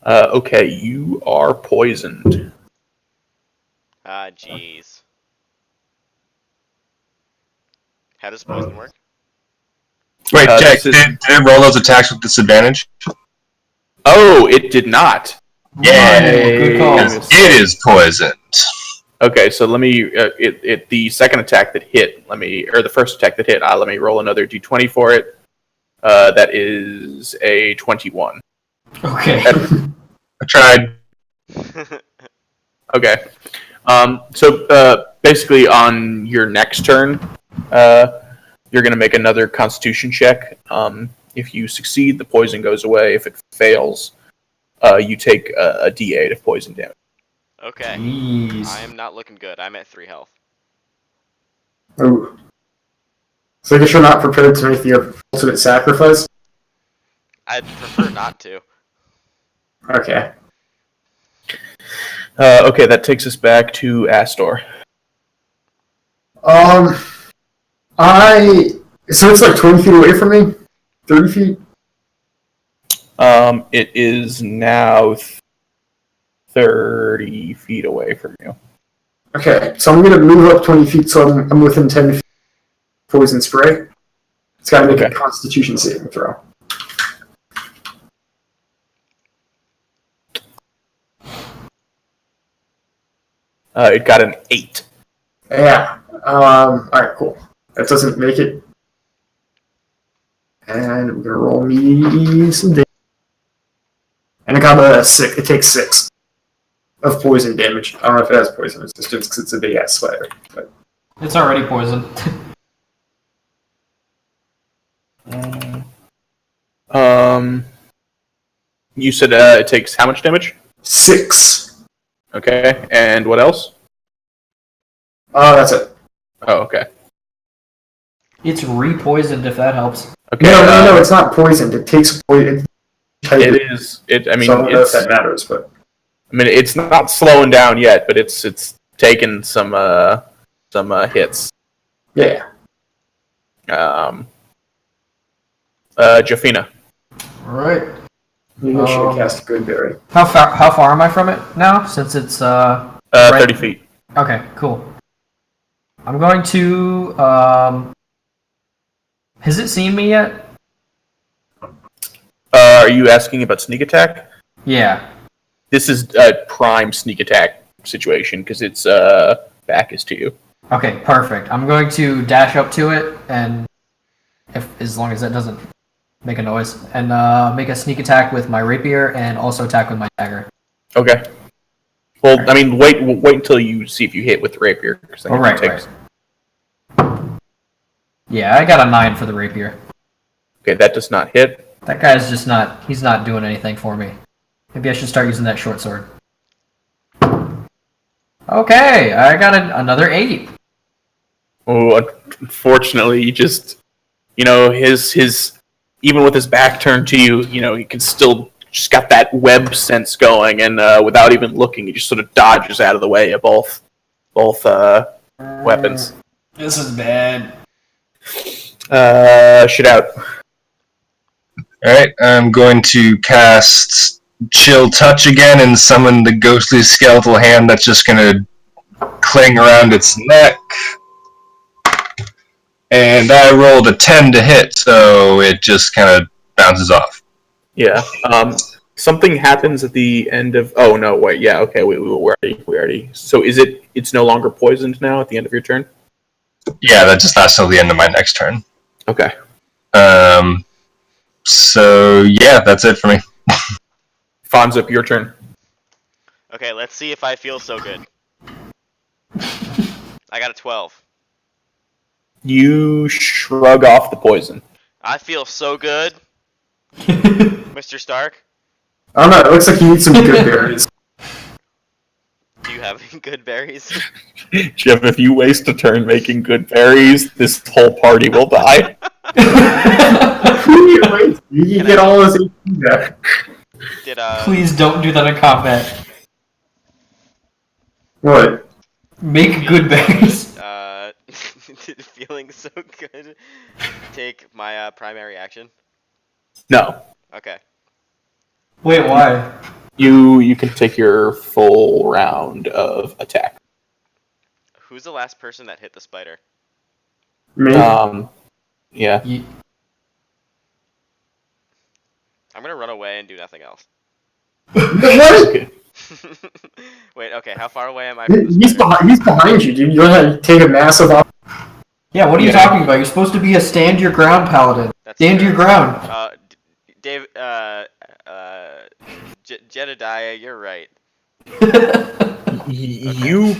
Okay, you are poisoned. Ah, jeez. How does poison work? Wait, Jack, this is- did it roll those attacks with disadvantage? Oh, it did not. Yay! Good call. It is poisoned. Okay, so let me the second attack that hit. Or the first attack that hit. Let me roll another d20 for it. That is a 21. Okay. I tried. Okay. So basically, on your next turn, you're going to make another Constitution check. If you succeed, the poison goes away. If it fails, you take a D8 of poison damage. Okay. Jeez. I am not looking good. I'm at 3 health. Ooh. So I guess you're not prepared to make the ultimate sacrifice? I'd prefer not to. Okay. Okay, that takes us back to Astor. So it's like 20 feet away from me? 30 feet? It is now 30 feet away from you. Okay, so I'm going to move up 20 feet so I'm within 10 feet of poison spray. It's got to make a Constitution saving throw. It got an 8. Yeah. Alright, cool. That doesn't make it. And we're going to roll me some damage. And it got a 6. It takes 6 of poison damage. I don't know if it has poison resistance because it's a big ass spider. But It's already poisoned. You said it takes how much damage? 6. Okay, and what else? That's it. Oh, okay. It's re-poisoned if that helps. Okay. No, it's not poisoned. It takes poison. It is. I mean, so I don't know if it's. that matters, but It's not slowing down yet, but it's taken some hits. yeah. Jafina. Alright. Maybe I should have cast a good berry. How far am I from it now? Since it's 30 feet. Okay, cool. I'm going to has it seen me yet? Are you asking about sneak attack? Yeah. This is a prime sneak attack situation because its back is to you. Okay, perfect. I'm going to dash up to it and as long as that doesn't make a noise and make a sneak attack with my rapier and also attack with my dagger. Okay. Well, I mean, wait until you see if you hit with the rapier. Right. Yeah, I got a 9 for the rapier. Okay, that does not hit. That guy's just not, he's not doing anything for me. Maybe I should start using that short sword. Okay, I got another 8. Oh, unfortunately, he just, his even with his back turned to you, he can still just got that web sense going, and without even looking, he just sort of dodges out of the way of both weapons. This is bad. Shit out. Alright, I'm going to cast Chill Touch again and summon the ghostly skeletal hand that's just gonna cling around its neck. And I rolled a 10 to hit, so it just kind of bounces off. Yeah. Something happens at the end of. Oh no! Wait. Yeah. Okay. We already. So it's no longer poisoned now at the end of your turn. Yeah, that just lasts till the end of my next turn. Okay. So yeah, that's it for me. Fonzip, your turn. Okay, let's see if I feel so good. I got a 12. You shrug off the poison. I feel so good, Mr. Stark. I don't know, it looks like you need some good berries. Do you have any good berries? Jeff, if you waste a turn making good berries, this whole party will die. You get all those HP back. Please don't do that in combat. What? Make good berries. Feeling so good. Take my primary action. No. Okay. Wait, why? You can take your full round of attack. Who's the last person that hit the spider? Me? Yeah. I'm gonna run away and do nothing else. What? Okay. Wait, okay, how far away am I from the He's spider? he's behind you, dude. You're gonna take a massive op- Yeah, what are you Yeah. talking about? You're supposed to be a stand your ground paladin. That's Stand true. your ground. Dave, Jedediah, you're right. You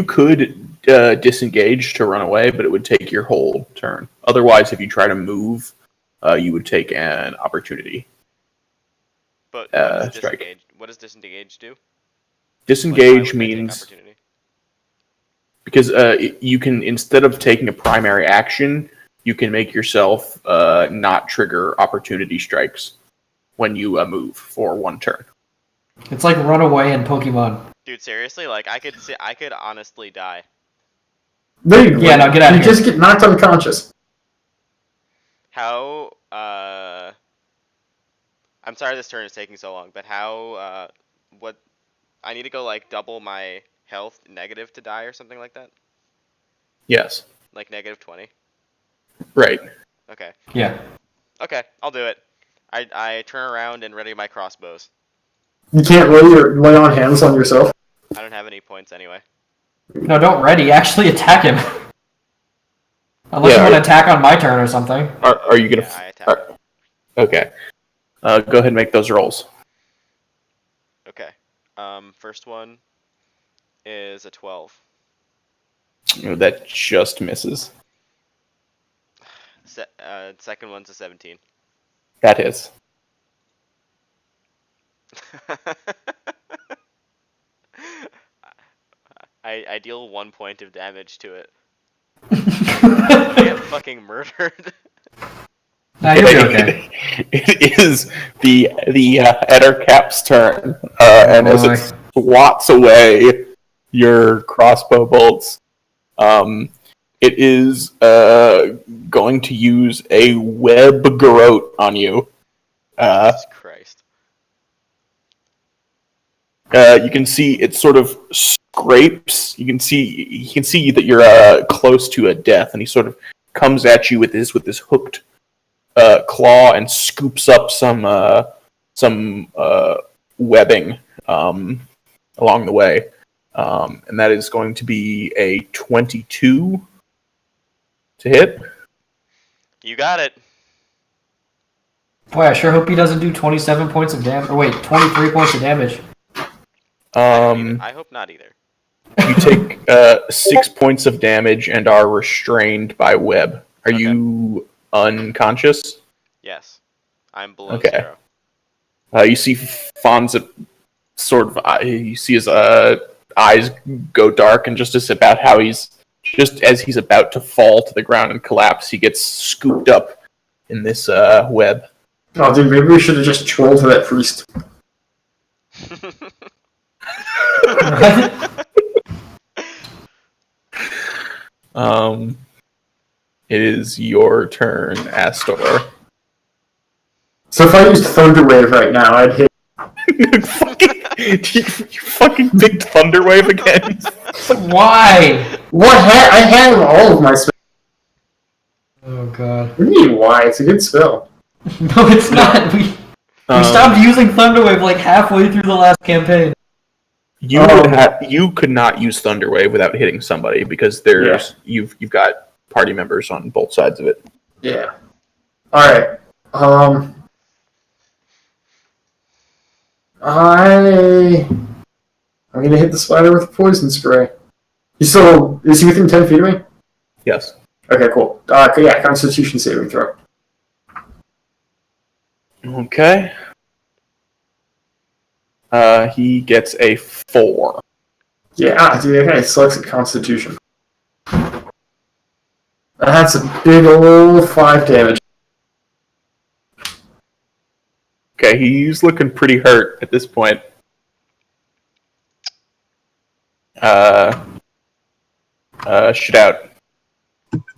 could disengage to run away, but it would take your whole turn. Otherwise, if you try to move, you would take an opportunity. But Strike. what does disengage do? Disengage Why would I take means opportunity? because you can, instead of taking a primary action, you can make yourself not trigger opportunity strikes when you move for one turn. It's like run away in Pokemon. Dude, seriously, like I could honestly die. There you go. Yeah, no, get out of You here. just get knocked unconscious. How I'm sorry this turn is taking so long, but how what I need to go like double my health negative to die or something like that? Yes. Like negative 20? Right. Okay. Yeah. Okay, I'll do it. I turn around and ready my crossbows. You can't lay on hands on yourself. I don't have any points anyway. No, don't ready. Actually attack him. Unless Yeah, you want to attack on my turn or something. Are you gonna? Yeah, I attack. Okay. Go ahead and make those rolls. Okay. First one is a 12. That just misses. Second one's a 17. That is. I deal 1 point of damage to it. I get fucking murdered. Nah, you'll be okay. It is the Ettercap's turn, and as it swats away your crossbow bolts, it is going to use a web garrote on you. Jesus Christ. You can see it sort of scrapes. You can see that you're close to a death, and he sort of comes at you with this hooked claw and scoops up some webbing along the way, and that is going to be a 22 to hit. You got it. Boy, I sure hope he doesn't do 27 points of damage. Or wait, 23 points of damage. I hope not either. You take 6 points of damage and are restrained by web. Are you unconscious? Yes. I'm below Okay. 0. You see Fonz sort of. You see his eyes go dark, and just as he's about to fall to the ground and collapse, he gets scooped up in this web. Oh, dude, maybe we should have just trolled that priest. It is your turn, Astor. So if I used Thunderwave right now, I'd hit. you fucking picked Thunderwave again. Why? What? I have all of my spells. Oh god. What do you mean, why? It's a good spell. No, it's not. We stopped using Thunderwave like halfway through the last campaign. You could not use Thunderwave without hitting somebody because you've got party members on both sides of it. Yeah. Alright. I'm gonna hit the spider with a poison spray. Is he within 10 feet of me? Yes. Okay, cool. Yeah, Constitution saving throw. Okay. He gets a 4. Yeah, dude, okay, selects a Constitution. That's a big ol' 5 damage. Okay, he's looking pretty hurt at this point. Shit out.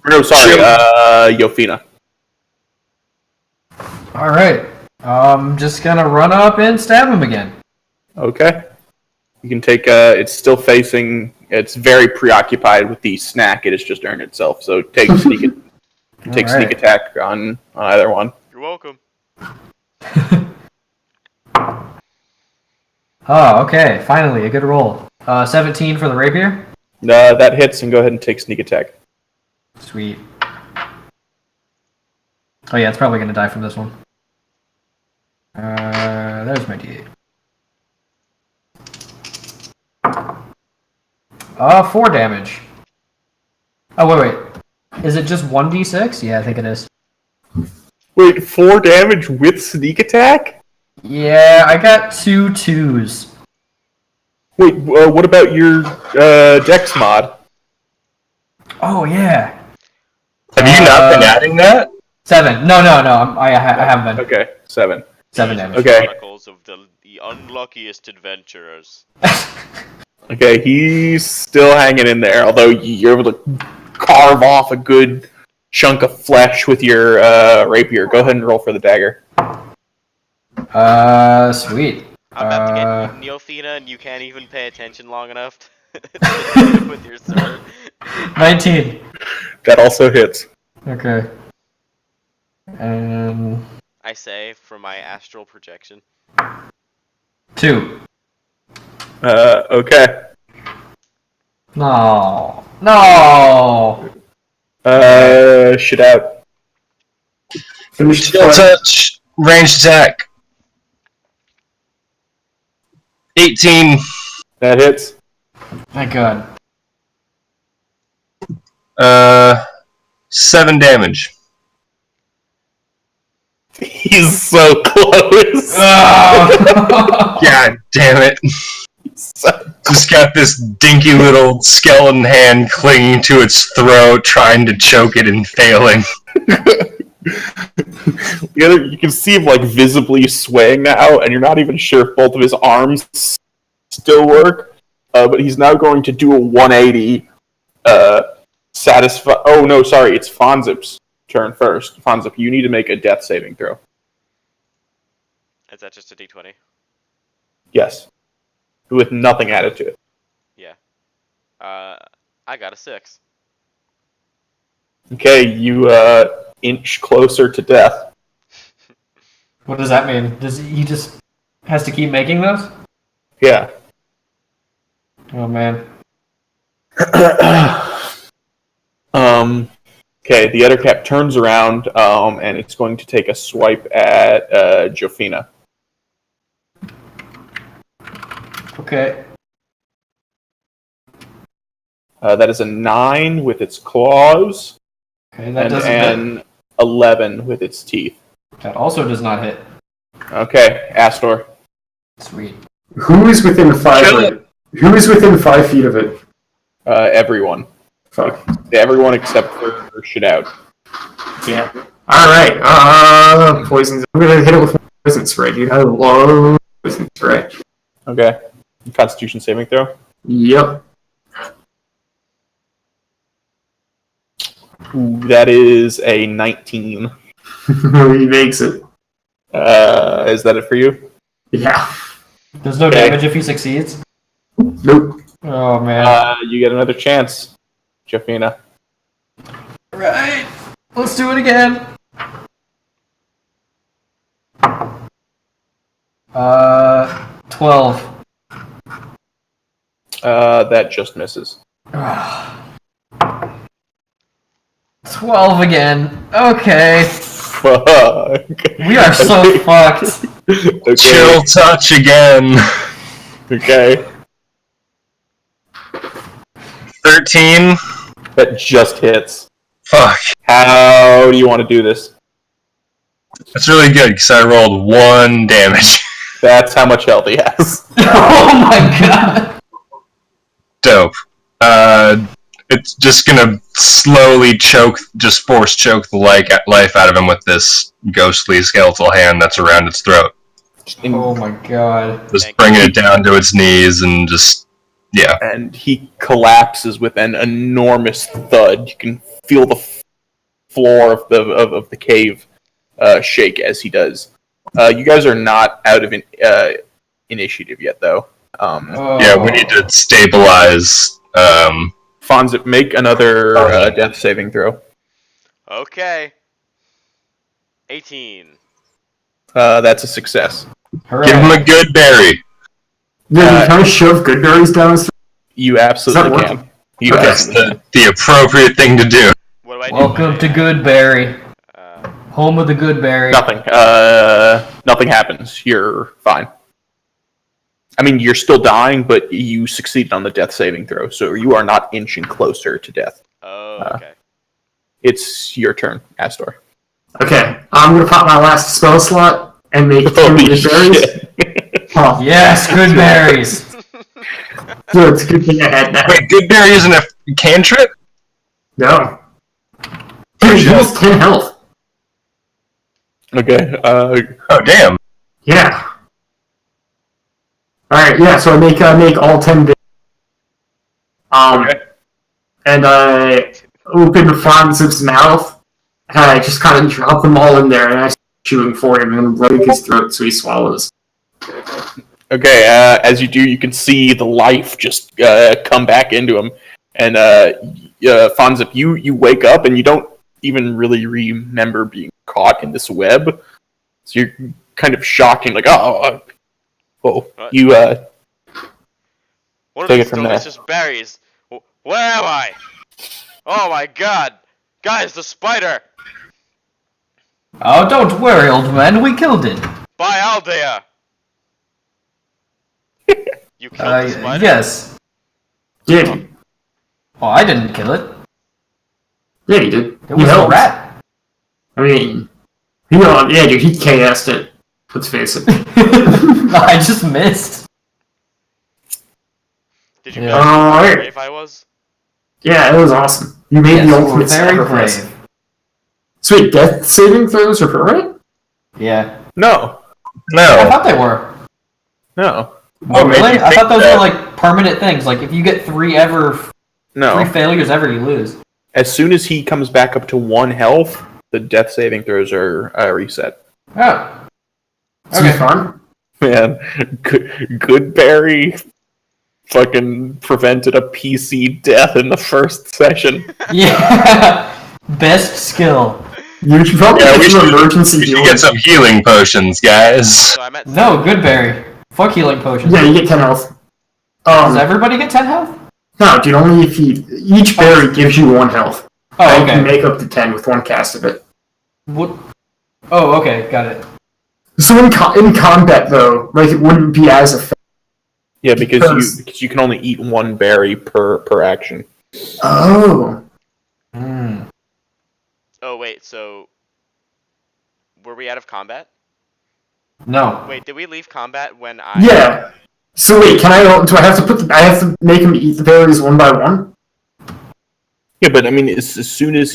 No, sorry, Yofina. Alright. I'm just gonna run up and stab him again. Okay. You can take. It's still facing. It's very preoccupied with the snack it has just earned itself. So take sneak. Take sneak attack on either one. You're welcome. Oh, okay. Finally, a good roll. 17 for the rapier. That hits, and go ahead and take sneak attack. Sweet. Oh yeah, it's probably gonna die from this one. There's my D8. 4 damage. Oh wait. Is it just 1d6? Yeah, I think it is. Wait, 4 damage with sneak attack? Yeah, I got 2 2s. Wait, what about your Dex mod? Oh yeah. Have you not been adding that? 7. No. I haven't been. Okay, 7. 7 damage. Okay. Chronicles of the unluckiest adventurers. Okay, he's still hanging in there, although you're able to carve off a good chunk of flesh with your rapier. Go ahead and roll for the dagger. Sweet. I'm about to get Neophina, and you can't even pay attention long enough to with your sword. 19. That also hits. Okay. I say, for my astral projection. 2. Okay. No. Shit out. Chill touch, ranged attack. 18. That hits. Thank God. 7 damage. He's so close. God damn it. Just got this dinky little skeleton hand clinging to its throat, trying to choke it and failing. You can see him like visibly swaying now, and you're not even sure if both of his arms still work. But he's now going to do a 180. Satisfy. Oh no, sorry, it's Fonzip's turn first. Fonzip, you need to make a death saving throw. Is that just a d20? Yes, with nothing added to it. Yeah. I got a 6. Okay, you inch closer to death. What does that mean? Does he just has to keep making those? Yeah. Oh man. Okay, the other cat turns around, and it's going to take a swipe at Jofina. Okay. That is a 9 with its claws, Okay, that and doesn't hit. an 11 with its teeth. That also does not hit. Okay, Astor. Sweet. Who is within 5? Kill Who is within 5 feet of it? Everyone. Fuck. Everyone except for shit out. Yeah. Alright, poisons. I'm gonna hit it with poison spray, dude. I love poison spray. Okay. Constitution saving throw. Yep. Ooh, that is a 19. He makes it. Is that it for you? Yeah. There's no Okay. damage if he succeeds. Nope. Oh man. You get another chance, Jofina. Right. Let's do it again. 12. That just misses. 12 again. Okay. Fuck. We are so fucked. Okay. Chill touch again. Okay. 13. That just hits. Fuck. How do you want to do this? That's really good because I rolled 1 damage. That's how much health he has. Oh my god. Dope. It's just gonna slowly force choke the life out of him with this ghostly skeletal hand that's around its throat. Oh my god. Just bringing it down to its knees and just, yeah. And he collapses with an enormous thud. You can feel the floor of the cave shake as he does. You guys are not out of initiative yet, though. Yeah, we need to stabilize. Fonz, make another death saving throw. Okay. 18. That's a success. Hooray. Give him a good berry. Yeah, can I shove good berries down his throat? You absolutely working? can. You Okay. That's absolutely the appropriate thing to do. What do I do? Welcome to Goodberry, Uh, home of the Goodberry. Nothing. Nothing happens. You're fine. I mean, you're still dying, but you succeeded on the death saving throw, so you are not inching closer to death. oh, okay. It's your turn, Astor. Okay, I'm gonna pop my last spell slot and make 10 Holy good berries. shit. Oh, Yes, good berries. good, it's a good thing I had that. Wait, good berry isn't a cantrip? No. Dude, he has 10 health. Okay. Oh, damn. Yeah. Alright, yeah, so I make all 10 berries. Okay. And I open Fonz's mouth, and I just kind of drop them all in there, and I start chewing for him and break his throat so he swallows. Okay, as you do, you can see the life just come back into him. And Fonzip, you wake up and you don't even really remember being caught in this web. So you're kind of shocked and like, oh, What? you What are take these it from there. delicious berries? Where am I? Oh my god! Guys, the spider! Oh, don't worry, old man. We killed it. By Aldea! You killed the spider? Yes. Did he? Oh, I didn't kill it. Yeah, he did. It He was a helped. rat. I mean, yeah, dude, he KS'd it. Let's face it. I just missed. Did you Yeah. know how Alright. brave I was? Yeah, it was awesome. You made Yes, the you were ultimate very sacrifice. brave. Sweet, death saving throws are permanent? Yeah. no, I No. thought they were. no, Oh, made really? you I think thought those that? were like permanent things. Like if you get three no. failures ever, you lose. As soon as he comes back up to 1 health, the death saving throws are reset. Oh. It's Okay. fun. Man, Goodberry fucking prevented a PC death in the first session. Yeah. Best skill. You should probably Yeah, get we some should, emergency we should healing. get some healing potions, guys. So I'm at No, Goodberry. Fuck healing potions. Yeah, you get 10 health. Does everybody get 10 health? No, dude, only if each berry gives you 1 health. Oh, And you okay. can make up to 10 with 1 cast of it. What? Oh, okay. Got it. So in combat, though, like, it wouldn't be as effective. Yeah, because you can only eat 1 berry per action. Oh. Hmm. Oh wait, so were we out of combat? No. Wait, did we leave combat when I? Yeah. So wait, do I have to I have to make him eat the berries one by one? Yeah, but I mean, as soon as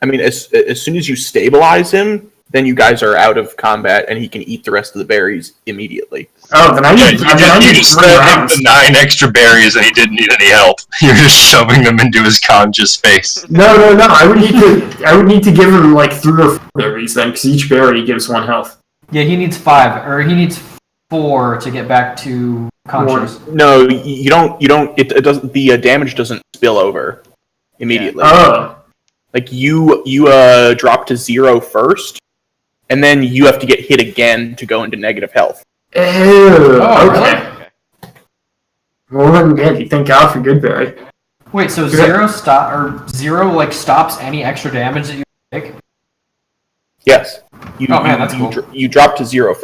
as soon as you stabilize him, then you guys are out of combat, and he can eat the rest of the berries immediately. Oh, then I Yeah, need, you just 3 fed him rounds. the 9 extra berries and he didn't need any help. You're just shoving them into his conscious face. No. I would need to give him like 3 or 4 berries then, because each berry gives 1 health. Yeah, he needs 5, or he needs 4 to get back to conscious. No, you don't. It doesn't. The damage doesn't spill over immediately. Oh. Like you drop to 0 first, and then you have to get hit again to go into negative health. Ew. Oh, Okay. Okay. Well then, yeah, thank God for Goodberry. Wait, so Yeah. 0 like stops any extra damage that you take? Yes. Oh, man, that's cool. You drop to 0.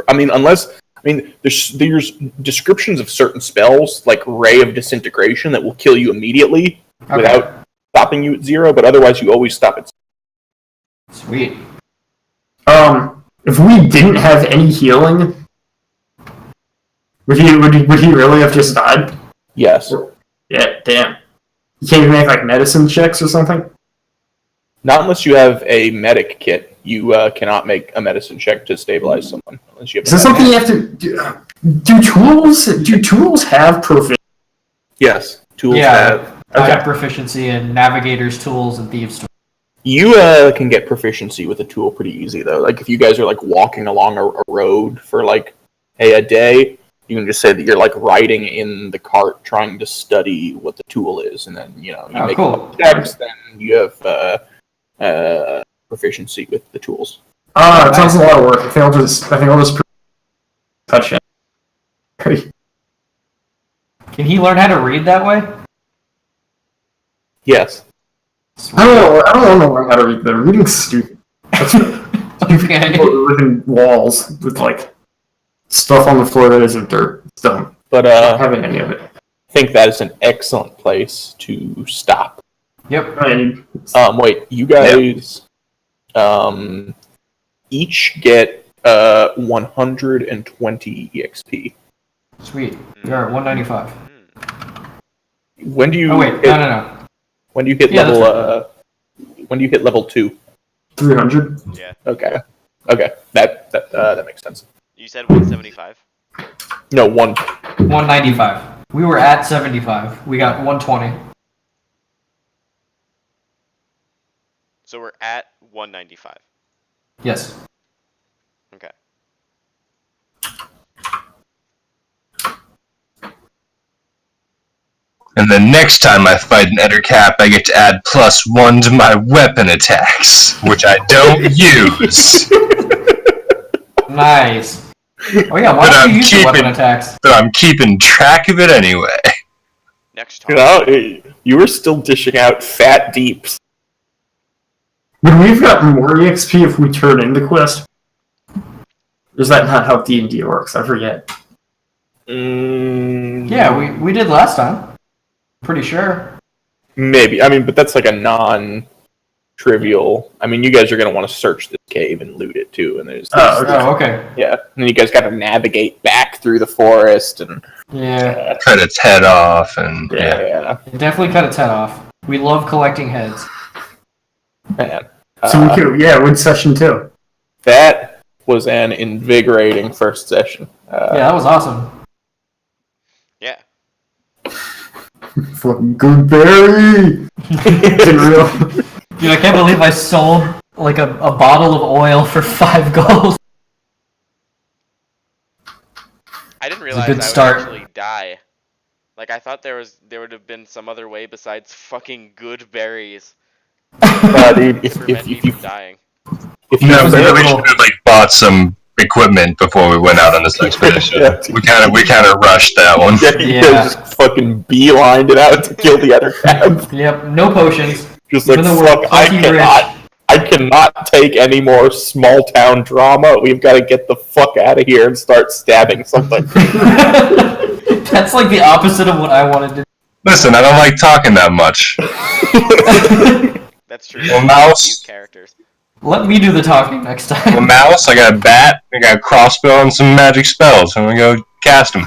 There's descriptions of certain spells like Ray of Disintegration that will kill you immediately Okay. without stopping you at 0, but otherwise you always stop at 0. Sweet. If we didn't have any healing, would he really have just died? Yes. Yeah, damn. You can't even make like medicine checks or something? Not unless you have a medic kit. You cannot make a medicine check to stabilize someone unless you have. Is this something you have to do? Do tools have proficiency? Yes, tools Yeah. have. I Okay. have proficiency in navigators' tools and thieves' tools. You can get proficiency with a tool pretty easy though. Like if you guys are like walking along a road for like a day, you can just say that you're like riding in the cart trying to study what the tool is, and then you make cool. checks, then you have proficiency with the tools. It sounds a lot of work. I think I'll just touch it. Can he learn how to read that way? Yes. Sweet. I don't want to learn how to read. The reading's stupid. Okay. People within walls with like stuff on the floor that isn't dirt. It's dumb. But Not having any of it. I think that is an excellent place to stop. Yep. Wait, you guys each get 120 EXP. Sweet. You're at 195. When do you? Oh wait, no. When do you hit level? When do you hit level 2? 300. Yeah. Okay. That makes sense. You said 175? No, 195. We were at 75. We got 120. So we're at 195. Yes. Okay. And then next time I fight an Ettercap, I get to add +1 to my weapon attacks, which I don't use. Nice. Oh yeah, why don't you use the weapon attacks? But I'm keeping track of it anyway. Next time. You were still dishing out fat deeps. Would we've got more EXP if we turn in the quest? Or is that not how D&D works? I forget. Yeah, we did last time. Pretty sure. Maybe. But that's like a non-trivial. You guys are going to want to search this cave and loot it too. And there's okay. Yeah. And then you guys got to navigate back through the forest and Cut its head off and yeah. Definitely cut its head off. We love collecting heads. Man. So we could, win session 2. That was an invigorating first session. That was awesome. Yeah. Fucking good berry! Real. Dude, I can't believe I sold like a bottle of oil for 5 gold. I didn't realize I would actually die. Like, I thought there would have been some other way besides fucking good berries. Dude, if you dying. we should have bought some equipment before we went out on this expedition. We kind of rushed that one. You guys just fucking beelined it out to kill the other cab. Yep, no potions. Just like, fuck, I cannot take any more small town drama. We've got to get the fuck out of here and start stabbing something. That's like the opposite of what I wanted to do. Listen, I don't like talking that much. That's true. Well, Mouse. Characters. Let me do the talking next time. Well, Mouse, I got a bat, I got a crossbow, and some magic spells. I'm gonna go cast them.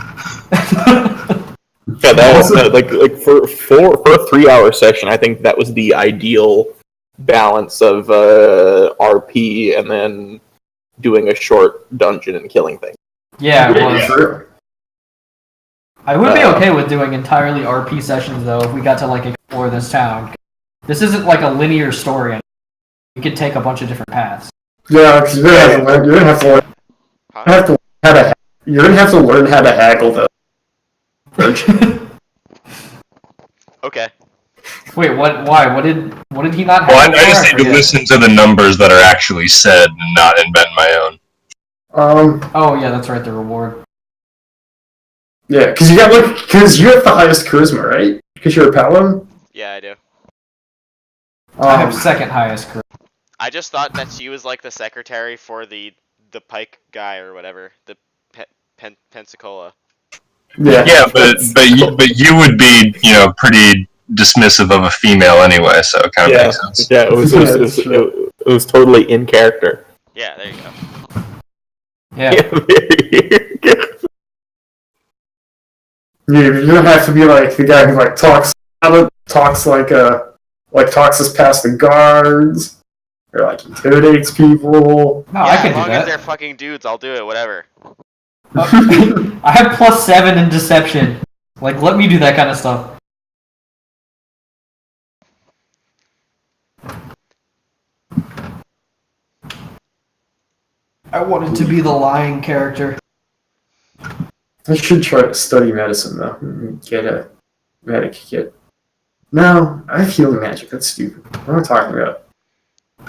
Yeah, that was like for a 3-hour session. I think that was the ideal balance of RP and then doing a short dungeon and killing things. Yeah, it was. I would be okay with doing entirely RP sessions though if we got to like explore this town. This isn't like a linear story. You could take a bunch of different paths. Yeah, because you're gonna have to learn how to haggle the bridge. Okay. Wait, what? Why? What did he not have? Well, I just need to listen to the numbers that are actually said and not invent my own. Oh yeah, that's right. The reward. Yeah, because you have the highest charisma, right? Because you're a paladin. Yeah, I do. I have second highest charisma. I just thought that she was like the secretary for the pike guy or whatever, the Pensacola. Yeah, but you would be pretty dismissive of a female anyway, so it kind of makes sense. Yeah, it was totally in character. Yeah, there you go. Yeah. You don't have to be like the guy who talks as past the guards, or intimidates people. No, Yeah, I can as do long that. as they're fucking dudes, I'll do it. Whatever. I have +7 in deception. Let me do that kind of stuff. I wanted to be the lying character. I should try to study medicine, though. Get a medic kit. No, I have healing magic. That's stupid. What am I talking about?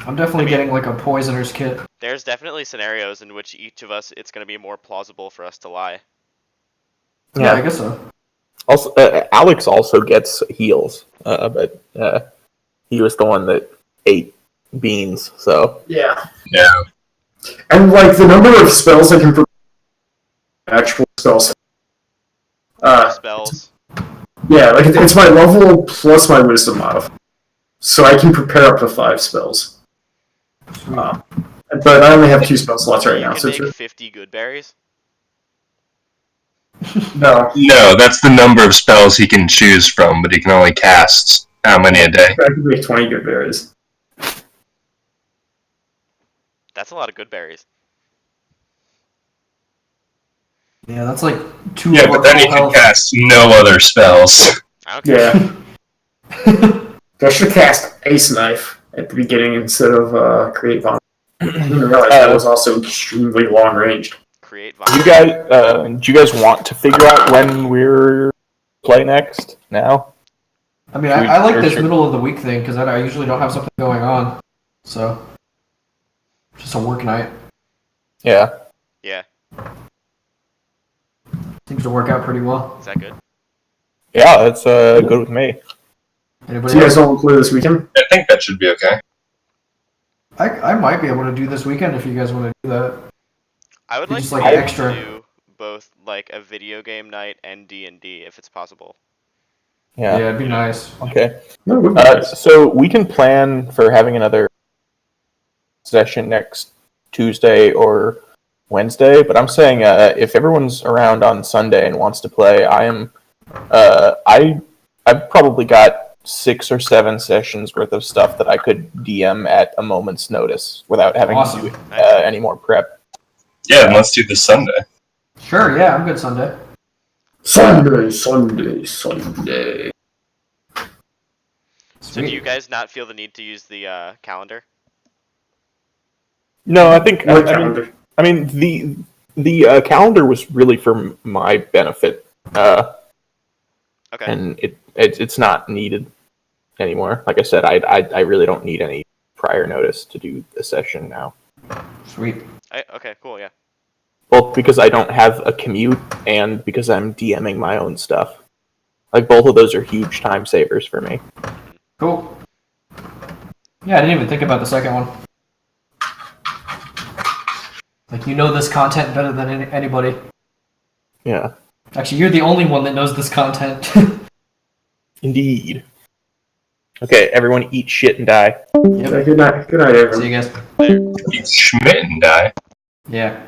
I'm definitely getting like a poisoner's kit. There's definitely scenarios in which each of us, it's going to be more plausible for us to lie. Yeah, I guess so. Also, Alex also gets heals, but he was the one that ate beans, so... Yeah. Yeah. And, like, the number of spells I can prepare... Actual spells. Spells. Yeah, like, it's my level plus my wisdom modifier. So I can prepare up to 5 spells. But I only have 2 spell slots right now, You so can make 50 good berries. No. No, that's the number of spells he can choose from, but he can only cast how many a day? I can make 20 good berries. That's a lot of good berries. Yeah, that's like 2 Yeah, of but our then he full can health. cast no other spells. I don't care. Yeah. I should have cast Ace Knife at the beginning instead of Create Vomit. I didn't realize that was also extremely long ranged. Create Do you vomit. guys, do you guys want to figure out when we're play next? Now? I mean, Should we- I like or this should- middle of the week thing because I usually don't have something going on. So, just a work night. Yeah. Yeah, Seems to work out pretty well. is that good? Yeah, that's good with me. Anybody So you guys else? don't play this weekend? I think that should be okay. I might be able to do this weekend if you guys want to do that. I would You like just to like be able extra. to do both like a video game night and D&D if it's possible. Yeah, Yeah. it'd be nice. Okay. No, it would be nice. So we can plan for having another session next Tuesday or Wednesday, but I'm saying if everyone's around on Sunday and wants to play, I've probably got 6 or 7 sessions worth of stuff that I could DM at a moment's notice without having Awesome. to do any more prep. Yeah, and let's do this Sunday. Sure, yeah, I'm good Sunday. Sunday. So Sweet. do you guys not feel the need to use the calendar? No, I think What I calendar? mean the calendar was really for my benefit, Okay. and it's not needed anymore. Like I said, I really don't need any prior notice to do the session now. Sweet. Okay, cool, yeah. Both because I don't have a commute and because I'm DMing my own stuff. Like both of those are huge time savers for me. Cool. Yeah, I didn't even think about the second one. Like, you know this content better than anybody. Yeah, Actually, you're the only one that knows this content. indeed. Okay, everyone eat shit and die. Yeah, good night. Good night, everyone. See you guys. Eat Schmidt and die. Yeah.